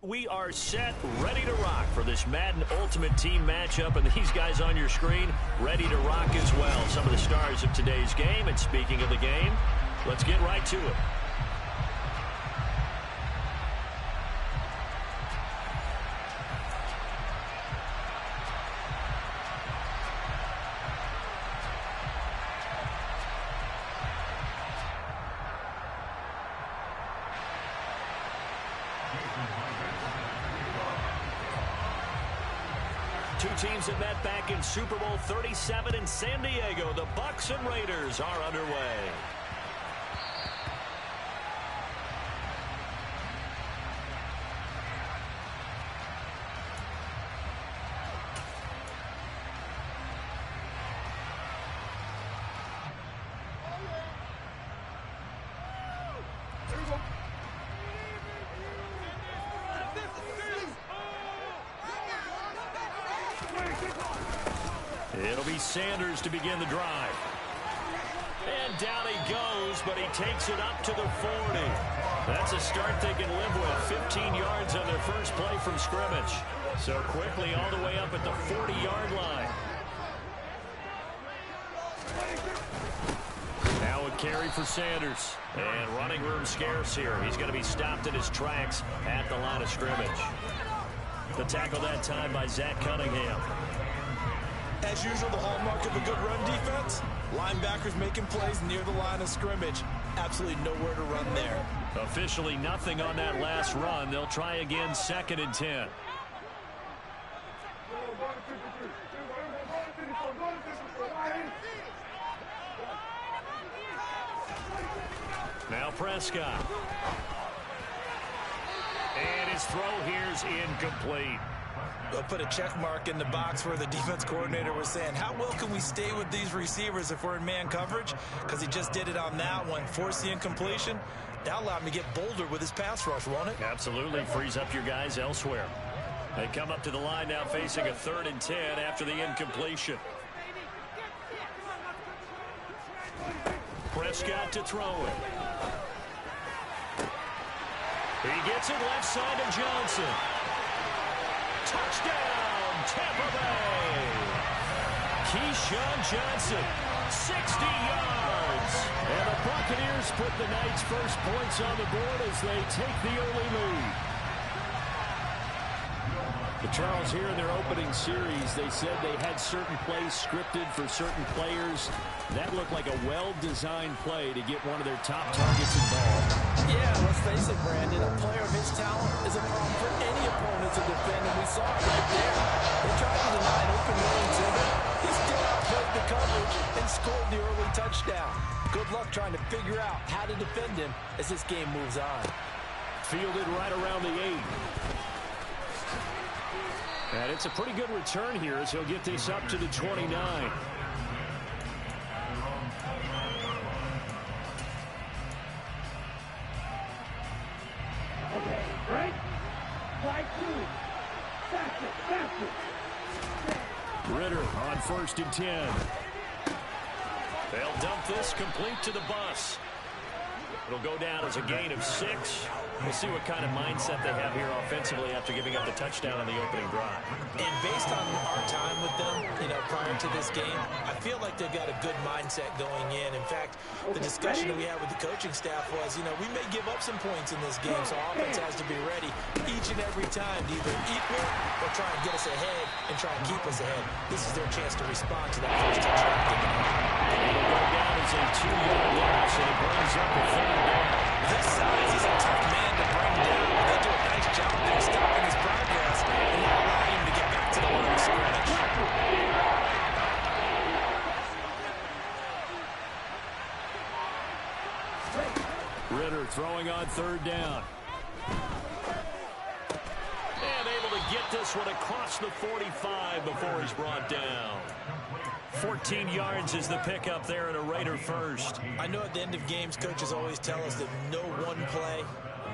We are set, ready to rock for this Madden Ultimate Team matchup, and these guys on your screen ready to rock as well. Some of the stars of today's game, and speaking of the game, let's get right to it. Two teams that met back in Super Bowl 37 in San Diego. The Bucs and Raiders are underway. It'll be Sanders to begin the drive. And down he goes, but he takes it up to the 40. That's a start they can live with. 15 yards on their first play from scrimmage. So quickly all the way up at the 40-yard line. Now a carry for Sanders. And running room scarce here. He's going to be stopped in his tracks at the line of scrimmage. The tackle that time by Zach Cunningham. As usual, the hallmark of a good run defense, linebackers making plays near the line of scrimmage. Absolutely nowhere to run there. Officially nothing on that last run. They'll try again, 2nd and 10. Now Prescott. And his throw here's incomplete. They'll put a check mark in the box where the defense coordinator was saying, how well can we stay with these receivers if we're in man coverage? Because he just did it on that one. Force the incompletion. That allowed him to get bolder with his pass rush, won't it? Absolutely. Frees up your guys elsewhere. They come up to the line now facing a 3rd and 10 after the incompletion. Prescott to throw it. He gets it left side to Johnson. Touchdown, Tampa Bay. Keyshawn Johnson, 60 yards. And the Buccaneers put the night's first points on the board as they take the early lead. The Charles, here in their opening series, they said they had certain plays scripted for certain players. That looked like a well-designed play to get one of their top targets involved. Yeah, let's face it, Brandon. A player of his talent is a problem for any opponent to defend, and we saw it right there. They tried to deny an open lane to him. He still outplayed the coverage and scored the early touchdown. Good luck trying to figure out how to defend him as this game moves on. Fielded right around the 8. And it's a pretty good return here as he'll get this up to the 29. Ritter on 1st and 10. They'll dump this complete to the bus. It'll go down as a gain of 6. We'll see what kind of mindset they have here offensively after giving up the touchdown on the opening drive. And based on our time with them, prior to this game, I feel like they've got a good mindset going in. In fact, the discussion that we had with the coaching staff was, we may give up some points in this game, so offense has to be ready each and every time to either equal or try and get us ahead and try and keep us ahead. This is their chance to respond to that first touchdown. It'll go down as a 2-yard loss, and it brings up a 3rd down. This size is a tough man to bring down. They do a nice job there stopping his progress and not allowing him to get back to the line of scrimmage. Ritter throwing on 3rd down. And able to get this one across the 45 before he's brought down. 14 yards is the pickup there and a Raider first. I know at the end of games, coaches always tell us that no one play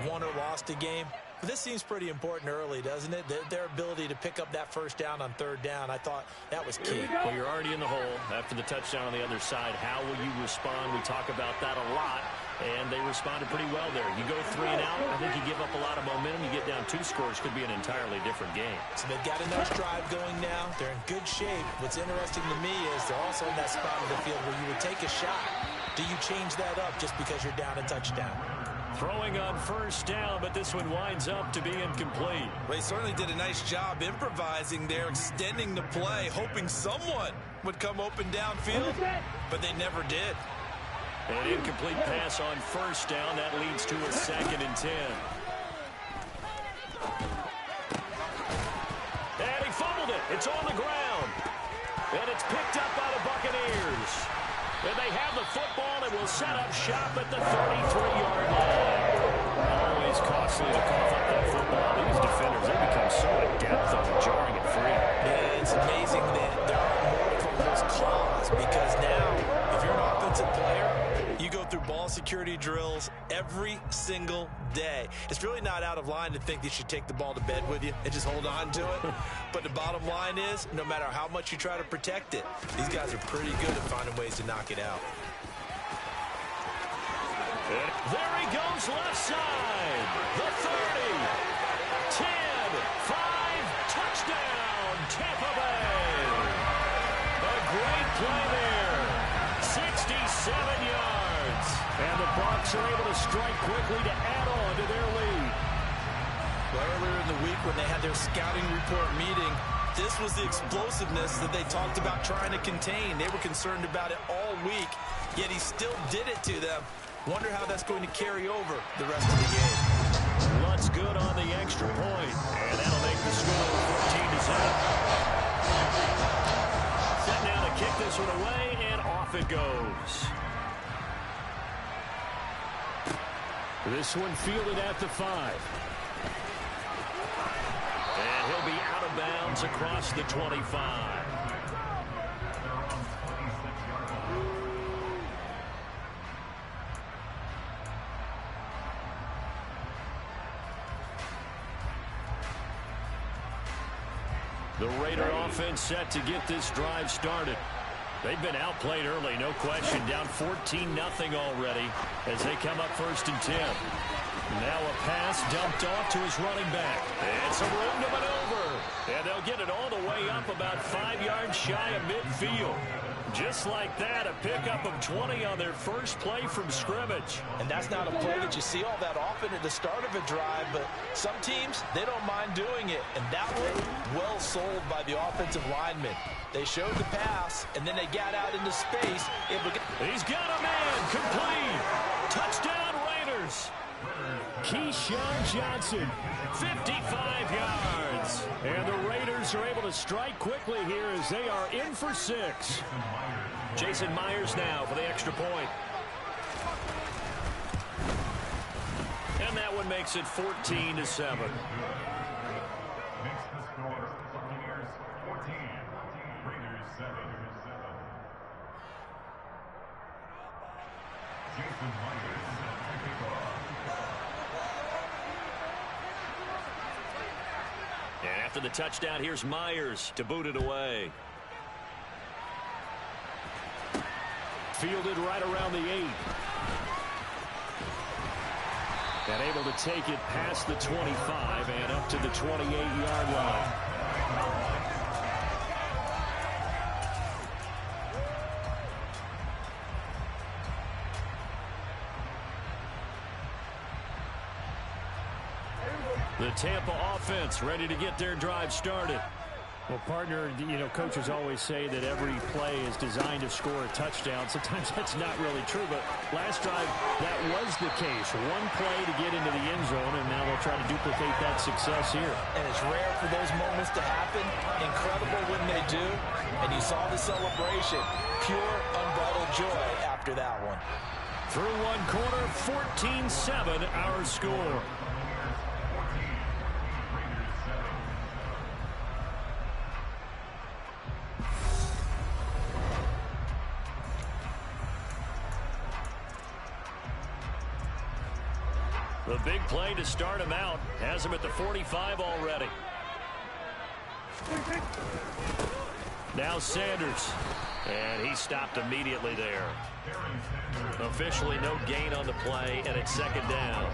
won or lost a game. But this seems pretty important early, doesn't it? Their ability to pick up that first down on 3rd down, I thought that was key. Well, you're already in the hole after the touchdown on the other side. How will you respond? We talk about that a lot and they responded pretty well there. You go 3 and out, I think you give up a lot of momentum. You get down 2 scores, could be an entirely different game. So they've got a nice drive going now. They're in good shape. What's interesting to me is they're also in that spot of the field where you would take a shot. Do you change that up just because you're down a touchdown? Throwing on first down, but this one winds up to be incomplete. Well, he certainly did a nice job improvising there, extending the play, hoping someone would come open downfield, but they never did. An incomplete pass on first down. That leads to a 2nd and 10. And he fumbled it. It's on the ground. And it's picked up by the Buccaneers. And they have the football and will set up shop at the 33-yard line. Always costly to cough up that football. These defenders, they become so adept on jarring it free. Yeah, it's amazing that there are more fumbles caused because now, if you're an offensive player, you go through ball security drills every single day. It's really not out of line to think you should take the ball to bed with you and just hold on to it. But the bottom line is, no matter how much you try to protect it, these guys are pretty good at finding ways to knock it out. There he goes left side. The 30. 10. 5. Touchdown. Tampa Bay. A great play there. 67 yards. And the Bucs are able to strike quickly to add on to their lead. Well, earlier in the week when they had their scouting report meeting, this was the explosiveness that they talked about trying to contain. They were concerned about it all week, yet he still did it to them. Wonder how that's going to carry over the rest of the game. Lutz good on the extra point, and that'll make the score 14-7. Set now to kick this one away, and off it goes. This one fielded at the 5. And he'll be out of bounds across the 25. The Raider offense set to get this drive started. They've been outplayed early, no question. Down 14-0 already as they come up 1st and 10. Now a pass dumped off to his running back. It's a room to maneuver. And they'll get it all the way up about 5 yards shy of midfield. Just like that, a pickup of 20 on their first play from scrimmage. And that's not a play that you see all that often at the start of a drive, but some teams, they don't mind doing it. And that one, well sold by the offensive lineman. They showed the pass, and then they got out into space. He's got a man, complete. Touchdown Raiders. Keyshawn Johnson, 55 yards. And the Raiders are able to strike quickly here as they are in for 6. Jason Myers now for the extra point. And that one makes it 14-7. And after the touchdown, here's Myers to boot it away. Fielded right around the 8. And able to take it past the 25 and up to the 28-yard line. The Tampa offense ready to get their drive started. Well, partner, you know, coaches always say that every play is designed to score a touchdown. Sometimes that's not really true, but last drive, that was the case. One play to get into the end zone, and now they'll try to duplicate that success here. And it's rare for those moments to happen. Incredible when they do. And you saw the celebration. Pure, unbridled joy after that one. Through one quarter, 14-7 our score. The big play to start him out has him at the 45 already. Now Sanders And he stopped immediately there. Officially no gain on the play, and it's second down.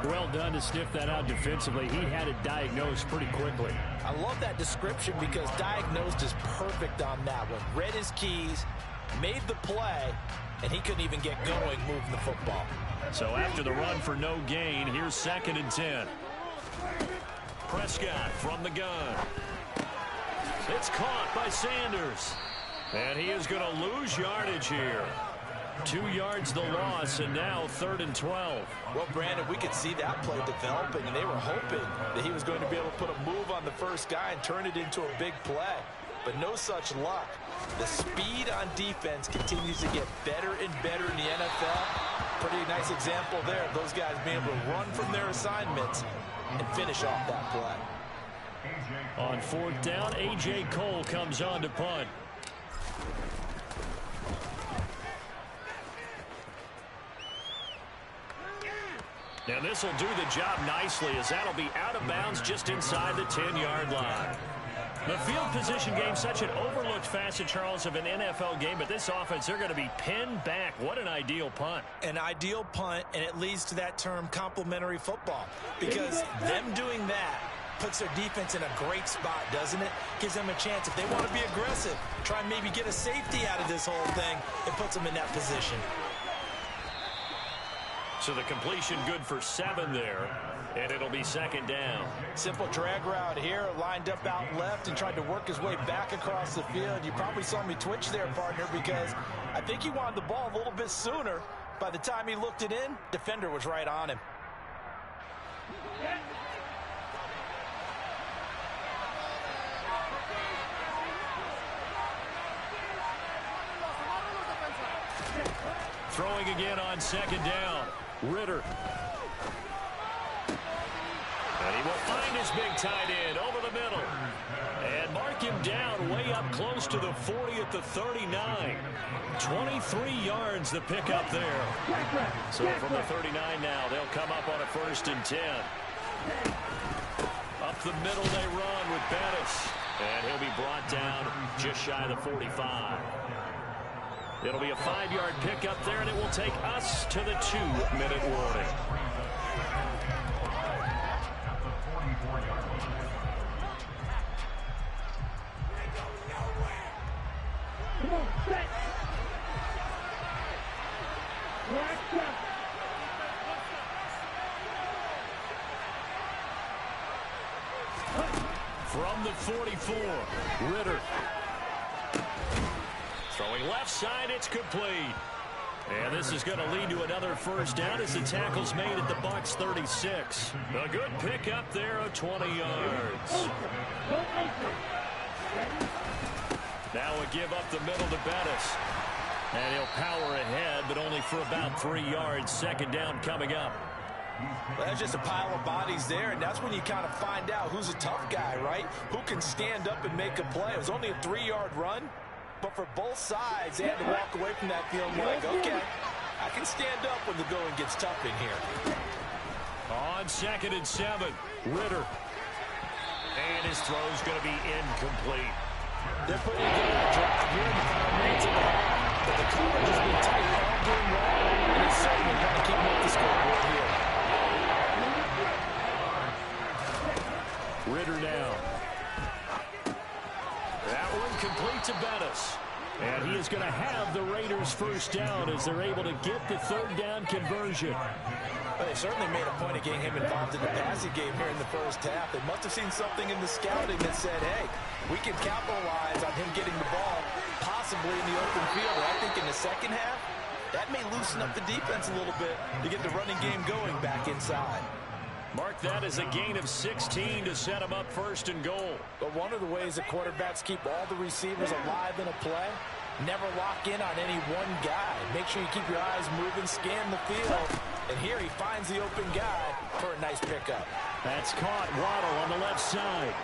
Well done to sniff that out defensively. He had it diagnosed pretty quickly. I love that description because diagnosed is perfect on that one. Read his keys, made the play, and he couldn't even get going moving the football. So after the run for no gain, here's 2nd and 10. Prescott from the gun. It's caught by Sanders. And he is going to lose yardage here. 2 yards the loss, and now 3rd and 12. Well, Brandon, we could see that play developing, and they were hoping that he was going to be able to put a move on the first guy and turn it into a big play. But no such luck. The speed on defense continues to get better and better in the NFL. Pretty nice example there of those guys being able to run from their assignments and finish off that play. On 4th down, A.J. Cole comes on to punt. Now this will do the job nicely as that'll be out of bounds just inside the 10-yard line. The field position game, such an overlooked facet, Charles, of an NFL game, but this offense, they're going to be pinned back. What an ideal punt. An ideal punt, and it leads to that term complementary football, because them doing that puts their defense in a great spot, doesn't it? Gives them a chance, if they want to be aggressive, try and maybe get a safety out of this whole thing. It puts them in that position. So the completion good for 7 there, and it'll be 2nd down. Simple drag route here, lined up out left and tried to work his way back across the field. You probably saw me twitch there, partner, because I think he wanted the ball a little bit sooner. By the time he looked it in, defender was right on him. Throwing again on 2nd down. Ritter. And he will find his big tight end over the middle. And mark him down way up close to the 40 at the 39. 23 yards the pickup there. So from the 39 now, they'll come up on a 1st and 10. Up the middle they run with Bettis. And he'll be brought down just shy of the 45. It'll be a 5-yard pickup there, and it will take us to the 2-minute warning. From the 44, Ritter. Throwing left side, it's complete. And this is going to lead to another 1st down as the tackle's made at the Bucs 36. A good pickup there of 20 yards. Now a give up the middle to Bettis. And he'll power ahead, but only for about 3 yards. 2nd down coming up. Well, that's just a pile of bodies there, and that's when you kind of find out who's a tough guy, right? Who can stand up and make a play. It was only a 3-yard run. But for both sides, they had to walk away from that feeling like, okay, I can stand up when the going gets tough in here. On 2nd and 7, Ritter. And his throw's going to be incomplete. They're putting together a drive here in the final minutes of the half. But the coverage has been tight all game long, and it's certainly going to keep them up the scoreboard here. Ritter now. That one complete to Bettis. And he is going to have the Raiders 1st down as they're able to get the 3rd down conversion. Well, they certainly made a point of getting him involved in the passing game here in the 1st half. They must have seen something in the scouting that said, hey, we can capitalize on him getting the ball possibly in the open field. I think in the 2nd half, that may loosen up the defense a little bit to get the running game going back inside. Mark that as a gain of 16 to set him up 1st and goal. But one of the ways that quarterbacks keep all the receivers alive in a play, never lock in on any one guy. Make sure you keep your eyes moving, scan the field. And here he finds the open guy for a nice pickup. That's caught. Waddle on the left side.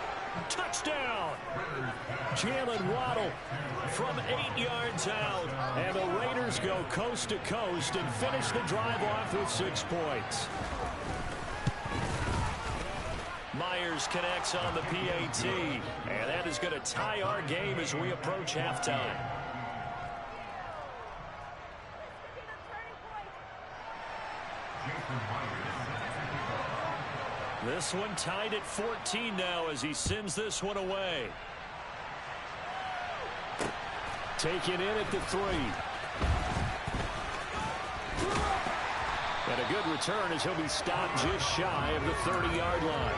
Touchdown! Jalen Waddle from 8 yards out. And the Raiders go coast to coast and finish the drive off with 6 points. Myers connects on the PAT, and that is going to tie our game as we approach halftime. This one tied at 14 now as he sends this one away. Taken in at the 3. And a good return as he'll be stopped just shy of the 30-yard line.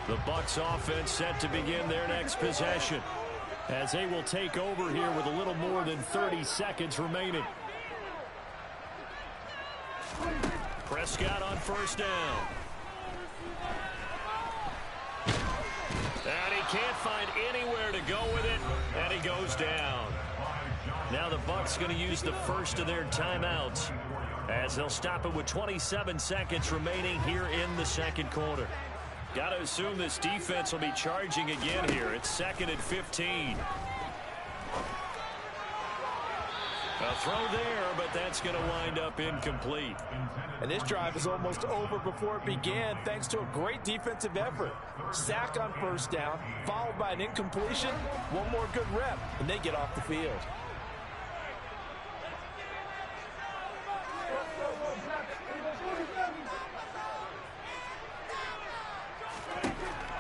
The Bucs offense set to begin their next possession as they will take over here with a little more than 30 seconds remaining. Prescott on first down. And he can't find anywhere to go with it, and he goes down. Now the Bucs going to use the first of their timeouts as they'll stop it with 27 seconds remaining here in the second quarter. Got to assume this defense will be charging again here. It's 2nd and 15. A throw there, but that's going to wind up incomplete. And this drive is almost over before it began thanks to a great defensive effort. Sack on first down, followed by an incompletion. One more good rep, and they get off the field.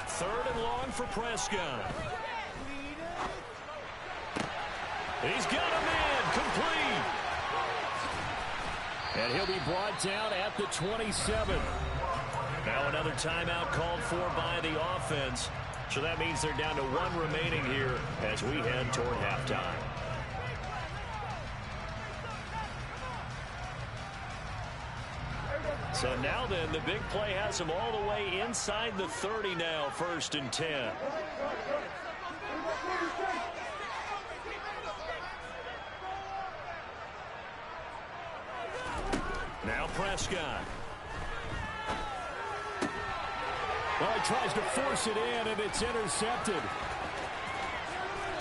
Third and long for Prescott. He's got him in, complete. And he'll be brought down at the 27. Now another timeout called for by the offense. So that means they're down to 1 remaining here as we head toward halftime. So now then, the big play has him all the way inside the 30 now, 1st and 10. Now Prescott. Well, he tries to force it in, and it's intercepted.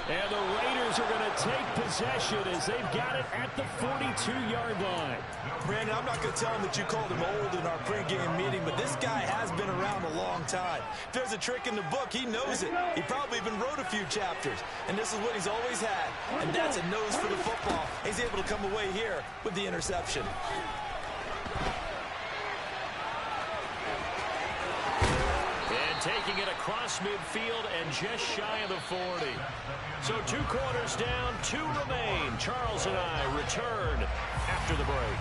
And the Raiders are going to take possession as they've got it at the 42-yard line. Brandon, I'm not going to tell him that you called him old in our pregame meeting, but this guy has been around a long time. If there's a trick in the book, he knows it. He probably even wrote a few chapters. And this is what he's always had, and that's a nose for the football. He's able to come away here with the interception. Taking it across midfield and just shy of the 40. So 2 quarters down, 2 remain. Charles and I return after the break.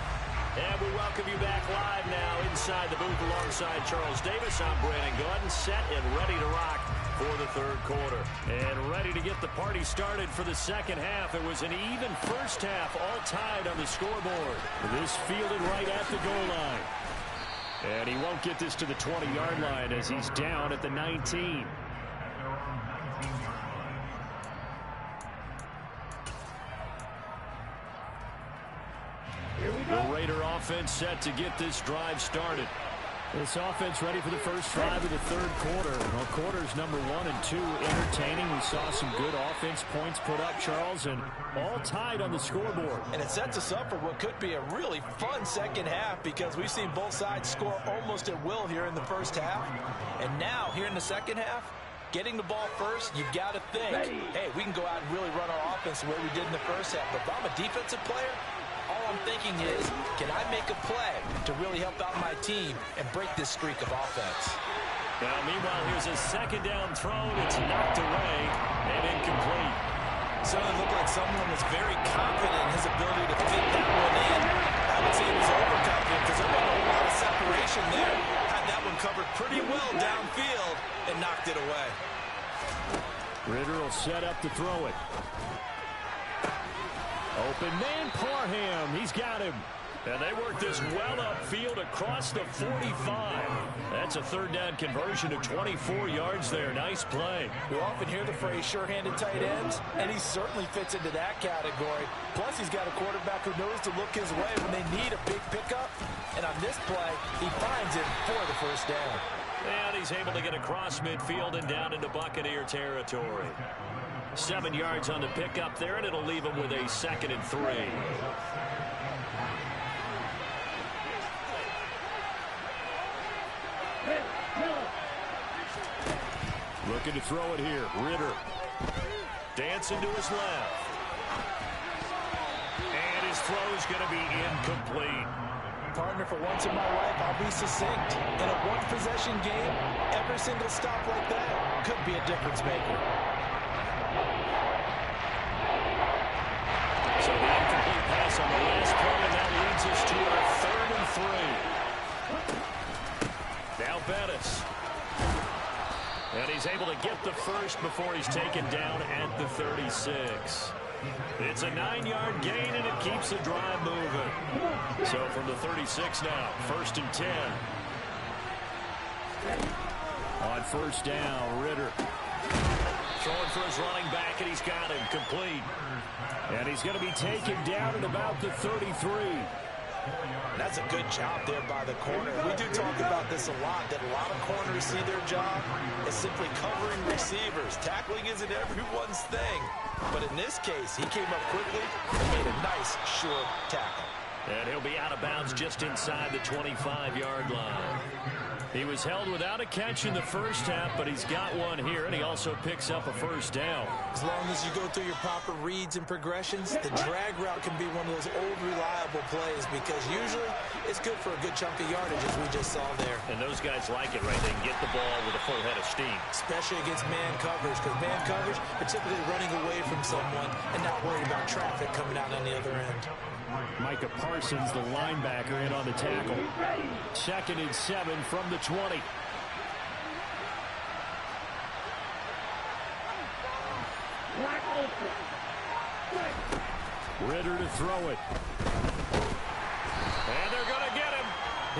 And we welcome you back live now inside the booth alongside Charles Davis. I'm Brandon Gordon, set and ready to rock for the 3rd quarter. And ready to get the party started for the second half. It was an even first half, all tied on the scoreboard. This fielded right at the goal line. And he won't get this to the 20-yard line as he's down at the 19. The Raider offense set to get this drive started. This offense ready for the first drive of the 3rd quarter. Well, quarters number 1 and 2 entertaining. We saw some good offense points put up, Charles, and all tied on the scoreboard. And it sets us up for what could be a really fun second half because we've seen both sides score almost at will here in the first half. And now, here in the second half, getting the ball first, you've got to think, hey, we can go out and really run our offense the way we did in the first half. But if I'm a defensive player, all I'm thinking is, can I make a play to really help out my team and break this streak of offense? Now, meanwhile, here's a 2nd down throw. It's knocked away and incomplete. Certainly looked like someone was very confident in his ability to fit that one in. I would say he was overconfident because there wasn't a whole lot of separation there. Had that one covered pretty well downfield and knocked it away. Ritter will set up to throw it. Open man, Parham. He's got him. And they work this well upfield across the 45. That's a 3rd down conversion to 24 yards there. Nice play. We often hear the phrase sure-handed tight ends, and he certainly fits into that category. Plus, he's got a quarterback who knows to look his way when they need a big pickup. And on this play, he finds it for the 1st down. And he's able to get across midfield and down into Buccaneer territory. 7 yards on the pickup there, and it'll leave him with a 2nd and 3. looking to throw it here. Ritter. Dancing to his left. And his throw's going to be incomplete. Partner, for once in my life, I'll be succinct. In a one-possession game, every single stop like that could be a difference maker. So the incomplete pass on the last play, and that leads us to our 3rd and 3. Now Bettis. And he's able to get the first before he's taken down at the 36. It's a 9-yard gain, and it keeps the drive moving. So from the 36 now, 1st and 10. On 1st down, Ritter. Throwing for his running back, and he's got him complete. And he's going to be taken down at about the 33. That's a good job there by the corner. We do talk about this a lot, that a lot of corners see their job as simply covering receivers. Tackling isn't everyone's thing. But in this case, he came up quickly and made a nice, sure tackle. And he'll be out of bounds just inside the 25-yard line. He was held without a catch in the first half, but he's got one here, and he also picks up a 1st down. As long as you go through your proper reads and progressions, the drag route can be one of those old, reliable plays because usually it's good for a good chunk of yardage, as we just saw there. And those guys like it, right? They can get the ball with a full head of steam. Especially against man coverage, because man coverage are typically running away from someone and not worried about traffic coming out on the other end. Micah Parsons, the linebacker, in on the tackle. 2nd and 7 from the 20. Ritter to throw it. And they're going to get him.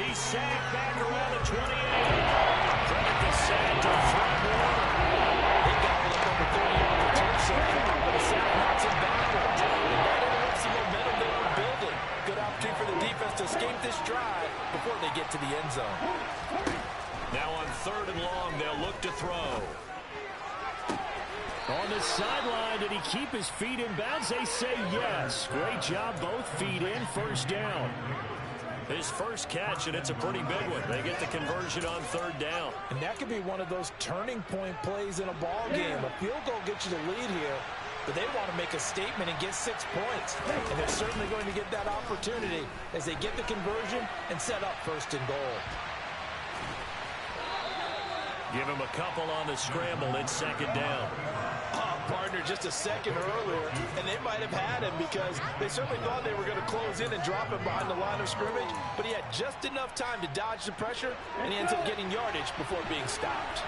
He's sacked back around the 28. Credit the sack to Fred Warner. He got it up over 30 yards return so far, but a sack knocks him backwards. And that interrupts the momentum they were building. Good opportunity for the defense to escape this drive before they get to the end zone. Now on 3rd and long, they'll look to throw. On the sideline, did he keep his feet in bounds? They say yes. Great job, both feet in, 1st down. His first catch, and it's a pretty big one. They get the conversion on 3rd down. And that could be one of those turning point plays in a ball game. A field goal gets you the lead here, but they want to make a statement and get 6 points. And they're certainly going to get that opportunity as they get the conversion and set up 1st and goal. Give him a couple on the scramble. It's 2nd down. Partner, just a second earlier, and they might have had him because they certainly thought they were going to close in and drop him behind the line of scrimmage, but he had just enough time to dodge the pressure, and he ends up getting yardage before being stopped.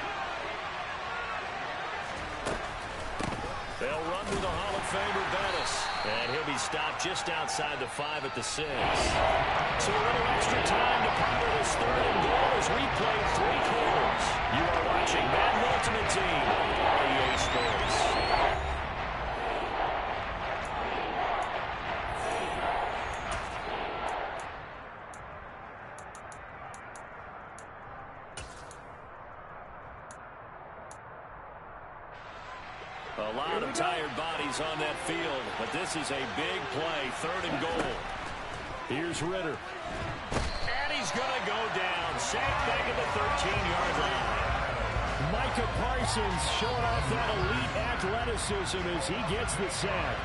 They'll run to the Hall of Famer Bettis, and he'll be stopped just outside the 5 at the 6. So a little extra time to ponder this 3rd and goal as we play 3 quarters. You are watching Madden Ultimate Team on EA Sports. A lot of tired bodies on that field, but this is a big play, 3rd and goal. Here's Ritter. And he's going to go down. Sacked back at the 13-yard line. Micah Parsons showing off that elite athleticism as he gets the sack.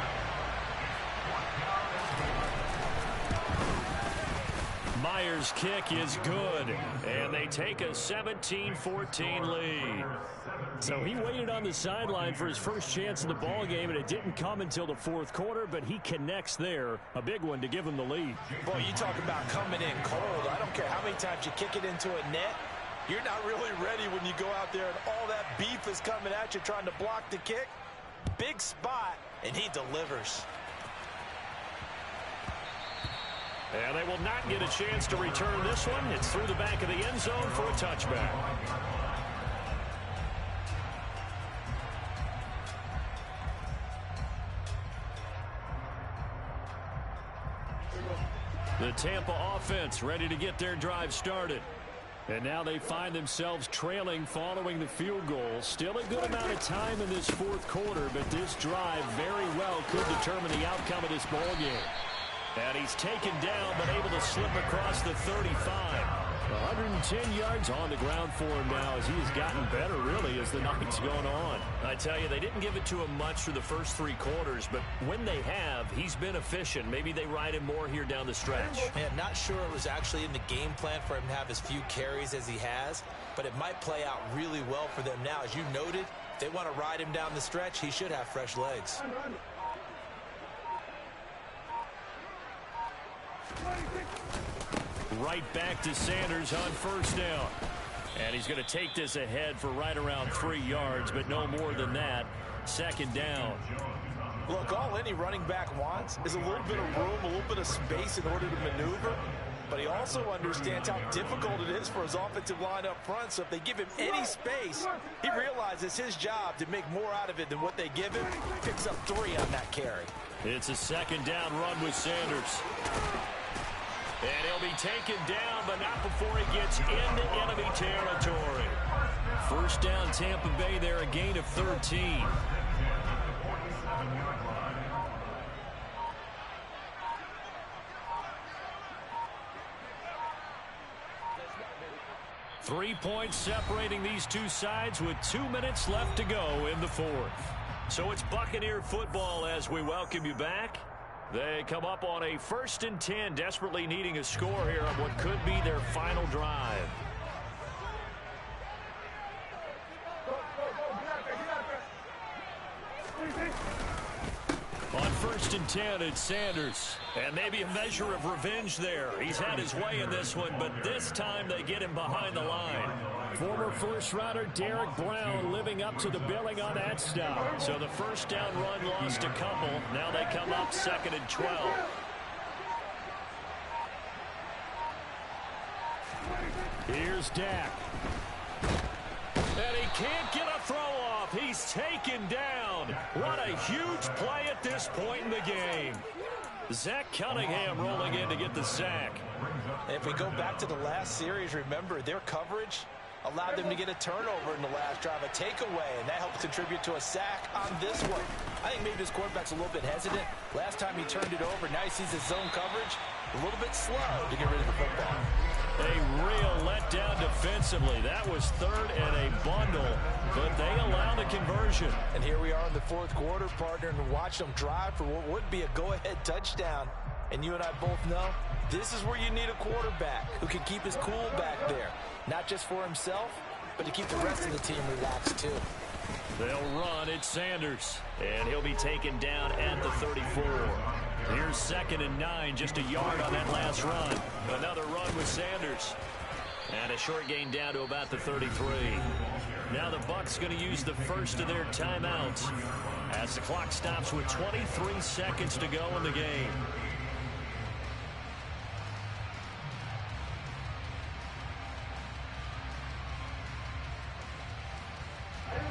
Myers' kick is good, and they take a 17-14 lead. So he waited on the sideline for his first chance in the ball game, and it didn't come until the 4th quarter, but he connects there. A big one to give him the lead. Boy, you talk about coming in cold. I don't care how many times you kick it into a net. You're not really ready when you go out there and all that beef is coming at you trying to block the kick. Big spot, and he delivers. And they will not get a chance to return this one. It's through the back of the end zone for a touchback. The Tampa offense ready to get their drive started. And now they find themselves trailing following the field goal. Still a good amount of time in this 4th quarter, but this drive very well could determine the outcome of this ball game. And he's taken down, but able to slip across the 35. 110 yards on the ground for him now as he has gotten better, really, as the night's going on. I tell you, they didn't give it to him much for the first 3 quarters, but when they have, he's been efficient. Maybe they ride him more here down the stretch. Man, not sure it was actually in the game plan for him to have as few carries as he has, but it might play out really well for them now. As you noted, if they want to ride him down the stretch, he should have fresh legs. Right back to Sanders on first down. And he's going to take this ahead for right around 3 yards, but no more than that. Second down. Look, all any running back wants is a little bit of room, a little bit of space in order to maneuver. But he also understands how difficult it is for his offensive line up front. So if they give him any space, he realizes his job to make more out of it than what they give him. Picks up 3 on that carry. It's a second down run with Sanders. And he'll be taken down, but not before he gets into enemy territory. First down, Tampa Bay there, a gain of 13. Three points separating these two sides with 2 minutes left to go in the fourth. So it's Buccaneer football as we welcome you back. They come up on a 1st and 10, desperately needing a score here on what could be their final drive. On 1st and 10, it's Sanders. And maybe a measure of revenge there. He's had his way in this one, but this time they get him behind the line. Former first-rounder Derek Brown living up to the billing on that stop. So the first down run lost a couple. Now they come up 2nd and 12. Here's Dak. And he can't get a throw off. He's taken down. What a huge play at this point in the game. Zach Cunningham rolling in to get the sack. If we go back to the last series, remember, their coverage allowed them to get a turnover in the last drive, a takeaway, and that helped contribute to a sack on this one. I think maybe this quarterback's a little bit hesitant. Last time he turned it over, now he sees his zone coverage a little bit slow to get rid of the football. A real letdown defensively. That was 3rd and a bundle, but they allow the conversion. And here we are in the fourth quarter, partner, and watch them drive for what would be a go-ahead touchdown. And you and I both know this is where you need a quarterback who can keep his cool back there. Not just for himself, but to keep the rest of the team relaxed too. They'll run at Sanders, and he'll be taken down at the 34. Here's 2nd and 9, just a yard on that last run. Another run with Sanders. And a short gain down to about the 33. Now the Bucs going to use the first of their timeouts as the clock stops with 23 seconds to go in the game.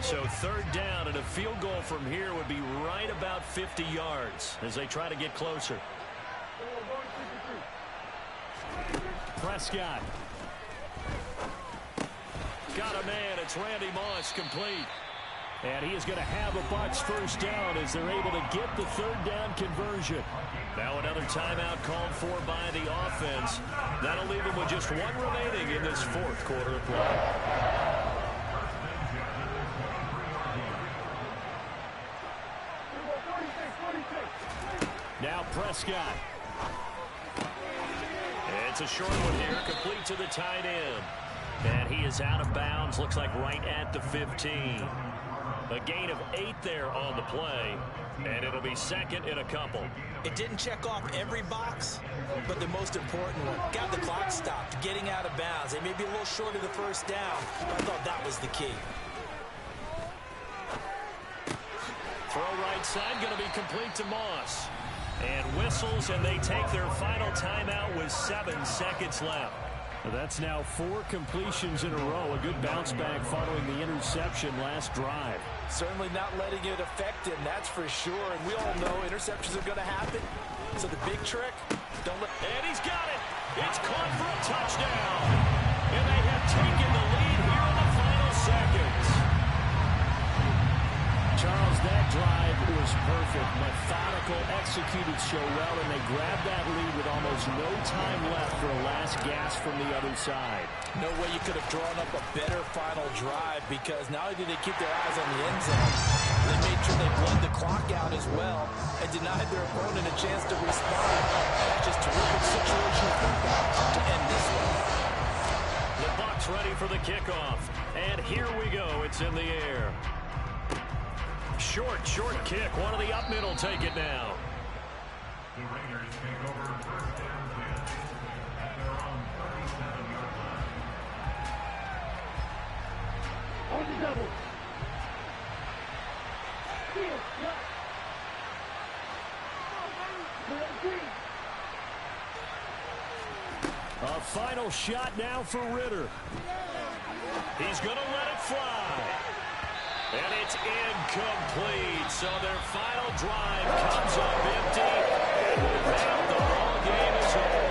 So 3rd down, and a field goal from here would be right about 50 yards as they try to get closer. Prescott. Got a man. It's Randy Moss, complete. And he is going to have a Bucs first down as they're able to get the 3rd down conversion. Now another timeout called for by the offense. That'll leave them with just 1 remaining in this 4th quarter of play. Now Prescott. It's a short one here, complete to the tight end. And he is out of bounds, looks like right at the 15. A gain of 8 there on the play, and it'll be 2nd and a couple. It didn't check off every box, but the most important one. Got the clock stopped, getting out of bounds. They may be a little short of the first down, but I thought that was the key. Throw right side, going to be complete to Moss. And whistles, and they take their final timeout with 7 seconds left. That's now 4 completions in a row. A good bounce back following the interception last drive. Certainly not letting it affect him, that's for sure. And we all know interceptions are going to happen. So the big trick, don't let... And he's got it. It's caught for a touchdown. And they have taken the lead here in the final seconds. Charles, that drive was perfect. Methodical, executed so well, and they grabbed that lead with almost no time left for a last gasp from the other side. No way you could have drawn up a better final drive, because not only did they keep their eyes on the end zone, they made sure they bled the clock out as well and denied their opponent a chance to respond. That's just terrific situational football to end this one. The Bucs ready for the kickoff. And here we go. It's in the air. Short kick. One of the up middle take it now. The Raiders take over first down at their own 37-yard line. On the double. A final shot now for Ritter. He's going to let it fly. And it's incomplete. So their final drive comes up empty. And with that, the ball game is over.